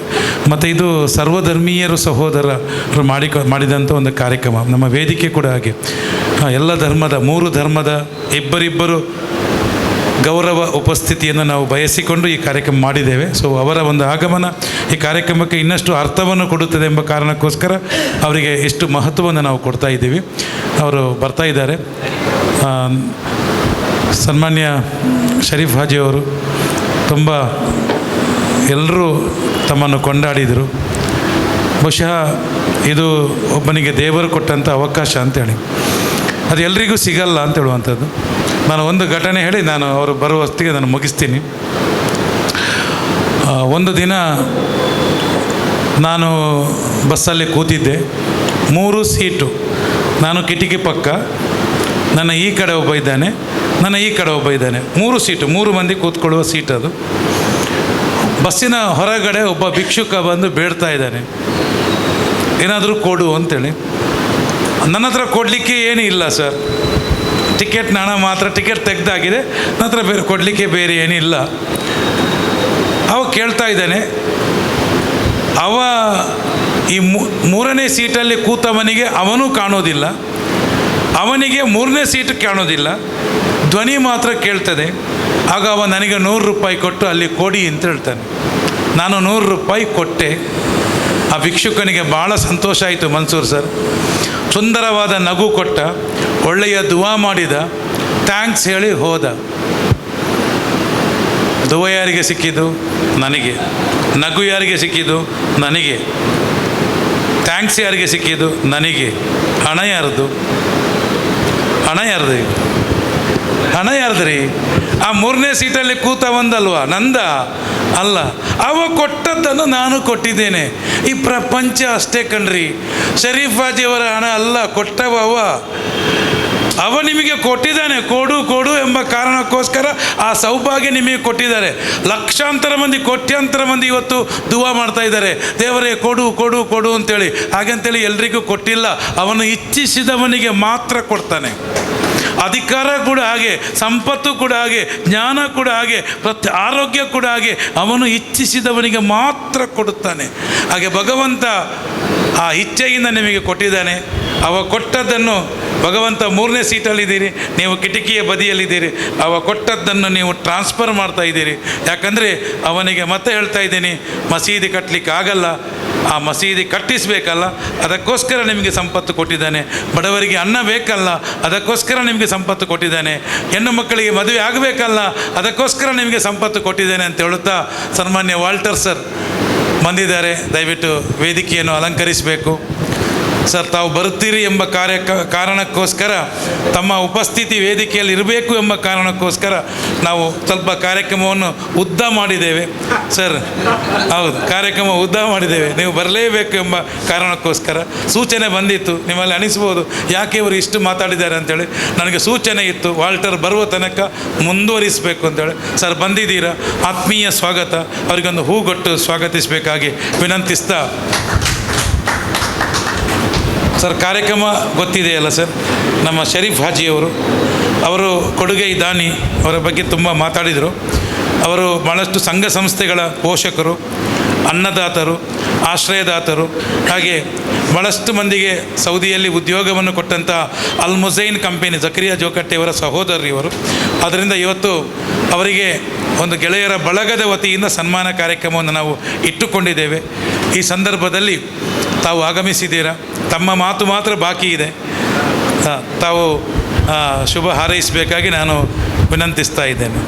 ಮತ್ತು ಇದು ಸರ್ವಧರ್ಮೀಯರು ಸಹೋದರರು ಮಾಡಿದಂಥ ಒಂದು ಕಾರ್ಯಕ್ರಮ. ನಮ್ಮ ವೇದಿಕೆ ಕೂಡ ಹಾಗೆ ಎಲ್ಲ ಧರ್ಮದ 3 ಧರ್ಮದ ಇಬ್ಬರಿಬ್ಬರು ಗೌರವ ಉಪಸ್ಥಿತಿಯನ್ನು ನಾವು ಬಯಸಿಕೊಂಡು ಈ ಕಾರ್ಯಕ್ರಮ ಮಾಡಿದ್ದೇವೆ. ಸೊ ಅವರ ಒಂದು ಆಗಮನ ಈ ಕಾರ್ಯಕ್ರಮಕ್ಕೆ ಇನ್ನಷ್ಟು ಅರ್ಥವನ್ನು ಕೊಡುತ್ತದೆ ಎಂಬ ಕಾರಣಕ್ಕೋಸ್ಕರ ಅವರಿಗೆ ಎಷ್ಟು ಮಹತ್ವವನ್ನು ನಾವು ಕೊಡ್ತಾ ಇದ್ದೀವಿ. ಅವರು ಬರ್ತಾ ಇದ್ದಾರೆ. ಸನ್ಮಾನ್ಯ ಶರೀಫ್ ಹಾಜಿಯವರು ತುಂಬ ಎಲ್ಲರೂ ತಮ್ಮನ್ನು ಕೊಂಡಾಡಿದರು. ಬಹುಶಃ ಇದು ಒಬ್ಬನಿಗೆ ದೇವರು ಕೊಟ್ಟಂಥ ಅವಕಾಶ ಅಂತೇಳಿ, ಅದು ಎಲ್ರಿಗೂ ಸಿಗಲ್ಲ ಅಂತ ಹೇಳುವಂಥದ್ದು. ನಾನು ಒಂದು ಘಟನೆ ಹೇಳಿ ಅವರು ಬರುವ ಹೊತ್ತಿಗೆ ನಾನು ಮುಗಿಸ್ತೀನಿ. ಒಂದು ದಿನ ನಾನು ಬಸ್ಸಲ್ಲಿ ಕೂತಿದ್ದೆ, 3 ಸೀಟು, ನಾನು ಕಿಟಕಿ ಪಕ್ಕ, ನನ್ನ ಈ ಕಡೆ ಒಬ್ಬ ಇದ್ದಾನೆ, ನನ್ನ ಈ ಕಡೆ ಒಬ್ಬ ಇದ್ದಾನೆ. 3 ಸೀಟು, 3 ಮಂದಿ ಕೂತ್ಕೊಳ್ಳುವ ಸೀಟ್ ಅದು. ಬಸ್ಸಿನ ಹೊರಗಡೆ ಒಬ್ಬ ಭಿಕ್ಷುಕ ಬಂದು ಬೇಡ್ತಾ ಇದ್ದಾನೆ, ಏನಾದರೂ ಕೊಡು ಅಂತೇಳಿ. ನನ್ನ ಹತ್ರ ಕೊಡಲಿಕ್ಕೆ ಏನೂ ಇಲ್ಲ ಸರ್, ಟಿಕೆಟ್ ಹಣ ಮಾತ್ರ, ಟಿಕೆಟ್ ತೆಗೆದಾಗಿದೆ, ನನ್ನ ಹತ್ರ ಬೇರೆ ಕೊಡಲಿಕ್ಕೆ ಬೇರೆ ಏನಿಲ್ಲ. ಅವ ಕೇಳ್ತಾ ಇದ್ದಾನೆ. ಅವ ಈ 3ನೇ ಸೀಟಲ್ಲಿ ಕೂತವನಿಗೆ ಅವನೂ ಕಾಣೋದಿಲ್ಲ, ಅವನಿಗೆ 3ನೇ ಸೀಟು ಕಾಣೋದಿಲ್ಲ, ಧ್ವನಿ ಮಾತ್ರ ಕೇಳ್ತದೆ. ಆಗ ಅವ ನನಗೆ 100 ರೂಪಾಯಿ ಕೊಟ್ಟು ಅಲ್ಲಿ ಕೊಡಿ ಅಂತ ಹೇಳ್ತಾನೆ. ನಾನು 100 ರೂಪಾಯಿ ಕೊಟ್ಟೆ. ಆ ಭಿಕ್ಷುಕನಿಗೆ ಭಾಳ ಸಂತೋಷ ಆಯಿತು ಮನ್ಸೂರ್ ಸರ್. ಸುಂದರವಾದ ನಗು ಕೊಟ್ಟ, ಒಳ್ಳೆಯ ದುವಾ ಮಾಡಿದ, ಥ್ಯಾಂಕ್ಸ್ ಹೇಳಿ ಹೋದ. ದುವ ಯಾರಿಗೆ ಸಿಕ್ಕಿದ್ದು? ನನಗೆ. ನಗು ಯಾರಿಗೆ ಸಿಕ್ಕಿದ್ದು? ನನಗೆ. ಥ್ಯಾಂಕ್ಸ್ ಯಾರಿಗೆ ಸಿಕ್ಕಿದ್ದು? ನನಗೆ. ಹಣ ಯಾರ್ದು? ಹಣ ಯಾರ್ದು? ಹಣ ಯಾರ್ದ್ರಿ? ಆ 3ನೇ ಸೀಟಲ್ಲಿ ಕೂತ ಒಂದಲ್ವಾ? ನಂದ ಅಲ್ಲ. ಅವ ಕೊಟ್ಟದ್ದನ್ನು ನಾನು ಕೊಟ್ಟಿದ್ದೇನೆ. ಈ ಪ್ರಪಂಚ ಅಷ್ಟೇ ಕಣ್ರಿ. ಶರೀಫ್ ಹಾಜಿಯವರ ಹಣ ಅಲ್ಲ ಕೊಟ್ಟವ ಅವ ನಿಮಗೆ ಕೊಟ್ಟಿದ್ದಾನೆ. ಕೊಡು ಕೊಡು ಎಂಬ ಕಾರಣಕ್ಕೋಸ್ಕರ ಆ ಸೌಭಾಗ್ಯ ನಿಮಗೆ ಕೊಟ್ಟಿದ್ದಾರೆ. ಲಕ್ಷಾಂತರ ಮಂದಿ, ಕೋಟ್ಯಾಂತರ ಮಂದಿ ಇವತ್ತು ದುವಾ ಮಾಡ್ತಾ ಇದ್ದಾರೆ, ದೇವರೇ ಕೊಡು ಕೊಡು ಕೊಡು ಅಂತೇಳಿ. ಹಾಗಂತೇಳಿ ಎಲ್ರಿಗೂ ಕೊಟ್ಟಿಲ್ಲ. ಅವನು ಇಚ್ಛಿಸಿದವನಿಗೆ ಮಾತ್ರ ಕೊಡ್ತಾನೆ. ಅಧಿಕಾರ ಕೂಡ ಹಾಗೆ, ಸಂಪತ್ತು ಕೂಡ ಹಾಗೆ, ಜ್ಞಾನ ಕೂಡ ಹಾಗೆ, ಆರೋಗ್ಯ ಕೂಡ ಹಾಗೆ. ಅವನು ಇಚ್ಛಿಸಿದವನಿಗೆ ಮಾತ್ರ ಕೊಡುತ್ತಾನೆ. ಹಾಗೆ ಭಗವಂತ ಆ ಇಚ್ಛೆಯಿಂದ ನಿಮಗೆ ಕೊಟ್ಟಿದ್ದಾನೆ. ಅವ ಕೊಟ್ಟದ್ದನ್ನು ಭಗವಂತ 3ನೇ ಸೀಟಲ್ಲಿದ್ದೀರಿ, ನೀವು ಕಿಟಕಿಯ ಬದಿಯಲ್ಲಿದ್ದೀರಿ. ಅವ ಕೊಟ್ಟದ್ದನ್ನು ನೀವು ಟ್ರಾನ್ಸ್ಫರ್ ಮಾಡ್ತಾ ಇದ್ದೀರಿ. ಯಾಕಂದರೆ ಅವನಿಗೆ ಮತ್ತೆ ಹೇಳ್ತಾ ಇದ್ದೀನಿ, ಮಸೀದಿ ಕಟ್ಟಲಿಕ್ಕೆ ಆಗಲ್ಲ, ಆ ಮಸೀದಿ ಕಟ್ಟಿಸಬೇಕಲ್ಲ, ಅದಕ್ಕೋಸ್ಕರ ನಿಮಗೆ ಸಂಪತ್ತು ಕೊಟ್ಟಿದ್ದಾನೆ. ಬಡವರಿಗೆ ಅನ್ನ ಬೇಕಲ್ಲ, ಅದಕ್ಕೋಸ್ಕರ ನಿಮಗೆ ಸಂಪತ್ತು ಕೊಟ್ಟಿದ್ದಾನೆ. ಹೆಣ್ಣು ಮಕ್ಕಳಿಗೆ ಮದುವೆ ಆಗಬೇಕಲ್ಲ, ಅದಕ್ಕೋಸ್ಕರ ನಿಮಗೆ ಸಂಪತ್ತು ಕೊಟ್ಟಿದ್ದೇನೆ ಅಂತ ಹೇಳುತ್ತಾ ಸನ್ಮಾನ್ಯ ವಾಲ್ಟರ್ ಸರ್ ಬಂದಿದ್ದಾರೆ. ದಯವಿಟ್ಟು ವೇದಿಕೆಯನ್ನು ಅಲಂಕರಿಸಬೇಕು. ಸರ್, ತಾವು ಬರುತ್ತೀರಿ ಎಂಬ ಕಾರಣಕ್ಕೋಸ್ಕರ, ತಮ್ಮ ಉಪಸ್ಥಿತಿ ವೇದಿಕೆಯಲ್ಲಿ ಇರಬೇಕು ಎಂಬ ಕಾರಣಕ್ಕೋಸ್ಕರ ನಾವು ಸ್ವಲ್ಪ ಕಾರ್ಯಕ್ರಮವನ್ನು ಉದ್ದ ಮಾಡಿದ್ದೇವೆ. ಸರ್, ಹೌದು, ಕಾರ್ಯಕ್ರಮ ಉದ್ದ ಮಾಡಿದ್ದೇವೆ. ನೀವು ಬರಲೇಬೇಕು ಎಂಬ ಕಾರಣಕ್ಕೋಸ್ಕರ ಸೂಚನೆ ಬಂದಿತ್ತು. ನಿಮ್ಮಲ್ಲಿ ಅನಿಸ್ಬೋದು ಯಾಕೆ ಇವರು ಇಷ್ಟು ಮಾತಾಡಿದ್ದಾರೆ ಅಂತೇಳಿ. ನನಗೆ ಸೂಚನೆ ಇತ್ತು, ವಾಲ್ಟರ್ ಬರುವ ತನಕ ಮುಂದುವರಿಸಬೇಕು ಅಂತೇಳಿ. ಸರ್ ಬಂದಿದ್ದೀರಾ, ಆತ್ಮೀಯ ಸ್ವಾಗತ. ಅವರಿಗೊಂದು ಹೂಗೊಟ್ಟು ಸ್ವಾಗತಿಸಬೇಕಾಗಿ ವಿನಂತಿಸ್ತಾ, ಸರ್ ಕಾರ್ಯಕ್ರಮ ಗೊತ್ತಿದೆಯಲ್ಲ ಸರ್, ನಮ್ಮ ಶರೀಫ್ ಹಾಜಿಯವರು, ಅವರು ಕೊಡುಗೆ ದಾನಿ, ಅವರ ಬಗ್ಗೆ ತುಂಬ ಮಾತಾಡಿದರು. ಅವರು ಭಾಳಷ್ಟು ಸಂಘ ಸಂಸ್ಥೆಗಳ ಪೋಷಕರು, ಅನ್ನದಾತರು, ಆಶ್ರಯದಾತರು, ಹಾಗೆ ಭಾಳಷ್ಟು ಮಂದಿಗೆ ಸೌದಿಯಲ್ಲಿ ಉದ್ಯೋಗವನ್ನು ಕೊಟ್ಟಂಥ ಅಲ್ ಮುಸೈನ್ ಕಂಪೆನಿ ಜಕರಿಯಾ ಜೋಕಟ್ಟೆಯವರ ಸಹೋದರಿಯವರು. ಆದ್ದರಿಂದ ಇವತ್ತು ಅವರಿಗೆ ಒಂದು ಗೆಳೆಯರ ಬಳಗದ ವತಿಯಿಂದ ಸನ್ಮಾನ ಕಾರ್ಯಕ್ರಮವನ್ನು ನಾವು ಇಟ್ಟುಕೊಂಡಿದ್ದೇವೆ. ಈ ಸಂದರ್ಭದಲ್ಲಿ ತಾವು ಆಗಮಿಸಿದ್ದೀರಾ. ತಮ್ಮ ಮಾತು ಮಾತ್ರ ಬಾಕಿ ಇದೆ. ತಾವು ಶುಭ ಹಾರೈಸಬೇಕಾಗಿ ನಾನು ವಿನಂತಿಸ್ತಾ ಇದ್ದೇನೆ.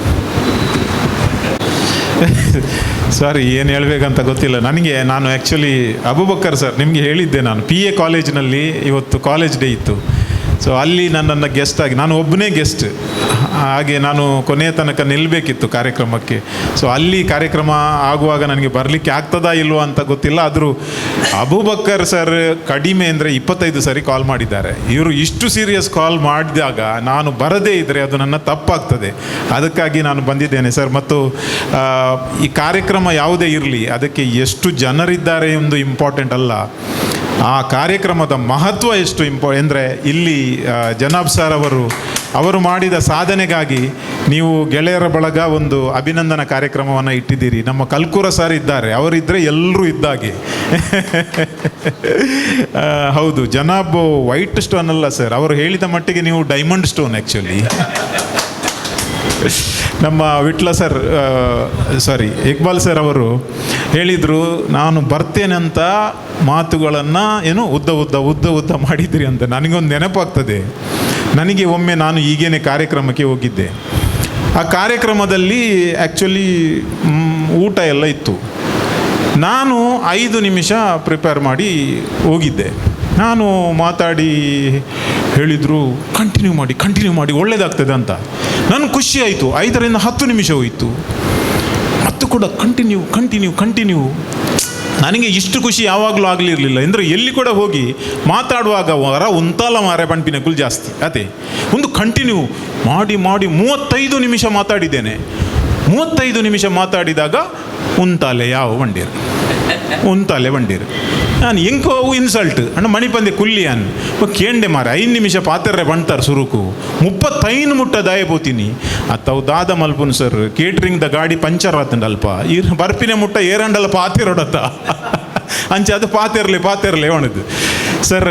ಸಾರಿ, ಏನು ಹೇಳಬೇಕಂತ ಗೊತ್ತಿಲ್ಲ ನನಗೆ. ನಾನು ಆ್ಯಕ್ಚುಲಿ ಅಬೂಬಕ್ಕರ್ ಸರ್ ನಿಮಗೆ ಹೇಳಿದ್ದೆ, ನಾನು PA ಕಾಲೇಜಿನಲ್ಲಿ ಇವತ್ತು ಕಾಲೇಜ್ ಡೇ ಇತ್ತು. ಸೊ ಅಲ್ಲಿ ನನ್ನನ್ನು ಗೆಸ್ಟ್ ಆಗಿ, ನಾನು ಒಬ್ಬನೇ ಗೆಸ್ಟ್, ಹಾಗೆ ನಾನು ಕೊನೆಯ ತನಕ ನಿಲ್ಲಬೇಕಿತ್ತು ಕಾರ್ಯಕ್ರಮಕ್ಕೆ. ಸೊ ಅಲ್ಲಿ ಕಾರ್ಯಕ್ರಮ ಆಗುವಾಗ ನನಗೆ ಬರಲಿಕ್ಕೆ ಆಗ್ತದಾ ಇಲ್ವೋ ಅಂತ ಗೊತ್ತಿಲ್ಲ. ಆದರೂ ಅಬೂಬಕ್ಕರ್ ಸರ್ ಕಡಿಮೆ ಅಂದರೆ 25 ಸರಿ ಕಾಲ್ ಮಾಡಿದ್ದಾರೆ. ಇವರು ಇಷ್ಟು ಸೀರಿಯಸ್ ಕಾಲ್ ಮಾಡಿದಾಗ ನಾನು ಬರದೇ ಇದ್ದರೆ ಅದು ನನ್ನ ತಪ್ಪಾಗ್ತದೆ. ಅದಕ್ಕಾಗಿ ನಾನು ಬಂದಿದ್ದೇನೆ ಸರ್. ಮತ್ತು ಈ ಕಾರ್ಯಕ್ರಮ ಯಾವುದೇ ಇರಲಿ, ಅದಕ್ಕೆ ಎಷ್ಟು ಜನರಿದ್ದಾರೆ ಎಂದು ಇಂಪಾರ್ಟೆಂಟ್ ಅಲ್ಲ, ಆ ಕಾರ್ಯಕ್ರಮದ ಮಹತ್ವ ಎಷ್ಟು ಅಂದರೆ ಇಲ್ಲಿ ಜನಾಬ್ ಸರ್ ಅವರು ಮಾಡಿದ ಸಾಧನೆಗಾಗಿ ನೀವು ಗೆಳೆಯರ ಬಳಗ ಒಂದು ಅಭಿನಂದನಾ ಕಾರ್ಯಕ್ರಮವನ್ನು ಇಟ್ಟಿದ್ದೀರಿ. ನಮ್ಮ ಕಲ್ಕೂರ ಸರ್ ಇದ್ದಾರೆ, ಅವರಿದ್ದರೆ ಎಲ್ಲರೂ ಇದ್ದಾಗೆ. ಹೌದು, ಜನಾಬ್ ವೈಟ್ ಸ್ಟೋನ್ ಅಲ್ಲ ಸರ್, ಅವರು ಹೇಳಿದ ಮಟ್ಟಿಗೆ ನೀವು ಡೈಮಂಡ್ ಸ್ಟೋನ್ ಆ್ಯಕ್ಚುಲಿ. ನಮ್ಮ ವಿಟ್ಲ ಸರ್, ಸಾರಿ ಇಕ್ಬಾಲ್ ಸರ್ ಅವರು ಹೇಳಿದರು, ನಾನು ಬರ್ತೇನೆ ಅಂತ ಮಾತುಗಳನ್ನು ಉದ್ದ ಮಾಡಿದ್ರಿ ಅಂತ. ನನಗೊಂದು ನೆನಪಾಗ್ತದೆ. ನನಗೆ ಒಮ್ಮೆ ನಾನು ಈಗೇನೆ ಕಾರ್ಯಕ್ರಮಕ್ಕೆ ಹೋಗಿದ್ದೆ. ಆ ಕಾರ್ಯಕ್ರಮದಲ್ಲಿ ಆ್ಯಕ್ಚುಲಿ ಊಟ ಎಲ್ಲ ಇತ್ತು. ನಾನು 5 ನಿಮಿಷ ಪ್ರಿಪೇರ್ ಮಾಡಿ ಹೋಗಿದ್ದೆ. ನಾನು ಮಾತಾಡಿ ಹೇಳಿದರು ಕಂಟಿನ್ಯೂ ಮಾಡಿ ಒಳ್ಳೆಯದಾಗ್ತದೆ ಅಂತ. ನನಗೆ ಖುಷಿ ಆಯಿತು. 5ರಿಂದ 10 ನಿಮಿಷ ಹೋಯಿತು, ಮತ್ತು ಕೂಡ ಕಂಟಿನ್ಯೂ. ನನಗೆ ಇಷ್ಟು ಖುಷಿ ಯಾವಾಗಲೂ ಆಗಲಿರಲಿಲ್ಲ. ಅಂದರೆ ಎಲ್ಲಿ ಕೂಡ ಹೋಗಿ ಮಾತಾಡುವಾಗ ಉಂತಾಲ ಮಾರೆ ಪಂಪಿನಕ್ಕೂ ಜಾಸ್ತಿ ಅದೇ ಒಂದು ಕಂಟಿನ್ಯೂ ಮಾಡಿ 35 ನಿಮಿಷ ಮಾತಾಡಿದ್ದೇನೆ. 35 ನಿಮಿಷ ಮಾತಾಡಿದಾಗ ಉಂತಾಲೆ ಬಂಡೀರು ನಾನು ಎಂಕೋ ಇನ್ಸಲ್ಟ್ ಅಣ್ಣ ಮಣಿಪಂದೆ ಕುಲ್ಲಿಯನ್ ಕೇಂಡೆ ಮಾರೆ 5 ನಿಮಿಷ ಪಾತ್ರೆ ಬಂತಾರೆ ಸುರುಕು 35 ಮುಟ್ಟ ದಾಯಬೋತೀನಿ ಅತ್ತವು ದಾದ ಮಲ್ಪುನ್ ಸರ್ ಕೇಟ್ರಿಂಗ್ ದ ಗಾಡಿ ಪಂಚರ್ ಆತಂಡಲ್ಪ ಬರ್ಪಿನ ಮುಟ್ಟ ಏರಂಡಲ್ಲ ಪಾತಿರೋಡತ್ತ ಅಂಚೆ ಅದು ಪಾತಿರಲಿ ಒಣದು ಸರ್.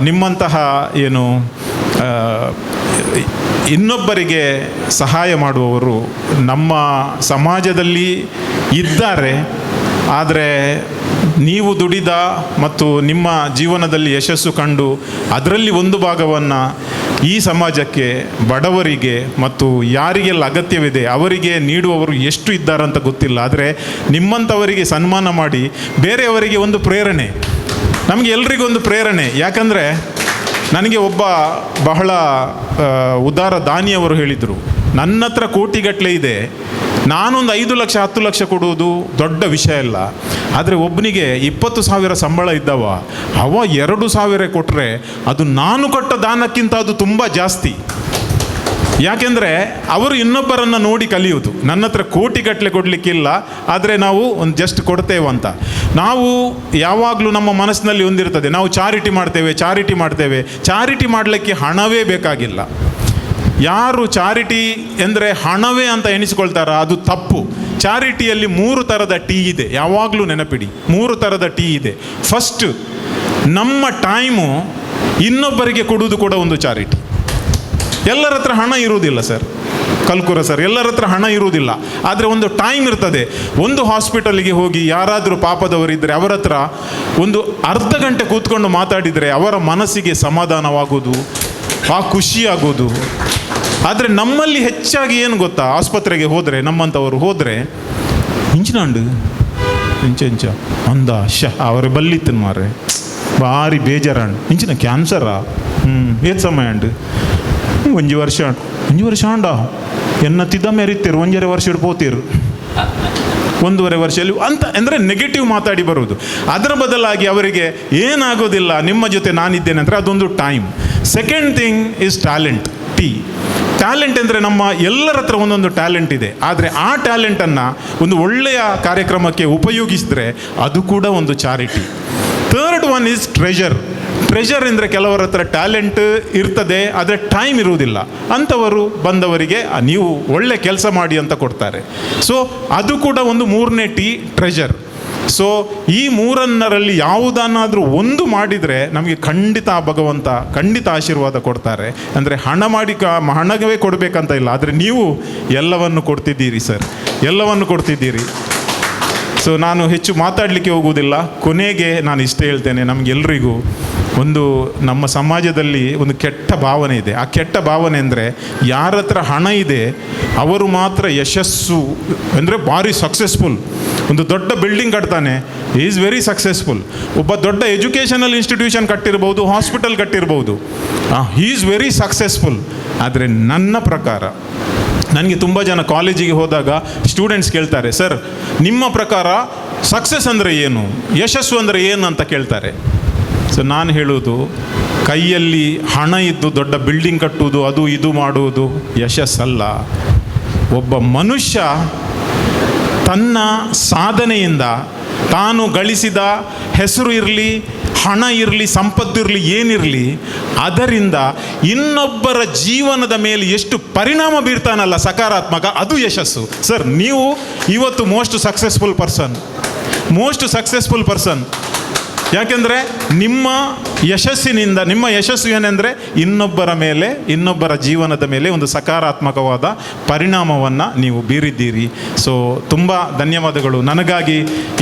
ನಿಮ್ಮಂತಹ ಏನು ಇನ್ನೊಬ್ಬರಿಗೆ ಸಹಾಯ ಮಾಡುವವರು ನಮ್ಮ ಸಮಾಜದಲ್ಲಿ ಇದ್ದಾರೆ. ಆದರೆ ನೀವು ದುಡಿದ ಮತ್ತು ನಿಮ್ಮ ಜೀವನದಲ್ಲಿ ಯಶಸ್ಸು ಕಂಡು ಅದರಲ್ಲಿ ಒಂದು ಭಾಗವನ್ನು ಈ ಸಮಾಜಕ್ಕೆ, ಬಡವರಿಗೆ ಮತ್ತು ಯಾರಿಗೆಲ್ಲ ಅಗತ್ಯವಿದೆ ಅವರಿಗೆ ನೀಡುವವರು ಎಷ್ಟು ಇದ್ದಾರಂತ ಗೊತ್ತಿಲ್ಲ. ಆದರೆ ನಿಮ್ಮಂಥವರಿಗೆ ಸನ್ಮಾನ ಮಾಡಿ ಬೇರೆಯವರಿಗೆ ಒಂದು ಪ್ರೇರಣೆ, ನಮಗೆ ಎಲ್ರಿಗೊಂದು ಪ್ರೇರಣೆ. ಯಾಕಂದರೆ ನನಗೆ ಒಬ್ಬ ಬಹಳ ಉದಾರ ದಾನಿಯವರು ಹೇಳಿದರು, ನನ್ನ ಹತ್ರ ಕೋಟಿಗಟ್ಟಲೆ ಇದೆ, ನಾನೊಂದು 5 ಲಕ್ಷ 10 ಲಕ್ಷ ಕೊಡುವುದು ದೊಡ್ಡ ವಿಷಯ ಇಲ್ಲ. ಆದರೆ ಒಬ್ಬನಿಗೆ 20,000 ಸಂಬಳ ಇದ್ದವ, ಅವ 2,000 ಕೊಟ್ಟರೆ ಅದು ನಾನು ಕೊಟ್ಟ ದಾನಕ್ಕಿಂತ ಅದು ತುಂಬ ಜಾಸ್ತಿ. ಯಾಕೆಂದರೆ ಅವರು ಇನ್ನೊಬ್ಬರನ್ನು ನೋಡಿ ಕಲಿಯುವುದು. ನನ್ನ ಹತ್ರ ಕೋಟಿಗಟ್ಟಲೆ ಕೊಡಲಿಕ್ಕಿಲ್ಲ, ಆದರೆ ನಾವು ಒಂದು ಜಸ್ಟ್ ಕೊಡ್ತೇವಂತ. ನಾವು ಯಾವಾಗಲೂ ನಮ್ಮ ಮನಸ್ಸಿನಲ್ಲಿ ಒಂದಿರ್ತದೆ, ನಾವು ಚಾರಿಟಿ ಮಾಡ್ತೇವೆ. ಚಾರಿಟಿ ಮಾಡಲಿಕ್ಕೆ ಹಣವೇ ಬೇಕಾಗಿಲ್ಲ. ಯಾರು ಚಾರಿಟಿ ಎಂದರೆ ಹಣವೇ ಅಂತ ಎಣಿಸ್ಕೊಳ್ತಾರ, ಅದು ತಪ್ಪು. ಚಾರಿಟಿಯಲ್ಲಿ 3 ಥರದ ಟೀ ಇದೆ, ಯಾವಾಗಲೂ ನೆನಪಿಡಿ. 3 ಥರದ ಟೀ ಇದೆ. ಫಸ್ಟ್, ನಮ್ಮ ಟೈಮು ಇನ್ನೊಬ್ಬರಿಗೆ ಕೊಡುವುದು ಕೂಡ ಒಂದು ಚಾರಿಟಿ. ಎಲ್ಲರ ಹತ್ರ ಹಣ ಇರುವುದಿಲ್ಲ ಸರ್, ಕಲ್ಕುರ ಸರ್, ಎಲ್ಲರ ಹತ್ರ ಹಣ ಇರುವುದಿಲ್ಲ. ಆದರೆ ಒಂದು ಟೈಮ್ ಇರ್ತದೆ. ಒಂದು ಹಾಸ್ಪಿಟಲಿಗೆ ಹೋಗಿ ಯಾರಾದರೂ ಪಾಪದವರಿದ್ದರೆ ಅವರ ಹತ್ರ ಒಂದು ಅರ್ಧ ಗಂಟೆ ಕೂತ್ಕೊಂಡು ಮಾತಾಡಿದರೆ ಅವರ ಮನಸ್ಸಿಗೆ ಸಮಾಧಾನವಾಗೋದು, ಆ ಖುಷಿಯಾಗೋದು. ಆದರೆ ನಮ್ಮಲ್ಲಿ ಹೆಚ್ಚಾಗಿ ಏನು ಗೊತ್ತಾ, ಆಸ್ಪತ್ರೆಗೆ ಹೋದರೆ, ನಮ್ಮಂಥವರು ಹೋದರೆ ಇಂಚಿನಾಂಡು ಇಂಚ ಅಂದ ಅವರ ಬಲ್ಲಿತ್ತು ಮಾರೆ ಭಾರಿ ಬೇಜಾರಂಡು, ಇಂಚಿನ ಕ್ಯಾನ್ಸರಾ ಏತ್ ಸಮಯ ಅಂಡು 1 ವರ್ಷ ಅಂಡ ಎನ್ನತ್ತಿದ್ದ ಮೇರಿತ್ತೀರು 1.5 ವರ್ಷ ಇಡ್ಬೋತೀರು 1.5 ವರ್ಷದಲ್ಲಿ ಅಂತ ಅಂದರೆ ನೆಗೆಟಿವ್ ಮಾತಾಡಿ ಬರುವುದು. ಅದರ ಬದಲಾಗಿ ಅವರಿಗೆ ಏನಾಗೋದಿಲ್ಲ, ನಿಮ್ಮ ಜೊತೆ ನಾನಿದ್ದೇನೆ ಅಂದರೆ ಅದೊಂದು time. Second thing is talent. Talent ಅಂದರೆ ನಮ್ಮ ಎಲ್ಲರ ಹತ್ರ ಒಂದೊಂದು ಟ್ಯಾಲೆಂಟ್ ಇದೆ, ಆದರೆ ಆ ಟ್ಯಾಲೆಂಟನ್ನು ಒಂದು ಒಳ್ಳೆಯ ಕಾರ್ಯಕ್ರಮಕ್ಕೆ ಉಪಯೋಗಿಸಿದ್ರೆ ಅದು ಕೂಡ ಒಂದು charity. Third one is treasure ಅಂದರೆ ಕೆಲವರ ಹತ್ರ ಟ್ಯಾಲೆಂಟ್ ಇರ್ತದೆ, ಆದರೆ ಟೈಮ್ ಇರುವುದಿಲ್ಲ. ಅಂಥವರು ಬಂದವರಿಗೆ ನೀವು ಒಳ್ಳೆ ಕೆಲಸ ಮಾಡಿ ಅಂತ ಕೊಡ್ತಾರೆ. ಸೊ ಅದು ಕೂಡ ಒಂದು 3ನೇ ಟೀ, ಟ್ರೆಷರ್. ಸೊ ಈ 3ರಲ್ಲಿ ಯಾವುದನ್ನಾದರೂ ಒಂದು ಮಾಡಿದರೆ ನಮಗೆ ಖಂಡಿತ ಭಗವಂತ ಖಂಡಿತ ಆಶೀರ್ವಾದ ಕೊಡ್ತಾರೆ. ಅಂದರೆ ಹಣವೇ ಕೊಡಬೇಕಂತ ಇಲ್ಲ, ಆದರೆ ನೀವು ಎಲ್ಲವನ್ನು ಕೊಡ್ತಿದ್ದೀರಿ ಸರ್, ಎಲ್ಲವನ್ನು ಕೊಡ್ತಿದ್ದೀರಿ. ಸೊ ನಾನು ಹೆಚ್ಚು ಮಾತಾಡಲಿಕ್ಕೆ ಹೋಗುವುದಿಲ್ಲ. ಕೊನೆಗೆ ನಾನು ಇಷ್ಟೇ ಹೇಳ್ತೇನೆ, ನಮಗೆಲ್ಲರಿಗೂ ಒಂದು ನಮ್ಮ ಸಮಾಜದಲ್ಲಿ ಒಂದು ಕೆಟ್ಟ ಭಾವನೆ ಇದೆ. ಆ ಕೆಟ್ಟ ಭಾವನೆ ಅಂದರೆ ಯಾರ ಹತ್ರ ಹಣ ಇದೆ ಅವರು ಮಾತ್ರ ಯಶಸ್ಸು ಅಂದರೆ ಭಾರಿ ಸಕ್ಸಸ್ಫುಲ್. ಒಂದು ದೊಡ್ಡ ಬಿಲ್ಡಿಂಗ್ ಕಟ್ತಾನೆ, ಈಸ್ ವೆರಿ ಸಕ್ಸಸ್ಫುಲ್. ಒಬ್ಬ ದೊಡ್ಡ ಎಜುಕೇಷನಲ್ ಇನ್ಸ್ಟಿಟ್ಯೂಷನ್ ಕಟ್ಟಿರ್ಬೋದು, ಹಾಸ್ಪಿಟಲ್ ಕಟ್ಟಿರ್ಬೋದು, ಈಸ್ ವೆರಿ ಸಕ್ಸಸ್ಫುಲ್. ಆದರೆ ನನ್ನ ಪ್ರಕಾರ, ನನಗೆ ತುಂಬ ಜನ ಕಾಲೇಜಿಗೆ ಹೋದಾಗ ಸ್ಟೂಡೆಂಟ್ಸ್ ಕೇಳ್ತಾರೆ, ಸರ್ ನಿಮ್ಮ ಪ್ರಕಾರ ಸಕ್ಸಸ್ ಅಂದರೆ ಏನು, ಯಶಸ್ಸು ಅಂದರೆ ಏನು ಅಂತ ಕೇಳ್ತಾರೆ. ಸೊ ನಾನು ಹೇಳುವುದು, ಕೈಯಲ್ಲಿ ಹಣ ಇದ್ದು ದೊಡ್ಡ ಬಿಲ್ಡಿಂಗ್ ಕಟ್ಟುವುದು, ಅದು ಇದು ಮಾಡುವುದು ಯಶಸ್ಸಲ್ಲ. ಒಬ್ಬ ಮನುಷ್ಯ ತನ್ನ ಸಾಧನೆಯಿಂದ ತಾನು ಗಳಿಸಿದ ಹೆಸರು ಇರಲಿ, ಹಣ ಇರಲಿ, ಸಂಪತ್ತಿರಲಿ, ಏನಿರಲಿ, ಅದರಿಂದ ಇನ್ನೊಬ್ಬರ ಜೀವನದ ಮೇಲೆ ಎಷ್ಟು ಪರಿಣಾಮ ಬೀರ್ತಾನಲ್ಲ ಸಕಾರಾತ್ಮಕ, ಅದು ಯಶಸ್ಸು. ಸರ್ ನೀವು ಇವತ್ತು ಮೋಸ್ಟ್ ಸಕ್ಸಸ್ಫುಲ್ ಪರ್ಸನ್. ಯಾಕೆಂದರೆ ನಿಮ್ಮ ಯಶಸ್ಸಿನಿಂದ, ನಿಮ್ಮ ಯಶಸ್ಸು ಏನೆಂದರೆ ಇನ್ನೊಬ್ಬರ ಮೇಲೆ, ಇನ್ನೊಬ್ಬರ ಜೀವನದ ಮೇಲೆ ಒಂದು ಸಕಾರಾತ್ಮಕವಾದ ಪರಿಣಾಮವನ್ನು ನೀವು ಬೀರಿದ್ದೀರಿ. ಸೊ ತುಂಬ ಧನ್ಯವಾದಗಳು. ನನಗಾಗಿ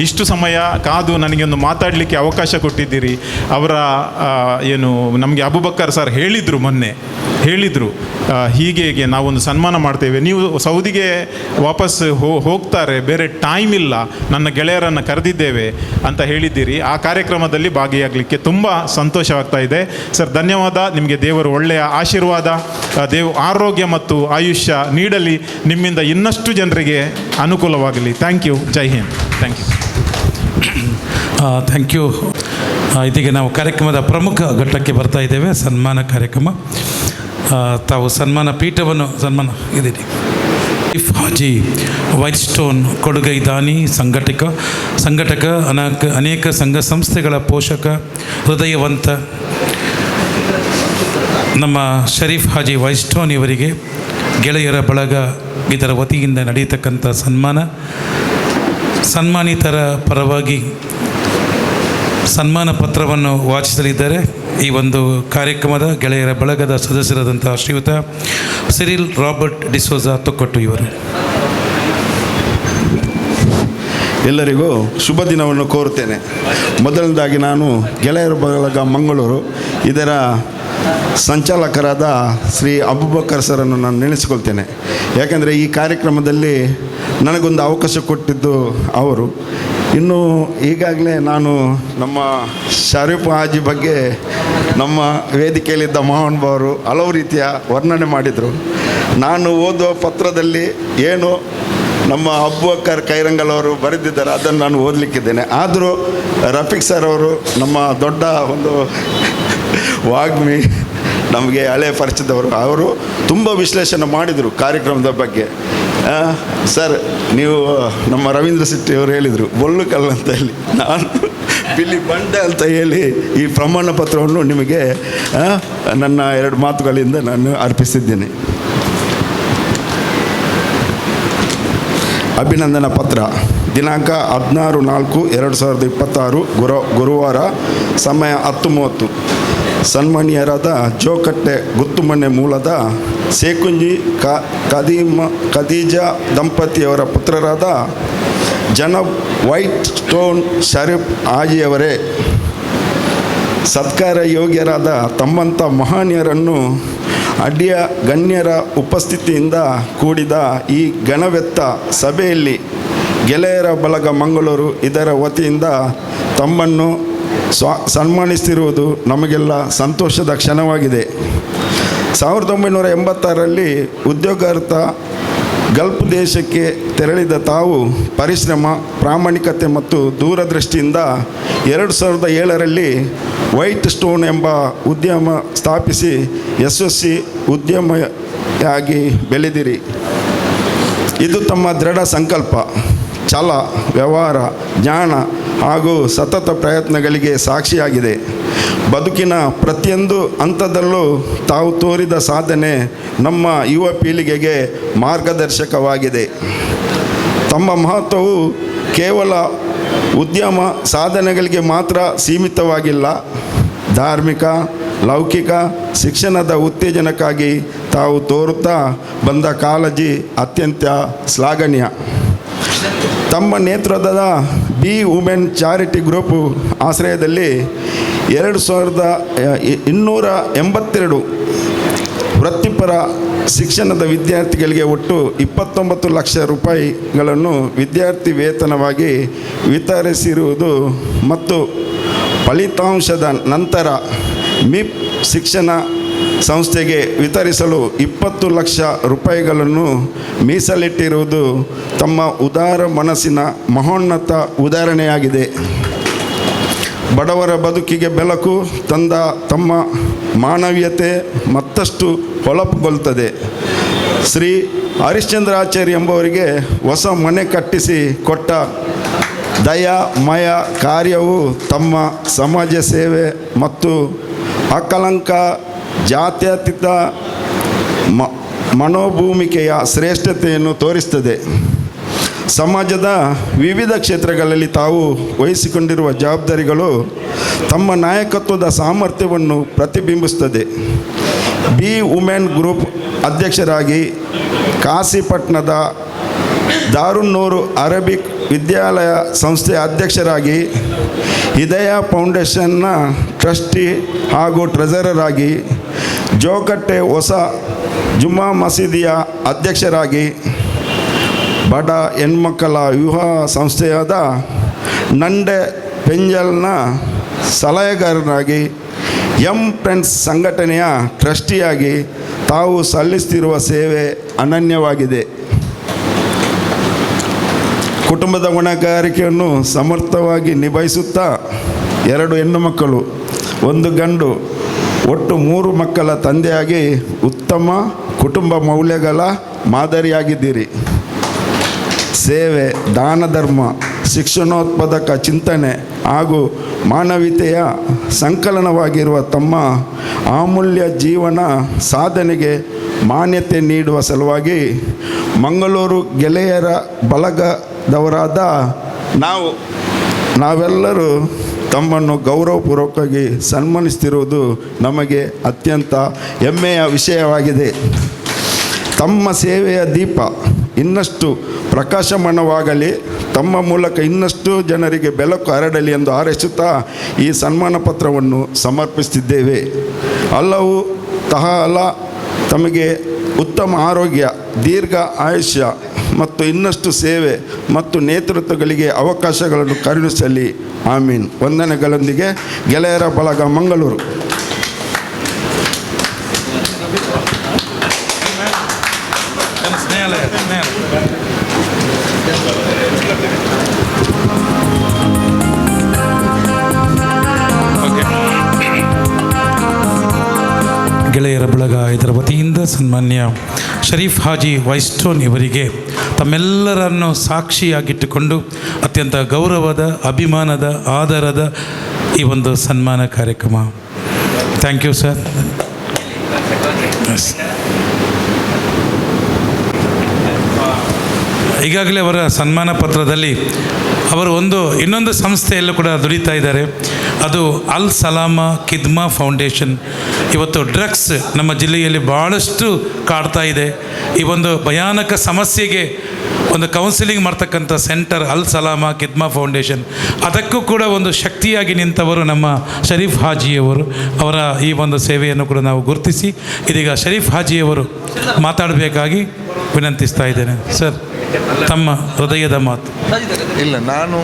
ಇಷ್ಟು ಸಮಯ ಕಾದು ನನಗೆ ಒಂದು ಮಾತಾಡಲಿಕ್ಕೆ ಅವಕಾಶ ಕೊಟ್ಟಿದ್ದೀರಿ. ಅವರ ಏನು ನಮಗೆ ಅಬುಬಕ್ಕರ್ ಸರ್ ಮೊನ್ನೆ ಹೇಳಿದರು, ಹೀಗೆ ನಾವೊಂದು ಸನ್ಮಾನ ಮಾಡ್ತೇವೆ, ನೀವು ಸೌದಿಗೆ ವಾಪಸ್ ಹೋಗ್ತಾರೆ, ಬೇರೆ ಟೈಮ್ ಇಲ್ಲ, ನನ್ನ ಗೆಳೆಯರನ್ನು ಕರೆದಿದ್ದೇವೆ ಅಂತ ಹೇಳಿದ್ದೀರಿ. ಆ ಕಾರ್ಯಕ್ರಮದಲ್ಲಿ ಭಾಗಿಯಾಗಲಿಕ್ಕೆ ತುಂಬ ಸಂತೋಷವಾಗ್ತಾ ಇದೆ. ಸರ್ ಧನ್ಯವಾದ. ನಿಮಗೆ ದೇವರು ಒಳ್ಳೆಯ ಆಶೀರ್ವಾದ, ಆರೋಗ್ಯ ಮತ್ತು ಆಯುಷ್ಯ ನೀಡಲಿ, ನಿಮ್ಮಿಂದ ಇನ್ನಷ್ಟು ಜನರಿಗೆ ಅನುಕೂಲವಾಗಲಿ. Thank you. Jai Hind. Thank you. ಇದೀಗ ನಾವು ಕಾರ್ಯಕ್ರಮದ ಪ್ರಮುಖ ಘಟ್ಟಕ್ಕೆ ಬರ್ತಾ ಇದ್ದೇವೆ, ಸನ್ಮಾನ ಕಾರ್ಯಕ್ರಮ. ತಾವು ಸನ್ಮಾನ ಪೀಠವನ್ನು ಇದೀರಿ. ಹಾಜಿ ವೈಟ್ ಸ್ಟೋನ್ ಕೊಡುಗೈ ದಾನಿ, ಸಂಘಟಕ, ಅನೇಕ ಸಂಘ ಸಂಸ್ಥೆಗಳ ಪೋಷಕ, ಹೃದಯವಂತ ನಮ್ಮ ಶರೀಫ್ ಹಾಜಿ ವೈಟ್ ಸ್ಟೋನ್ ಇವರಿಗೆ ಗೆಳೆಯರ ಬಳಗ ಇದರ ವತಿಯಿಂದ ನಡೆಯತಕ್ಕಂಥ ಸನ್ಮಾನಿತರ ಪರವಾಗಿ ಸನ್ಮಾನ ಪತ್ರವನ್ನು ವಾಚಿಸಲಿದ್ದಾರೆ. ಈ ಒಂದು ಕಾರ್ಯಕ್ರಮದ ಗೆಳೆಯರ ಬಳಗದ ಸದಸ್ಯರಾದಂಥ ಶ್ರೀಯುತ ಸಿರಿಲ್ ರಾಬರ್ಟ್ ಡಿಸೋಜಾ ತೊಕ್ಕೊಟ್ಟು ಇವರು. ಎಲ್ಲರಿಗೂ ಶುಭ ದಿನವನ್ನು ಕೋರುತ್ತೇನೆ. ಮೊದಲನೇದಾಗಿ ನಾನು ಗೆಳೆಯರ ಬಳಗ ಮಂಗಳೂರು ಇದರ ಸಂಚಾಲಕರಾದ ಶ್ರೀ ಅಬೂಬಕರ್ ಸರನ್ನು ನಾನು ನೆನೆಸಿಕೊಳ್ತೇನೆ. ಯಾಕೆಂದರೆ ಈ ಕಾರ್ಯಕ್ರಮದಲ್ಲಿ ನನಗೊಂದು ಅವಕಾಶ ಕೊಟ್ಟಿದ್ದು ಅವರು. ಇನ್ನು ಈಗಾಗಲೇ ನಾನು ನಮ್ಮ ಶರೀಫ್ ಹಾಜಿ ಬಗ್ಗೆ ನಮ್ಮ ವೇದಿಕೆಯಲ್ಲಿದ್ದ ಮಹಾನುಭಾವರು ಹಲವು ರೀತಿಯ ವರ್ಣನೆ ಮಾಡಿದರು. ನಾನು ಓದುವ ಪತ್ರದಲ್ಲಿ ಏನು ನಮ್ಮ ಅಬೂಬಕರ್ ಕೈರಂಗಲ್ ಅವರು ಬರೆದಿದ್ದಾರೆ ಅದನ್ನು ನಾನು ಓದಲಿಕ್ಕಿದ್ದೇನೆ. ಆದರೂ ರಫೀಕ್ ಸರ್ ಅವರು ನಮ್ಮ ದೊಡ್ಡ ಒಂದು ವಾಗ್ಮಿ, ನಮಗೆ ಹಳೆ ಪರಿಚಯದವರು, ಅವರು ತುಂಬ ವಿಶ್ಲೇಷಣೆ ಮಾಡಿದರು ಕಾರ್ಯಕ್ರಮದ ಬಗ್ಗೆ. ಸರ್, ನೀವು ನಮ್ಮ ರವೀಂದ್ರ ಶೆಟ್ಟಿ ಅವರು ಹೇಳಿದರು ಬೊಳ್ಳು ಕಲ್ಲು ಅಂತ ಹೇಳಿ, ನಾನು ಬಿಲ್ಲಿ ಬಂಡೆ ಅಂತ ಹೇಳಿ ಈ ಪ್ರಮಾಣ ಪತ್ರವನ್ನು ನಿಮಗೆ ನನ್ನ 2 ಮಾತುಗಳಿಂದ ನಾನು ಅರ್ಪಿಸಿದ್ದೇನೆ. ಅಭಿನಂದನಾ ಪತ್ರ ದಿನಾಂಕ 16/4/2026 ಗುರುವಾರ, ಸಮಯ 10:30. ಸನ್ಮಾನ್ಯರಾದ ಜೋಕಟ್ಟೆ ಗುತ್ತುಮನೆ ಮೂಲದ ಸೇಕುಂಜಿ ಖದೀಜಾ ದಂಪತಿಯವರ ಪುತ್ರರಾದ ಜನಬ್ ವೈಟ್ ಸ್ಟೋನ್ ಶರೀಫ್ ಹಾಜಿಯವರೇ, ಸತ್ಕಾರ ಯೋಗ್ಯರಾದ ತಮ್ಮಂಥ ಮಹನೀಯರನ್ನು ಅಡ್ಡಿಯ ಗಣ್ಯರ ಉಪಸ್ಥಿತಿಯಿಂದ ಕೂಡಿದ ಈ ಗಣವೆತ್ತ ಸಭೆಯಲ್ಲಿ ಗೆಳೆಯರ ಬಳಗ ಮಂಗಳೂರು ಇದರ ವತಿಯಿಂದ ತಮ್ಮನ್ನು ಸನ್ಮಾನಿಸ್ತಿರುವುದು ನಮಗೆಲ್ಲ ಸಂತೋಷದ ಕ್ಷಣವಾಗಿದೆ. 1986ರಲ್ಲಿ ಉದ್ಯೋಗಾರ್ಥ ಗಲ್ಫ್ ದೇಶಕ್ಕೆ ತೆರಳಿದ ತಾವು ಪರಿಶ್ರಮ, ಪ್ರಾಮಾಣಿಕತೆ ಮತ್ತು ದೂರದೃಷ್ಟಿಯಿಂದ 2007ರಲ್ಲಿ ವೈಟ್ ಸ್ಟೋನ್ ಎಂಬ ಉದ್ಯಮ ಸ್ಥಾಪಿಸಿ ಯಶಸ್ವಿ ಉದ್ಯಮಿಯಾಗಿ ಬೆಳೆದಿರಿ. ಇದು ತಮ್ಮ ದೃಢ ಸಂಕಲ್ಪ, ಛಲ, ವ್ಯವಹಾರ, ಜ್ಞಾನ ಹಾಗೂ ಸತತ ಪ್ರಯತ್ನಗಳಿಗೆ ಸಾಕ್ಷಿಯಾಗಿದೆ. ಬದುಕಿನ ಪ್ರತಿಯೊಂದು ಹಂತದಲ್ಲೂ ತಾವು ತೋರಿದ ಸಾಧನೆ ನಮ್ಮ ಯುವ ಪೀಳಿಗೆಗೆ ಮಾರ್ಗದರ್ಶಕವಾಗಿದೆ. ತಮ್ಮ ಮಹತ್ವವು ಕೇವಲ ಉದ್ಯಮ ಸಾಧನೆಗಳಿಗೆ ಮಾತ್ರ ಸೀಮಿತವಾಗಿಲ್ಲ. ಧಾರ್ಮಿಕ, ಲೌಕಿಕ ಶಿಕ್ಷಣದ ಉತ್ತೇಜನಕ್ಕಾಗಿ ತಾವು ತೋರುತ್ತಾ ಬಂದ ಕಾಳಜಿ ಅತ್ಯಂತ ಶ್ಲಾಘನೀಯ. ತಮ್ಮ ನೇತೃತ್ವದ ಬಿ ವುಮೆನ್ ಚಾರಿಟಿ ಗ್ರೂಪ್ ಆಶ್ರಯದಲ್ಲಿ 2282 ವೃತ್ತಿಪರ ಶಿಕ್ಷಣದ ವಿದ್ಯಾರ್ಥಿಗಳಿಗೆ ಒಟ್ಟು 29 ಲಕ್ಷ ರೂಪಾಯಿಗಳನ್ನು ವಿದ್ಯಾರ್ಥಿ ವೇತನವಾಗಿ ವಿತರಿಸಿರುವುದು ಮತ್ತು ಫಲಿತಾಂಶದ ನಂತರ ಮಿಪ್ ಶಿಕ್ಷಣ ಸಂಸ್ಥೆಗೆ ವಿತರಿಸಲು 20 ಲಕ್ಷ ರೂಪಾಯಿಗಳನ್ನು ಮೀಸಲಿಟ್ಟಿರುವುದು ತಮ್ಮ ಉದಾರ ಮನಸ್ಸಿನ ಮಹೋನ್ನತ ಉದಾಹರಣೆಯಾಗಿದೆ. ಬಡವರ ಬದುಕಿಗೆ ಬೆಳಕು ತಂದ ತಮ್ಮ ಮಾನವೀಯತೆ ಮತ್ತಷ್ಟು ಹೊಳಪುಗೊಳ್ಳುತ್ತದೆ. ಶ್ರೀ ಹರಿಶ್ಚಂದ್ರಾಚಾರ್ಯ ಎಂಬವರಿಗೆ ಹೊಸ ಮನೆ ಕಟ್ಟಿಸಿ ಕೊಟ್ಟ ದಯಾಮಯ ಕಾರ್ಯವು ತಮ್ಮ ಸಮಾಜ ಸೇವೆ ಮತ್ತು ಅಕಲಂಕ ಜಾತ್ಯತೀತ ಮನೋಭೂಮಿಕೆಯ ಶ್ರೇಷ್ಠತೆಯನ್ನು ತೋರಿಸುತ್ತದೆ. ಸಮಾಜದ ವಿವಿಧ ಕ್ಷೇತ್ರಗಳಲ್ಲಿ ತಾವು ವಹಿಸಿಕೊಂಡಿರುವ ಜವಾಬ್ದಾರಿಗಳು ತಮ್ಮ ನಾಯಕತ್ವದ ಸಾಮರ್ಥ್ಯವನ್ನು ಪ್ರತಿಬಿಂಬಿಸುತ್ತದೆ. ಬಿ ವುಮೆನ್ ಗ್ರೂಪ್ ಅಧ್ಯಕ್ಷರಾಗಿ, ಕಾಶಿಪಟ್ಟಣದ ದಾರುನ್ನೂರು ಅರಬಿಕ್ ವಿದ್ಯಾಲಯ ಸಂಸ್ಥೆಯ ಅಧ್ಯಕ್ಷರಾಗಿ, ಹಿದಯ ಫೌಂಡೇಶನ್ನ ಟ್ರಸ್ಟಿ ಹಾಗೂ ಟ್ರೆಜರರ್ ಆಗಿ, ಜೋಕಟ್ಟೆ ಹೊಸ ಜುಮ್ಮಾ ಮಸೀದಿಯ ಅಧ್ಯಕ್ಷರಾಗಿ, ಬಡ ಹೆಣ್ಮಕ್ಕಳ ವಿವಾಹ ಸಂಸ್ಥೆಯಾದ ನಂಡೆ ಪೆಂಜಲ್ನ ಸಲಹೆಗಾರನಾಗಿ, ಎಂ ಫ್ರೆಂಡ್ಸ್ ಸಂಘಟನೆಯ ಟ್ರಸ್ಟಿಯಾಗಿ ತಾವು ಸಲ್ಲಿಸುತ್ತಿರುವ ಸೇವೆ ಅನನ್ಯವಾಗಿದೆ. ಕುಟುಂಬದ ಹೊಣೆಗಾರಿಕೆಯನ್ನು ಸಮರ್ಥವಾಗಿ ನಿಭಾಯಿಸುತ್ತಾ 2 ಹೆಣ್ಣು ಮಕ್ಕಳು, 1 ಗಂಡು, ಒಟ್ಟು 3 ಮಕ್ಕಳ ತಂದೆಯಾಗಿ ಉತ್ತಮ ಕುಟುಂಬ ಮೌಲ್ಯಗಳ ಮಾದರಿಯಾಗಿದ್ದೀರಿ. ಸೇವೆ, ದಾನ ಧರ್ಮ, ಶಿಕ್ಷಣೋತ್ಪಾದಕ ಚಿಂತನೆ ಹಾಗೂ ಮಾನವೀಯತೆಯ ಸಂಕಲನವಾಗಿರುವ ತಮ್ಮ ಅಮೂಲ್ಯ ಜೀವನ ಸಾಧನೆಗೆ ಮಾನ್ಯತೆ ನೀಡುವ ಸಲುವಾಗಿ ಮಂಗಳೂರು ಗೆಳೆಯರ ಬಳಗದವರಾದ ನಾವೆಲ್ಲರೂ ತಮ್ಮನ್ನು ಗೌರವಪೂರ್ವಕವಾಗಿ ಸನ್ಮಾನಿಸ್ತಿರುವುದು ನಮಗೆ ಅತ್ಯಂತ ಹೆಮ್ಮೆಯ ವಿಷಯವಾಗಿದೆ. ತಮ್ಮ ಸೇವೆಯ ದೀಪ ಇನ್ನಷ್ಟು ಪ್ರಕಾಶಮಾನವಾಗಲಿ, ತಮ್ಮ ಮೂಲಕ ಇನ್ನಷ್ಟು ಜನರಿಗೆ ಬೆಳಕು ಹರಡಲಿ ಎಂದು ಹಾರೈಸುತ್ತಾ ಈ ಸನ್ಮಾನ ಪತ್ರವನ್ನು ಸಮರ್ಪಿಸುತ್ತಿದ್ದೇವೆ. ಅಲ್ಲವು ತಹಾಲ ತಮಗೆ ಉತ್ತಮ ಆರೋಗ್ಯ, ದೀರ್ಘ ಆಯುಷ್ಯ ಮತ್ತು ಇನ್ನಷ್ಟು ಸೇವೆ ಮತ್ತು ನೇತೃತ್ವಗಳಿಗೆ ಅವಕಾಶಗಳನ್ನು ಕರುಣಿಸಲಿ. ಆಮೀನ್. ವಂದನೆಗಳೊಂದಿಗೆ ಗೆಳೆಯರ ಬಳಗ, ಮಂಗಳೂರು. ಗೆಳೆಯರ ಬಳಗ ಇದರ ವತಿಯಿಂದ ಸನ್ಮಾನ್ಯ ಶರೀಫ್ ಹಾಜಿ ವೈಸ್ಟೋನ್ ಇವರಿಗೆ ತಮ್ಮೆಲ್ಲರನ್ನು ಸಾಕ್ಷಿಯಾಗಿಟ್ಟುಕೊಂಡು ಅತ್ಯಂತ ಗೌರವದ, ಅಭಿಮಾನದ, ಆದರದ ಈ ಒಂದು ಸನ್ಮಾನ ಕಾರ್ಯಕ್ರಮ. Thank you sir. ಈಗಾಗಲೇ ಅವರ ಸನ್ಮಾನ ಪತ್ರದಲ್ಲಿ ಅವರು ಇನ್ನೊಂದು ಸಂಸ್ಥೆಯಲ್ಲೂ ಕೂಡ ದುಡಿತಾ ಇದ್ದಾರೆ. ಅದು ಅಲ್ ಸಲಾಮಾ ಖಿದ್ಮಾ ಫೌಂಡೇಶನ್. ಇವತ್ತು ಡ್ರಗ್ಸ್ ನಮ್ಮ ಜಿಲ್ಲೆಯಲ್ಲಿ ಭಾಳಷ್ಟು ಕಾಡ್ತಾ ಇದೆ. ಈ ಒಂದು ಭಯಾನಕ ಸಮಸ್ಯೆಗೆ ಒಂದು ಕೌನ್ಸಿಲಿಂಗ್ ಮಾಡ್ತಕ್ಕಂಥ ಸೆಂಟರ್ ಅಲ್ ಸಲಾಮಾ ಖಿದ್ಮಾ ಫೌಂಡೇಶನ್. ಅದಕ್ಕೂ ಕೂಡ ಒಂದು ಶಕ್ತಿಯಾಗಿ ನಿಂತವರು ನಮ್ಮ ಶರೀಫ್ ಹಾಜಿಯವರು. ಅವರ ಈ ಒಂದು ಸೇವೆಯನ್ನು ಕೂಡ ನಾವು ಗುರುತಿಸಿ ಇದೀಗ ಶರೀಫ್ ಹಾಜಿಯವರು ಮಾತಾಡಬೇಕಾಗಿ ವಿನಂತಿಸ್ತಾ ಇದ್ದೇನೆ. ಸರ್, ತಮ್ಮ ಹೃದಯದ ಮಾತು. ಇಲ್ಲ, ನಾನು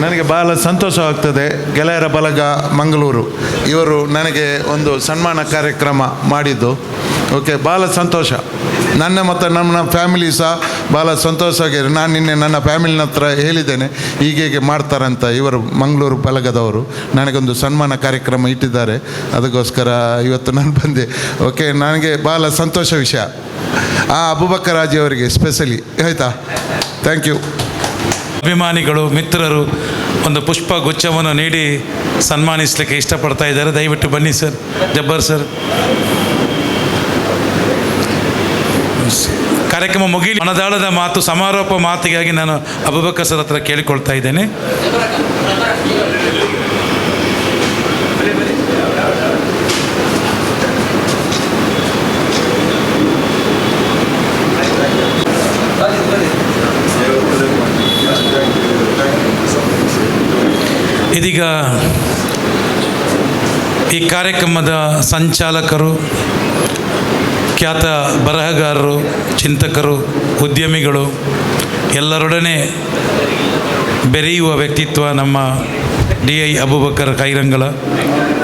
ನನಗೆ ಭಾಳ ಸಂತೋಷವಾಗ್ತದೆ. ಗೆಳೆಯರ ಬಳಗ ಮಂಗಳೂರು ಇವರು ನನಗೆ ಒಂದು ಸನ್ಮಾನ ಕಾರ್ಯಕ್ರಮ ಮಾಡಿದ್ದು ಭಾಳ ಸಂತೋಷ. ನನ್ನ ಮತ್ತು ನಮ್ಮ ಫ್ಯಾಮಿಲಿ ಸಹ ಭಾಳ ಸಂತೋಷವಾಗಿದೆ. ನಾನು ನಿನ್ನೆ ನನ್ನ ಫ್ಯಾಮಿಲಿನ ಹತ್ರ ಹೇಳಿದ್ದೇನೆ ಹೀಗೆ ಮಾಡ್ತಾರಂತ. ಇವರು ಮಂಗಳೂರು ಬಳಗದವರು ನನಗೊಂದು ಸನ್ಮಾನ ಕಾರ್ಯಕ್ರಮ ಇಟ್ಟಿದ್ದಾರೆ. ಅದಕ್ಕೋಸ್ಕರ ಇವತ್ತು ನಾನು ಬಂದೆ. ನನಗೆ ಭಾಳ ಸಂತೋಷ ವಿಷಯ. ಅಬೂಬಕರ್ ಹಾಜಿ ಅವರಿಗೆ ಸ್ಪೆಷಲಿ, ಆಯಿತಾ? Thank you. ಅಭಿಮಾನಿಗಳು, ಮಿತ್ರರು ಒಂದು ಪುಷ್ಪ ಗುಚ್ಛವನ್ನು ನೀಡಿ ಸನ್ಮಾನಿಸಲಿಕ್ಕೆ ಇಷ್ಟಪಡ್ತಾ ಇದ್ದಾರೆ. ದಯವಿಟ್ಟು ಬನ್ನಿ ಸರ್. ಜಬ್ಬರ್ ಸರ್, ಕಾರ್ಯಕ್ರಮ ಮುಗಿಲಿ. ಮನದಾಳದ ಮಾತು, ಸಮಾರೋಪ ಮಾತಿಗಾಗಿ ನಾನು ಅಬೂಬಕರ್ ಸರ್ ಹತ್ರ ಕೇಳಿಕೊಳ್ತಾ ಇದ್ದೇನೆ. ಇದೀಗ ಈ ಕಾರ್ಯಕ್ರಮದ ಸಂಚಾಲಕರು, ಖ್ಯಾತ ಬರಹಗಾರರು, ಚಿಂತಕರು, ಉದ್ಯಮಿಗಳು, ಎಲ್ಲರೊಡನೆ ಬೆರೆಯುವ ವ್ಯಕ್ತಿತ್ವ ನಮ್ಮ DI ಅಬೂಬಕರ್ ಕೈರಂಗಳ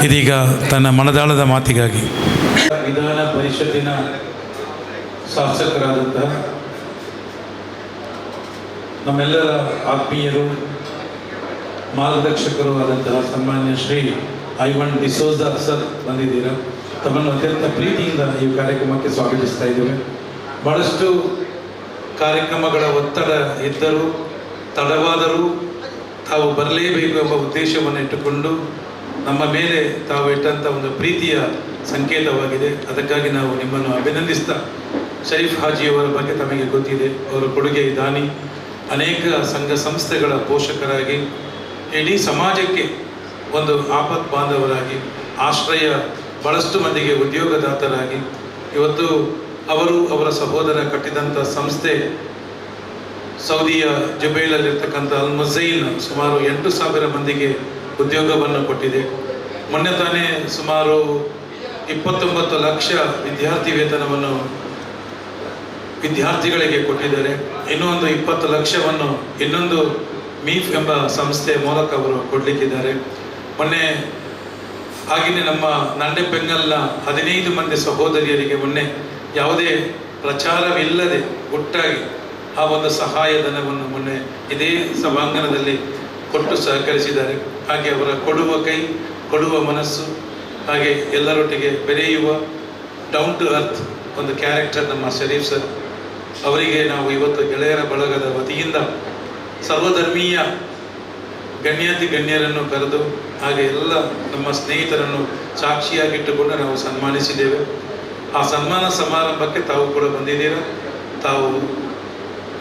ಇದೀಗ ತನ್ನ ಮನದಾಳದ ಮಾತಿಗಾಗಿ ವಿಧಾನ ಪರಿಷತ್ತಿನ ಶಾಸಕರಾದಂತಹ ನಮ್ಮೆಲ್ಲರ ಆತ್ಮೀಯರು, ಮಾರ್ಗದರ್ಶಕರು ಆದಂತಹ ಸನ್ಮಾನ್ಯ ಶ್ರೀ ಐವನ್ ಡಿಸೋಜ ಸರ್ ಬಂದಿದ್ದೀರಾ. ತಮ್ಮನ್ನು ಅತ್ಯಂತ ಪ್ರೀತಿಯಿಂದ ಈ ಕಾರ್ಯಕ್ರಮಕ್ಕೆ ಸ್ವಾಗತಿಸ್ತಾ ಇದ್ದೇವೆ. ಭಾಳಷ್ಟು ಕಾರ್ಯಕ್ರಮಗಳ ಒತ್ತಡ ಇದ್ದರೂ, ತಡವಾದರೂ ತಾವು ಬರಲೇಬೇಕು ಎಂಬ ಉದ್ದೇಶವನ್ನು ಇಟ್ಟುಕೊಂಡು ನಮ್ಮ ಮೇಲೆ ತಾವು ಇಟ್ಟಂಥ ಒಂದು ಪ್ರೀತಿಯ ಸಂಕೇತವಾಗಿದೆ. ಅದಕ್ಕಾಗಿ ನಾವು ನಿಮ್ಮನ್ನು ಅಭಿನಂದಿಸ್ತಾ, ಶರೀಫ್ ಹಾಜಿಯವರ ಬಗ್ಗೆ ತಮಗೆ ಗೊತ್ತಿದೆ. ಅವರ ಕೊಡುಗೆ ದಾನಿ, ಅನೇಕ ಸಂಘ ಸಂಸ್ಥೆಗಳ ಪೋಷಕರಾಗಿ, ಇಡೀ ಸಮಾಜಕ್ಕೆ ಒಂದು ಆಪತ್ ಬಾಂಧವರಾಗಿ, ಆಶ್ರಯ ಭಾಳಷ್ಟು ಮಂದಿಗೆ ಉದ್ಯೋಗದಾತರಾಗಿ, ಇವತ್ತು ಅವರ ಸಹೋದರ ಕಟ್ಟಿದಂಥ ಸಂಸ್ಥೆ ಸೌದಿಯ ಜುಬೈಲಲ್ಲಿರ್ತಕ್ಕಂಥ ಅಲ್ ಮುಝೈನ್ ಸುಮಾರು 8,000 ಮಂದಿಗೆ ಉದ್ಯೋಗವನ್ನು ಕೊಟ್ಟಿದೆ. ಮೊನ್ನೆ ತಾನೇ ಸುಮಾರು 29 ಲಕ್ಷ ವಿದ್ಯಾರ್ಥಿ ವೇತನವನ್ನು ವಿದ್ಯಾರ್ಥಿಗಳಿಗೆ ಕೊಟ್ಟಿದ್ದಾರೆ. ಇನ್ನೂ ಒಂದು 20 ಲಕ್ಷವನ್ನು ಇನ್ನೊಂದು ಮೀಫ್ ಎಂಬ ಸಂಸ್ಥೆ ಮೂಲಕ ಅವರು ಕೊಡಲಿಕ್ಕಿದ್ದಾರೆ. ಮೊನ್ನೆ ಹಾಗೆಯೇ ನಮ್ಮ ನಂಡೆಬೆಂಗಲ್ನ 15 ಮಂದಿ ಸಹೋದರಿಯರಿಗೆ ಮೊನ್ನೆ ಯಾವುದೇ ಪ್ರಚಾರವಿಲ್ಲದೆ ಒಟ್ಟಾಗಿ ಆ ಒಂದು ಸಹಾಯಧನವನ್ನು ಮೊನ್ನೆ ಇದೇ ಸಭಾಂಗಣದಲ್ಲಿ ಕೊಟ್ಟು ಸಹಕರಿಸಿದ್ದಾರೆ. ಹಾಗೆ ಅವರ ಕೊಡುವ ಕೈ, ಕೊಡುವ ಮನಸ್ಸು, ಹಾಗೆ ಎಲ್ಲರೊಟ್ಟಿಗೆ ಬೆರೆಯುವ ಡೌನ್ ಟು ಅರ್ತ್ ಒಂದು ಕ್ಯಾರೆಕ್ಟರ್ ನಮ್ಮ ಶರೀಫ್ ಸರ್ ಅವರಿಗೆ ನಾವು ಇವತ್ತು ಗೆಳೆಯರ ಬಳಗದ ವತಿಯಿಂದ ಸರ್ವಧರ್ಮೀಯ ಗಣ್ಯರನ್ನು ಕರೆದು, ಹಾಗೆ ಎಲ್ಲ ನಮ್ಮ ಸ್ನೇಹಿತರನ್ನು ಸಾಕ್ಷಿಯಾಗಿಟ್ಟುಕೊಂಡು ನಾವು ಸನ್ಮಾನಿಸಿದ್ದೇವೆ. ಆ ಸನ್ಮಾನ ಸಮಾರಂಭಕ್ಕೆ ತಾವು ಕೂಡ ಬಂದಿದ್ದೀರಾ. ತಾವು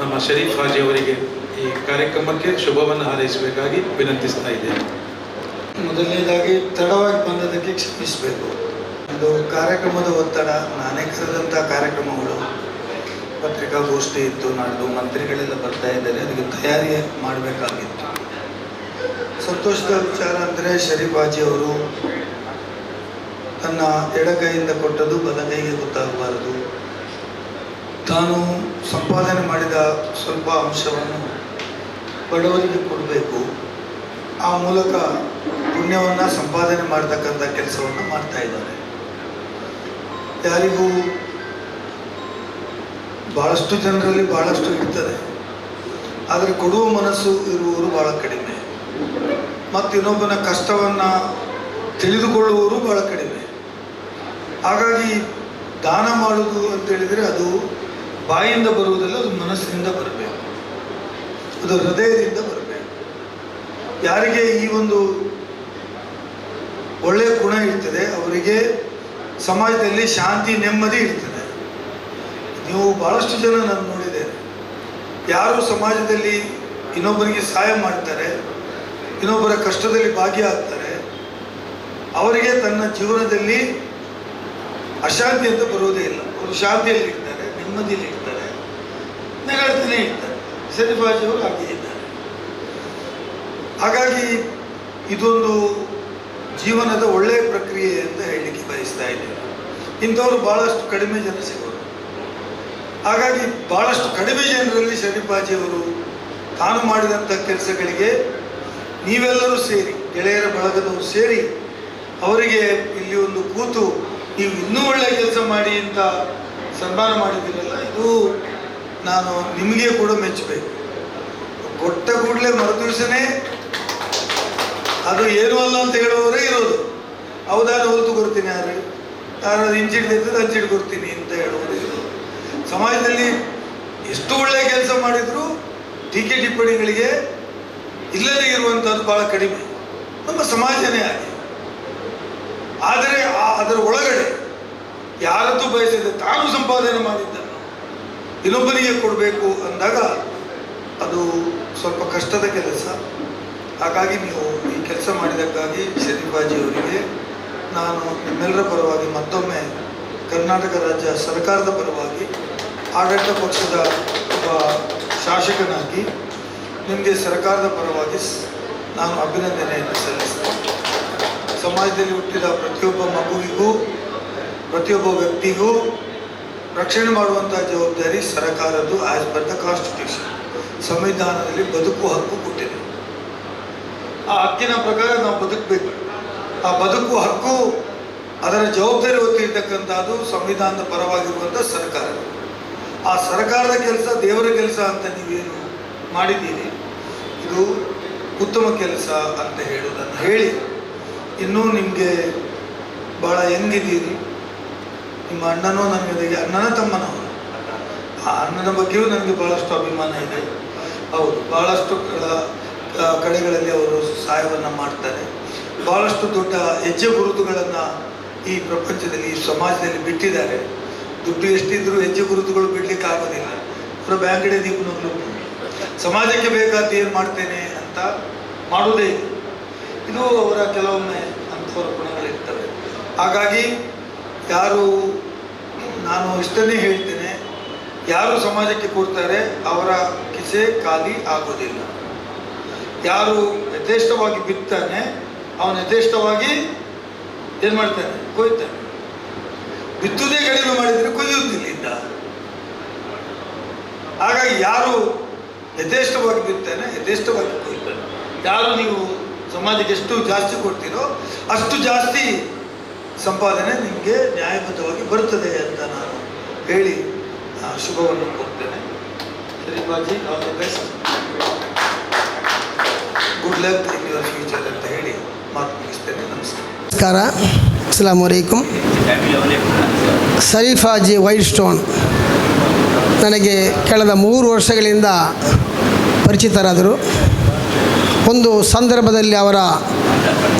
ನಮ್ಮ ಶರೀಫ್ ಹಾಜಿ ಅವರಿಗೆ ಈ ಕಾರ್ಯಕ್ರಮಕ್ಕೆ ಶುಭವನ್ನು ಹಾರೈಸಬೇಕಾಗಿ ವಿನಂತಿಸ್ತಾ ಇದ್ದೇನೆ. ಮೊದಲನೇದಾಗಿ ತಡವಾಗಿ ಬಂದದಕ್ಕೆ ಕ್ಷಮಿಸಬೇಕು. ಇದು ಕಾರ್ಯಕ್ರಮದ ಒತ್ತಡ, ನಾನೇ ಕರೆದಂಥ ಕಾರ್ಯಕ್ರಮಗಳು, ಪತ್ರಿಕಾಗೋಷ್ಠಿ ಇತ್ತು, ನಾಡ್ದು ಮಂತ್ರಿಗಳೆಲ್ಲ ಬರ್ತಾ ಇದ್ದಾರೆ, ಅದಕ್ಕೆ ತಯಾರಿ ಮಾಡಬೇಕಾಗಿತ್ತು. ಸಂತೋಷದ ವಿಚಾರ ಅಂದರೆ ಶರೀಫ್ ಹಾಜಿ ಅವರು ತನ್ನ ಎಡಗೈಯಿಂದ ಕೊಟ್ಟದ್ದು ಬಲಗೈಗೆ ಗೊತ್ತಾಗಬಾರದು. ತಾನು ಸಂಪಾದನೆ ಮಾಡಿದ ಸ್ವಲ್ಪ ಅಂಶವನ್ನು ಬಡವರಿಗೆ ಕೊಡಬೇಕು. ಆ ಮೂಲಕ ಪುಣ್ಯವನ್ನು ಸಂಪಾದನೆ ಮಾಡತಕ್ಕಂಥ ಕೆಲಸವನ್ನು ಮಾಡ್ತಾ ಇದ್ದಾರೆ. ಯಾರಿಗೂ ಭಾಳಷ್ಟು ಜನರಲ್ಲಿ ಭಾಳಷ್ಟು ಇರ್ತದೆ, ಆದರೆ ಕೊಡುವ ಮನಸ್ಸು ಇರುವವರು ಭಾಳ ಕಡಿಮೆ, ಮತ್ತು ಇನ್ನೊಬ್ಬನ ಕಷ್ಟವನ್ನು ತಿಳಿದುಕೊಳ್ಳುವವರು ಭಾಳ ಕಡಿಮೆ. ಹಾಗಾಗಿ ದಾನ ಮಾಡುವುದು ಅಂತೇಳಿದರೆ ಅದು ಬಾಯಿಂದ ಬರುವುದಲ್ಲ, ಅದು ಮನಸ್ಸಿನಿಂದ ಬರಬೇಕು, ಅದು ಹೃದಯದಿಂದ ಬರಬೇಕು. ಯಾರಿಗೆ ಈ ಒಂದು ಒಳ್ಳೆಯ ಗುಣ ಇರ್ತದೆ ಅವರಿಗೆ ಸಮಾಜದಲ್ಲಿ ಶಾಂತಿ ನೆಮ್ಮದಿ ಇರ್ತದೆ. ನೀವು ಭಾಳಷ್ಟು ಜನ ನಾನು ನೋಡಿದ್ದೇನೆ, ಯಾರು ಸಮಾಜದಲ್ಲಿ ಇನ್ನೊಬ್ಬರಿಗೆ ಸಹಾಯ ಮಾಡ್ತಾರೆ, ಇನ್ನೊಬ್ಬರ ಕಷ್ಟದಲ್ಲಿ ಭಾಗಿಯಾಗ್ತಾರೆ, ಅವರಿಗೆ ತನ್ನ ಜೀವನದಲ್ಲಿ ಅಶಾಂತಿ ಅಂತ ಬರುವುದೇ ಇಲ್ಲ. ಅವರು ಶಾಂತಿಯಲ್ಲಿ ಇರ್ತಾರೆ, ನೆಮ್ಮದಿಯಲ್ಲಿ ಇರ್ತಾರೆ, ನೆಗಳತನೇ ಇರ್ತಾರೆ. ಶರೀಫಾಜಿಯವರು ಹಾಗೆ ಇದ್ದಾರೆ. ಹಾಗಾಗಿ ಇದೊಂದು ಜೀವನದ ಒಳ್ಳೆಯ ಪ್ರಕ್ರಿಯೆ ಅಂತ ಹೇಳಲಿಕ್ಕೆ ಬಯಸ್ತಾ ಇದ್ದೇನೆ. ಇಂಥವರು ಭಾಳಷ್ಟು ಕಡಿಮೆ ಜನ ಸಿಗೋರು. ಹಾಗಾಗಿ ಭಾಳಷ್ಟು ಕಡಿಮೆ ಜನರಲ್ಲಿ ಶರೀಫಾಜಿಯವರು ತಾನು ಮಾಡಿದಂಥ ಕೆಲಸಗಳಿಗೆ ನೀವೆಲ್ಲರೂ ಸೇರಿ, ಗೆಳೆಯರ ಬಳಗದವರು ಸೇರಿ ಅವರಿಗೆ ಇಲ್ಲಿ ಒಂದು ಕೂತು ನೀವು ಇನ್ನೂ ಒಳ್ಳೆಯ ಕೆಲಸ ಮಾಡಿ ಅಂತ ಸನ್ಮಾನ ಮಾಡಿದ್ದೀರಲ್ಲ, ಇದು ನಾನು ನಿಮಗೆ ಕೂಡ ಮೆಚ್ಚಬೇಕು. ಕೊಟ್ಟ ಕೂಡಲೇ ಮರುದಿವಸನೇ ಅದು ಏನೂ ಅಲ್ಲ ಅಂತ ಹೇಳುವವರೇ ಇರೋದು. ಹೌದಾನ ಹೊರತು ಕೊಡ್ತೀನಿ, ಯಾರು ಹಿಂಚಿಡ್ದಿದ್ದದ್ದು ಹಂಚಿಡ್ ಕೊಡ್ತೀನಿ ಅಂತ ಹೇಳುವುದು ಇರೋದು. ಸಮಾಜದಲ್ಲಿ ಎಷ್ಟು ಒಳ್ಳೆಯ ಕೆಲಸ ಮಾಡಿದರೂ ಟೀಕೆ ಟಿಪ್ಪಣಿಗಳಿಗೆ ಇಲ್ಲದೇ ಇರುವಂಥದ್ದು ಭಾಳ ಕಡಿಮೆ. ನಮ್ಮ ಸಮಾಜನೇ ಆಗಿ. ಆದರೆ ಅದರ ಒಳಗಡೆ ಯಾರದ್ದು ಬಯಸಿದೆ ತಾನು ಸಂಪಾದನೆ ಮಾಡಿದ್ದನ್ನು ಇನ್ನೊಬ್ಬನಿಗೆ ಕೊಡಬೇಕು ಅಂದಾಗ ಅದು ಸ್ವಲ್ಪ ಕಷ್ಟದ ಕೆಲಸ. ಹಾಗಾಗಿ ನೀವು ಈ ಕೆಲಸ ಮಾಡಿದ್ದಕ್ಕಾಗಿ ಶರೀಫಾಜಿಯವರಿಗೆ ನಾನು ನಿಮ್ಮೆಲ್ಲರ ಪರವಾಗಿ ಮತ್ತೊಮ್ಮೆ ಕರ್ನಾಟಕ ರಾಜ್ಯ ಸರ್ಕಾರದ ಪರವಾಗಿ ಆಡಳಿತ ಪಕ್ಷದ ಒಬ್ಬ ಶಾಸಕನಾಗಿ ನಿಮಗೆ ಸರ್ಕಾರದ ಪರವಾಗಿ ನಾನು ಅಭಿನಂದನೆಯನ್ನು ಸಲ್ಲಿಸ್ತೇನೆ. ಸಮಾಜದಲ್ಲಿ ಹುಟ್ಟಿದ ಪ್ರತಿಯೊಬ್ಬ ಮಗುವಿಗೂ ಪ್ರತಿಯೊಬ್ಬ ವ್ಯಕ್ತಿಗೂ ರಕ್ಷಣೆ ಮಾಡುವಂಥ ಜವಾಬ್ದಾರಿ ಸರ್ಕಾರದ್ದು. ಆ್ಯಸ್ ಪರ್ ದ ಕಾನ್ಸ್ಟಿಟ್ಯೂಷನ್, ಸಂವಿಧಾನದಲ್ಲಿ ಬದುಕುವ ಹಕ್ಕು ಕೊಟ್ಟಿದೆ. ಆ ಹಕ್ಕಿನ ಪ್ರಕಾರ ನಾವು ಬದುಕಬೇಕು. ಆ ಬದುಕುವ ಹಕ್ಕು, ಅದರ ಜವಾಬ್ದಾರಿ ಹೊತ್ತಿರ್ತಕ್ಕಂಥದ್ದು ಸಂವಿಧಾನದ ಪರವಾಗಿರುವಂಥ ಸರ್ಕಾರ. ಆ ಸರ್ಕಾರದ ಕೆಲಸ ದೇವರ ಕೆಲಸ ಅಂತ ನೀವೇನು ಮಾಡಿದ್ದೀರಿ, ಇದು ಉತ್ತಮ ಕೆಲಸ ಅಂತ ಹೇಳುವುದನ್ನು ಹೇಳಿ, ಇನ್ನೂ ನಿಮಗೆ ಭಾಳ ಹೆಂಗಿದ್ದೀರಿ. ನಿಮ್ಮ ಅಣ್ಣನೂ ನನಗೆ ಅಣ್ಣನ ತಮ್ಮನವರು. ಆ ಅಣ್ಣನ ಬಗ್ಗೆಯೂ ನನಗೆ ಭಾಳಷ್ಟು ಅಭಿಮಾನ ಇದೆ. ಹೌದು, ಭಾಳಷ್ಟು ಕಡೆಗಳಲ್ಲಿ ಅವರು ಸಹಾಯವನ್ನು ಮಾಡ್ತಾರೆ. ಭಾಳಷ್ಟು ದೊಡ್ಡ ಹೆಜ್ಜೆ ಗುರುತುಗಳನ್ನು ಈ ಪ್ರಪಂಚದಲ್ಲಿ, ಈ ಸಮಾಜದಲ್ಲಿ ಬಿಟ್ಟಿದ್ದಾರೆ. ದುಡ್ಡು ಎಷ್ಟಿದ್ರೂ ಹೆಜ್ಜೆ ಗುರುತುಗಳು ಬಿಡಲಿಕ್ಕೆ ಆಗೋದಿಲ್ಲ. ಅವರ ಬ್ಯಾಂಗಡೆ ದೀಪನಗಳು ಸಮಾಜಕ್ಕೆ ಬೇಕಾದ ಏನು ಮಾಡ್ತೇನೆ ಅಂತ ಮಾಡುವುದೇ ಇದೆ. ಇದು ಅವರ ಕೆಲವೊಮ್ಮೆ ಅಂಥವರ ಗುಣಗಳಿರ್ತವೆ. ಹಾಗಾಗಿ ಯಾರು, ನಾನು ಇಷ್ಟನ್ನೇ ಹೇಳ್ತೇನೆ, ಯಾರು ಸಮಾಜಕ್ಕೆ ಕೊಡ್ತಾರೆ ಅವರ ಕಿಸೆ ಖಾಲಿ ಆಗೋದಿಲ್ಲ. ಯಾರು ಯಥೇಷ್ಟವಾಗಿ ಬಿತ್ತಾನೆ ಅವನು ಯಥೇಷ್ಟವಾಗಿ ಏನು ಮಾಡ್ತಾನೆ, ಕೊಯ್ತಾನೆ. ಬಿತ್ತುವುದೇ ಕಡಿಮೆ ಮಾಡಿದರೆ ಕೊಯ್ಯುವುದಿಲ್ಲ ಇದ್ದ. ಹಾಗಾಗಿ ಯಾರು ಯಥೇಷ್ಟವಾಗಿ ಬಿತ್ತಾನೆ ಯಥೇಷ್ಟವಾಗಿ ಕೊಯ್ತಾನೆ. ಯಾರು ನೀವು ಸಮಾಜಕ್ಕೆ ಎಷ್ಟು ಜಾಸ್ತಿ ಕೊಡ್ತೀರೋ ಅಷ್ಟು ಜಾಸ್ತಿ ಸಂಪಾದನೆ ನಿಮಗೆ ನ್ಯಾಯಬದ್ಧವಾಗಿ ಬರ್ತದೆ ಅಂತ ನಾನು ಹೇಳಿ ಶುಭವನ್ನು ಕೊಡ್ತೇನೆ. Sharifaji, all the best, good luck in your future ಅಂತ ಹೇಳಿ ಮಾತು ಮುಗಿಸ್ತೇನೆ. ನಮಸ್ಕಾರ. ಅಸ್ಸಲಾಮು ಅಲೈಕುಂ. ಶರೀಫಾಜಿ ವೈಟ್ ಸ್ಟೋನ್ ನನಗೆ ಕಳೆದ 3 ವರ್ಷಗಳಿಂದ ಪರಿಚಿತರಾದರು. ಒಂದು ಸಂದರ್ಭದಲ್ಲಿ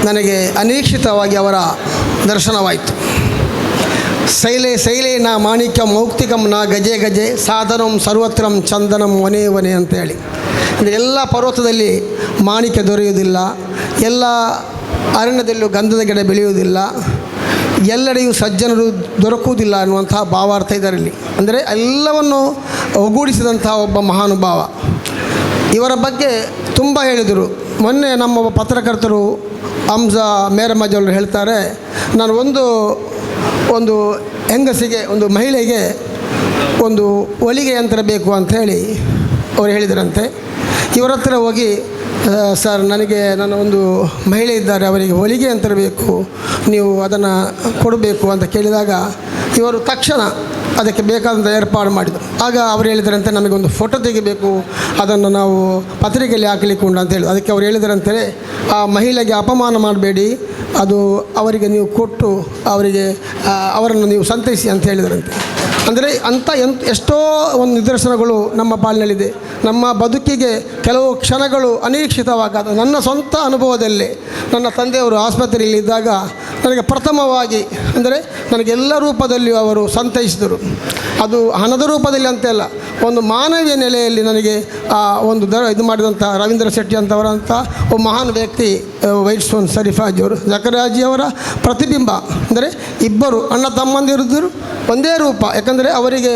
ನನಗೆ ಅನಿರೀಕ್ಷಿತವಾಗಿ ಅವರ ದರ್ಶನವಾಯಿತು. ಶೈಲೇನ ಮಾಣಿಕ್ಯ ಮೌಕ್ತಿಕಂ ನ ಗಜೆ ಗಜೆ ಸಾಧನಂ ಸರ್ವತ್ರಂ ಚಂದನಂ ವನೇ ವನೆ ಅಂತೇಳಿ, ಅಂದರೆ ಎಲ್ಲ ಪರ್ವತದಲ್ಲಿ ಮಾಣಿಕ್ಯ ದೊರೆಯುವುದಿಲ್ಲ, ಎಲ್ಲ ಅರಣ್ಯದಲ್ಲೂ ಗಂಧದ ಗಿಡ ಬೆಳೆಯುವುದಿಲ್ಲ, ಎಲ್ಲೆಡೆಯೂ ಸಜ್ಜನರು ದೊರಕುವುದಿಲ್ಲ ಅನ್ನುವಂತಹ ಭಾವಾರ್ಥ ಇದರಲ್ಲಿ. ಅಂದರೆ ಎಲ್ಲವನ್ನು ಒಗ್ಗೂಡಿಸಿದಂತಹ ಒಬ್ಬ ಮಹಾನುಭಾವ. ಇವರ ಬಗ್ಗೆ ತುಂಬ ಹೇಳಿದರು. ಮೊನ್ನೆ ನಮ್ಮ ಪತ್ರಕರ್ತರು ಹಂಸಾ ಮೇರಮ್ಮಜವರು ಹೇಳ್ತಾರೆ, ನಾನು ಒಂದು ಹೆಂಗಸಿಗೆ, ಒಂದು ಮಹಿಳೆಗೆ ಒಂದು ಹೊಲಿಗೆ ಯಂತ್ರ ಬೇಕು ಅಂತ ಹೇಳಿ ಅವರು ಹೇಳಿದರಂತೆ. ಇವರ ಹತ್ರ ಹೋಗಿ, ಸರ್ ನನ್ನ ಒಂದು ಮಹಿಳೆ ಇದ್ದಾರೆ, ಅವರಿಗೆ ಹೊಲಿಗೆ ಯಂತ್ರ ಬೇಕು, ನೀವು ಅದನ್ನು ಕೊಡಬೇಕು ಅಂತ ಕೇಳಿದಾಗ ಇವರು ತಕ್ಷಣ ಅದಕ್ಕೆ ಬೇಕಾದಂಥ ಏರ್ಪಾಡು ಮಾಡಿದರು. ಆಗ ಅವರು ಹೇಳಿದರಂತೆ, ನಮಗೊಂದು ಫೋಟೋ ತೆಗಿಬೇಕು, ಅದನ್ನು ನಾವು ಪತ್ರಿಕೆಯಲ್ಲಿ ಹಾಕಲಿಕ್ಕೆ ಉಂಟು ಅಂತ ಹೇಳಿ. ಅದಕ್ಕೆ ಅವ್ರು ಹೇಳಿದರಂತೆ, ಆ ಮಹಿಳೆಗೆ ಅಪಮಾನ ಮಾಡಬೇಡಿ, ಅದು ಅವರಿಗೆ ನೀವು ಕೊಟ್ಟು ಅವರನ್ನು ನೀವು ಸಂತೈಸಿ ಅಂತ ಹೇಳಿದರಂತೆ. ಅಂದರೆ ಎಷ್ಟೋ ಒಂದು ನಿದರ್ಶನಗಳು ನಮ್ಮ ಪಾಲಿನಲ್ಲಿದೆ. ನಮ್ಮ ಬದುಕಿಗೆ ಕೆಲವು ಕ್ಷಣಗಳು ಅನಿರೀಕ್ಷಿತವಾಗದ. ನನ್ನ ಸ್ವಂತ ಅನುಭವದಲ್ಲಿ ನನ್ನ ತಂದೆಯವರು ಆಸ್ಪತ್ರೆಯಲ್ಲಿದ್ದಾಗ ನನಗೆ ಪ್ರಥಮವಾಗಿ, ಅಂದರೆ ನನಗೆಲ್ಲ ರೂಪದಲ್ಲಿಯೂ ಅವರು ಸಂತೈಸಿದರು. ಅದು ಹಣದ ರೂಪದಲ್ಲಿ ಅಂತೆಲ್ಲ, ಒಂದು ಮಾನವೀಯ ನೆಲೆಯಲ್ಲಿ ನನಗೆ ಇದು ಮಾಡಿದಂಥ ರವೀಂದ್ರ ಶೆಟ್ಟಿ ಅಂತವರಂಥ ಒಬ್ಬ ಮಹಾನ್ ವ್ಯಕ್ತಿ, ವೈಟ್ ಸ್ಟೋನ್ ಶರೀಫಾಜಿಯವರು, ಜಕರಾಜಿಯವರ ಪ್ರತಿಬಿಂಬ. ಅಂದರೆ ಇಬ್ಬರು ಅಣ್ಣ ತಮ್ಮಂದಿರಿದ್ದರು, ಒಂದೇ ರೂಪ. ಯಾಕಂದರೆ ಅವರಿಗೆ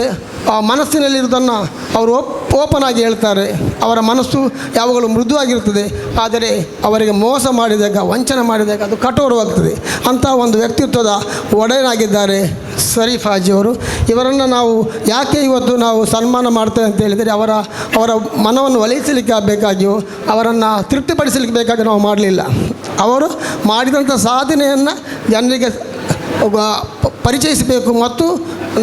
ಆ ಮನಸ್ಸಿನಲ್ಲಿರುವುದನ್ನು ಅವರು ಓಪನ್ ಆಗಿ ಹೇಳ್ತಾರೆ. ಅವರ ಮನಸ್ಸು ಯಾವಾಗಲೂ ಮೃದುವಾಗಿರ್ತದೆ, ಆದರೆ ಅವರಿಗೆ ಮೋಸ ಮಾಡಿದಾಗ, ವಂಚನೆ ಮಾಡಿದಾಗ ಅದು ಕಠೋರವಾಗ್ತದೆ. ಅಂಥ ಒಂದು ವ್ಯಕ್ತಿತ್ವದ ಒಡೆಯನಾಗಿದ್ದಾರೆ ಶರೀಫ್ ಹಾಜಿಯವರು. ಇವರನ್ನು ನಾವು ಯಾಕೆ ಇವತ್ತು ನಾವು ಸನ್ಮಾನ ಮಾಡ್ತೇವೆ ಅಂತ ಹೇಳಿದರೆ, ಅವರ ಮನವನ್ನು ಒಲಿಸಲಿಕ್ಕೆ ಬೇಕಾಗಿಯೋ, ಅವರನ್ನು ತೃಪ್ತಿಪಡಿಸಲಿಕ್ಕೆ ಬೇಕಾಗಿ ನಾವು ಮಾಡಲಿಲ್ಲ. ಅವರು ಮಾಡಿದಂಥ ಸಾಧನೆಯನ್ನು ಜನರಿಗೆ ಪರಿಚಯಿಸಬೇಕು ಮತ್ತು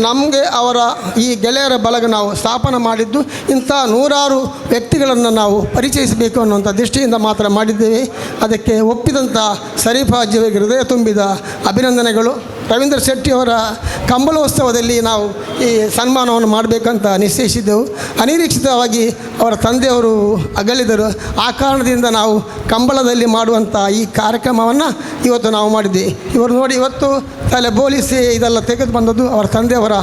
ನಮಗೆ ಅವರ ಈ ಗೆಳೆಯರ ಬಳಗ ನಾವು ಸ್ಥಾಪನೆ ಮಾಡಿದ್ದು ಇಂಥ ನೂರಾರು ವ್ಯಕ್ತಿಗಳನ್ನು ನಾವು ಪರಿಚಯಿಸಬೇಕು ಅನ್ನುವಂಥ ದೃಷ್ಟಿಯಿಂದ ಮಾತ್ರ ಮಾಡಿದ್ದೇವೆ. ಅದಕ್ಕೆ ಒಪ್ಪಿದಂಥ ಶರೀಫ್ ಹಾಜಿಯವರಿಗೆ ಹೃದಯ ತುಂಬಿದ ಅಭಿನಂದನೆಗಳು. ರವೀಂದ್ರ ಶೆಟ್ಟಿಯವರ ಕಂಬಳೋತ್ಸವದಲ್ಲಿ ನಾವು ಈ ಸನ್ಮಾನವನ್ನು ಮಾಡಬೇಕಂತ ನಿಶ್ಚಯಿಸಿದ್ದೆವು. ಅನಿರೀಕ್ಷಿತವಾಗಿ ಅವರ ತಂದೆಯವರು ಅಗಲಿದರು. ಆ ಕಾರಣದಿಂದ ನಾವು ಕಂಬಳದಲ್ಲಿ ಮಾಡುವಂಥ ಈ ಕಾರ್ಯಕ್ರಮವನ್ನು ಇವತ್ತು ನಾವು ಮಾಡಿದ್ದೀವಿ. ಇವರು ನೋಡಿ, ಇವತ್ತು ತಲೆ ಬೋಲಿಸಿ ಇದೆಲ್ಲ ತೆಗೆದು ಬಂದದ್ದು ಅವರ ತಂದೆಯವರ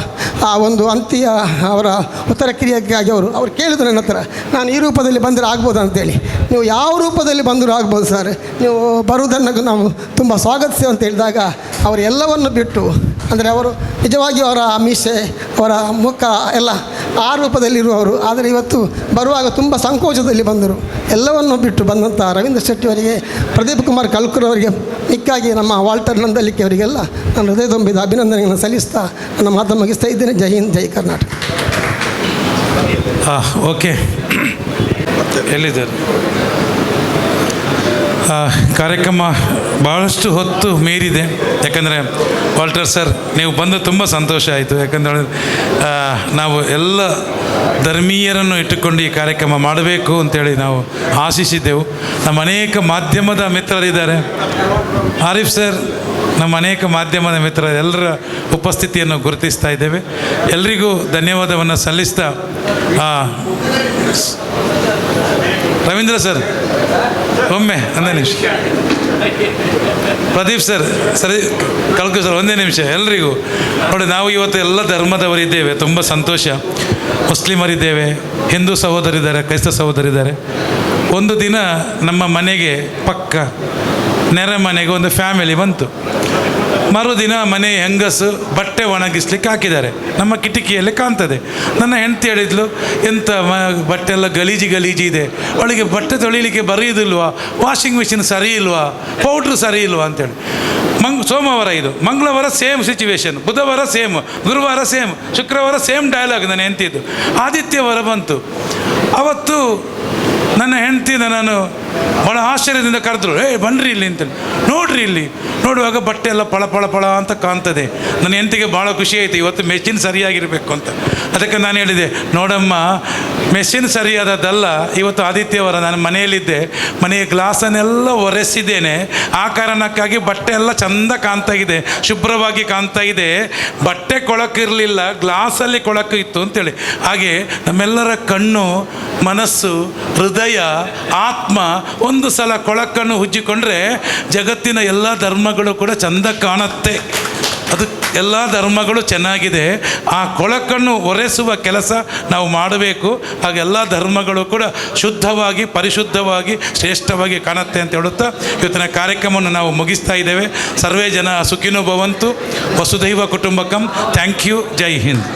ಆ ಒಂದು ಅಂತ್ಯ, ಅವರ ಉತ್ತರ ಕ್ರಿಯೆಗಾಗಿ ಅವ್ರು ಕೇಳಿದ್ರು ನನ್ನ ಹತ್ರ, ನಾನು ಈ ರೂಪದಲ್ಲಿ ಬಂದರೆ ಆಗ್ಬೋದು ಅಂತೇಳಿ. ನೀವು ಯಾವ ರೂಪದಲ್ಲಿ ಬಂದರೂ ಆಗ್ಬೋದು ಸರ್, ನೀವು ಬರುವುದನ್ನು ನಾವು ತುಂಬ ಸ್ವಾಗತಿಸ್ತೇವೆ ಅಂತ ಹೇಳಿದಾಗ ಅವರು ಎಲ್ಲವನ್ನು ಬಿಟ್ಟು, ಅಂದರೆ ಅವರು ನಿಜವಾಗಿ ಅವರ ಮೀಸೆ, ಅವರ ಮುಖ ಎಲ್ಲ ಆ ರೂಪದಲ್ಲಿರುವವರು. ಆದರೆ ಇವತ್ತು ಬರುವಾಗ ತುಂಬ ಸಂಕೋಚದಲ್ಲಿ ಬಂದರು. ಎಲ್ಲವನ್ನು ಬಿಟ್ಟು ಬಂದಂಥ ರವೀಂದ್ರ ಶೆಟ್ಟಿಯವರಿಗೆ, ಪ್ರದೀಪ್ ಕುಮಾರ್ ಕಲ್ಕುರ್ ಅವರಿಗೆ, ಮಿಕ್ಕಾಗಿ ನಮ್ಮ ವಾಲ್ಟರ್ ನಂದಲಿಕ್ಕೆ ಅವರಿಗೆಲ್ಲ ನಾನು ಹೃದಯ ತುಂಬಿದ ಅಭಿನಂದನೆಗಳನ್ನು ಸಲ್ಲಿಸ್ತಾ ನನ್ನ ಮಾತನ್ನು ಮುಗಿಸ್ತಾ ಇದ್ದೇನೆ. ಜೈ ಹಿಂದ್, ಜೈ ಕರ್ನಾಟಕ. ಓಕೆ, ಎಲ್ಲಿದ್ದಾರೆ? ಕಾರ್ಯಕ್ರಮ ಭಾಳಷ್ಟು ಹೊತ್ತು ಮೀರಿದೆ. ಯಾಕಂದರೆ ವಾಲ್ಟರ್ ಸರ್, ನೀವು ಬಂದು ತುಂಬ ಸಂತೋಷ ಆಯಿತು. ಯಾಕಂದರೆ ನಾವು ಎಲ್ಲ ಧರ್ಮೀಯರನ್ನು ಇಟ್ಟುಕೊಂಡು ಈ ಕಾರ್ಯಕ್ರಮ ಮಾಡಬೇಕು ಅಂತೇಳಿ ನಾವು ಆಶಿಸಿದ್ದೆವು. ನಮ್ಮ ಅನೇಕ ಮಾಧ್ಯಮದ ಮಿತ್ರರಿದ್ದಾರೆ. ಆರಿಫ್ ಸರ್, ನಮ್ಮ ಅನೇಕ ಮಾಧ್ಯಮದ ಮಿತ್ರರ ಎಲ್ಲರ ಉಪಸ್ಥಿತಿಯನ್ನು ಗುರುತಿಸ್ತಾ ಇದ್ದೇವೆ. ಎಲ್ರಿಗೂ ಧನ್ಯವಾದವನ್ನು ಸಲ್ಲಿಸ್ತಾ, ರವೀಂದ್ರ ಸರ್ ಒಮ್ಮೆ ಒಂದೇ ನಿಮಿಷ, ಪ್ರದೀಪ್ ಸರ್, ಸರಿ ಕಲ್ಕು ಸರ್ ಒಂದೇ ನಿಮಿಷ. ಎಲ್ರಿಗೂ ನೋಡಿ, ನಾವು ಇವತ್ತು ಎಲ್ಲ ಧರ್ಮದವರಿದ್ದೇವೆ, ತುಂಬ ಸಂತೋಷ. ಮುಸ್ಲಿಮರಿದ್ದೇವೆ, ಹಿಂದೂ ಸಹೋದರಿದ್ದಾರೆ, ಕ್ರೈಸ್ತ ಸಹೋದರಿದ್ದಾರೆ. ಒಂದು ದಿನ ನಮ್ಮ ಮನೆಗೆ ಪಕ್ಕ ನೆರೆ ಮನೆಗೆ ಒಂದು ಫ್ಯಾಮಿಲಿ ಬಂತು. ಮರುದಿನ ಮನೆ ಹೆಂಗಸು ಬಟ್ಟೆ ಒಣಗಿಸ್ಲಿಕ್ಕೆ ಹಾಕಿದ್ದಾರೆ, ನಮ್ಮ ಕಿಟಕಿಯಲ್ಲಿ ಕಾಣ್ತದೆ. ನನ್ನ ಹೆಂಡತಿ ಹೇಳಿದ್ಲು, ಎಂಥ ಬಟ್ಟೆ ಎಲ್ಲ ಗಲೀಜಿ ಇದೆ, ಅವಳಿಗೆ ಬಟ್ಟೆ ತೊಳಿಲಿಕ್ಕೆ ಬರೆಯೋದಿಲ್ವಾ, ವಾಷಿಂಗ್ ಮಿಷಿನ್ ಸರಿ ಇಲ್ವಾ, ಪೌಡ್ರ್ ಸರಿ ಇಲ್ವಾ ಅಂತೇಳಿ. ಸೋಮವಾರ ಇದು, ಮಂಗಳವಾರ ಸೇಮ್ ಸಿಚುವೇಶನ್, ಬುಧವಾರ ಸೇಮ್, ಗುರುವಾರ ಸೇಮ್, ಶುಕ್ರವಾರ ಸೇಮ್ ಡೈಲಾಗ್ ನನ್ನ ಹೆಂಡತಿದ್ದು. ಆದಿತ್ಯವಾರ ಬಂತು. ಅವತ್ತು ನನ್ನ ಹೆಂಡ್ತಿನ ನಾನು ಭಾಳ ಆಶ್ಚರ್ಯದಿಂದ ಕರೆದ್ರು, ಬನ್ನಿರಿ ಇಲ್ಲಿ ಅಂತೇಳಿ. ನೋಡ್ರಿ ಇಲ್ಲಿ. ನೋಡುವಾಗ ಬಟ್ಟೆ ಎಲ್ಲ ಪಳ ಅಂತ ಕಾಣ್ತದೆ. ನನ್ನ ಹೆಂಡ್ತಿಗೆ ಭಾಳ ಖುಷಿ ಆಯಿತು, ಇವತ್ತು ಮೆಷಿನ್ ಸರಿಯಾಗಿರಬೇಕು ಅಂತ. ಅದಕ್ಕೆ ನಾನು ಹೇಳಿದೆ, ನೋಡಮ್ಮ, ಮೆಷಿನ್ ಸರಿಯಾದದ್ದಲ್ಲ, ಇವತ್ತು ಆದಿತ್ಯವಾರ ನಾನು ಮನೆಯಲ್ಲಿದ್ದೆ, ಮನೆಯ ಗ್ಲಾಸನ್ನೆಲ್ಲ ಒರೆಸಿದ್ದೇನೆ, ಆ ಕಾರಣಕ್ಕಾಗಿ ಬಟ್ಟೆ ಎಲ್ಲ ಚೆಂದ ಕಾಣ್ತಾ ಇದೆ, ಶುಭ್ರವಾಗಿ ಕಾಣ್ತಾ ಇದೆ. ಬಟ್ಟೆ ಕೊಳಕಿರಲಿಲ್ಲ, ಗ್ಲಾಸಲ್ಲಿ ಕೊಳಕು ಇತ್ತು ಅಂತೇಳಿ. ಹಾಗೆ ನಮ್ಮೆಲ್ಲರ ಕಣ್ಣು, ಮನಸ್ಸು, ಹೃದಯ, ಆತ್ಮ ಒಂದು ಸಲ ಕೊಳಕನ್ನು ಉಜ್ಜಿಕೊಂಡ್ರೆ ಜಗತ್ತಿನ ಎಲ್ಲ ಧರ್ಮಗಳು ಕೂಡ ಚೆಂದ ಕಾಣುತ್ತೆ. ಅದು ಎಲ್ಲ ಧರ್ಮಗಳು ಚೆನ್ನಾಗಿದೆ. ಆ ಕೊಳಕನ್ನು ಒರೆಸುವ ಕೆಲಸ ನಾವು ಮಾಡಬೇಕು. ಹಾಗೆ ಎಲ್ಲ ಧರ್ಮಗಳು ಕೂಡ ಶುದ್ಧವಾಗಿ, ಪರಿಶುದ್ಧವಾಗಿ, ಶ್ರೇಷ್ಠವಾಗಿ ಕಾಣುತ್ತೆ ಅಂತ ಹೇಳುತ್ತಾ ಇವತ್ತಿನ ಕಾರ್ಯಕ್ರಮವನ್ನು ನಾವು ಮುಗಿಸ್ತಾ ಇದ್ದೇವೆ. ಸರ್ವೇ ಜನ ಸುಖಿನೋ ಭವಂತು, ವಸುದೈವ ಕುಟುಂಬಕಂ. Thank you. ಜೈ ಹಿಂದ್.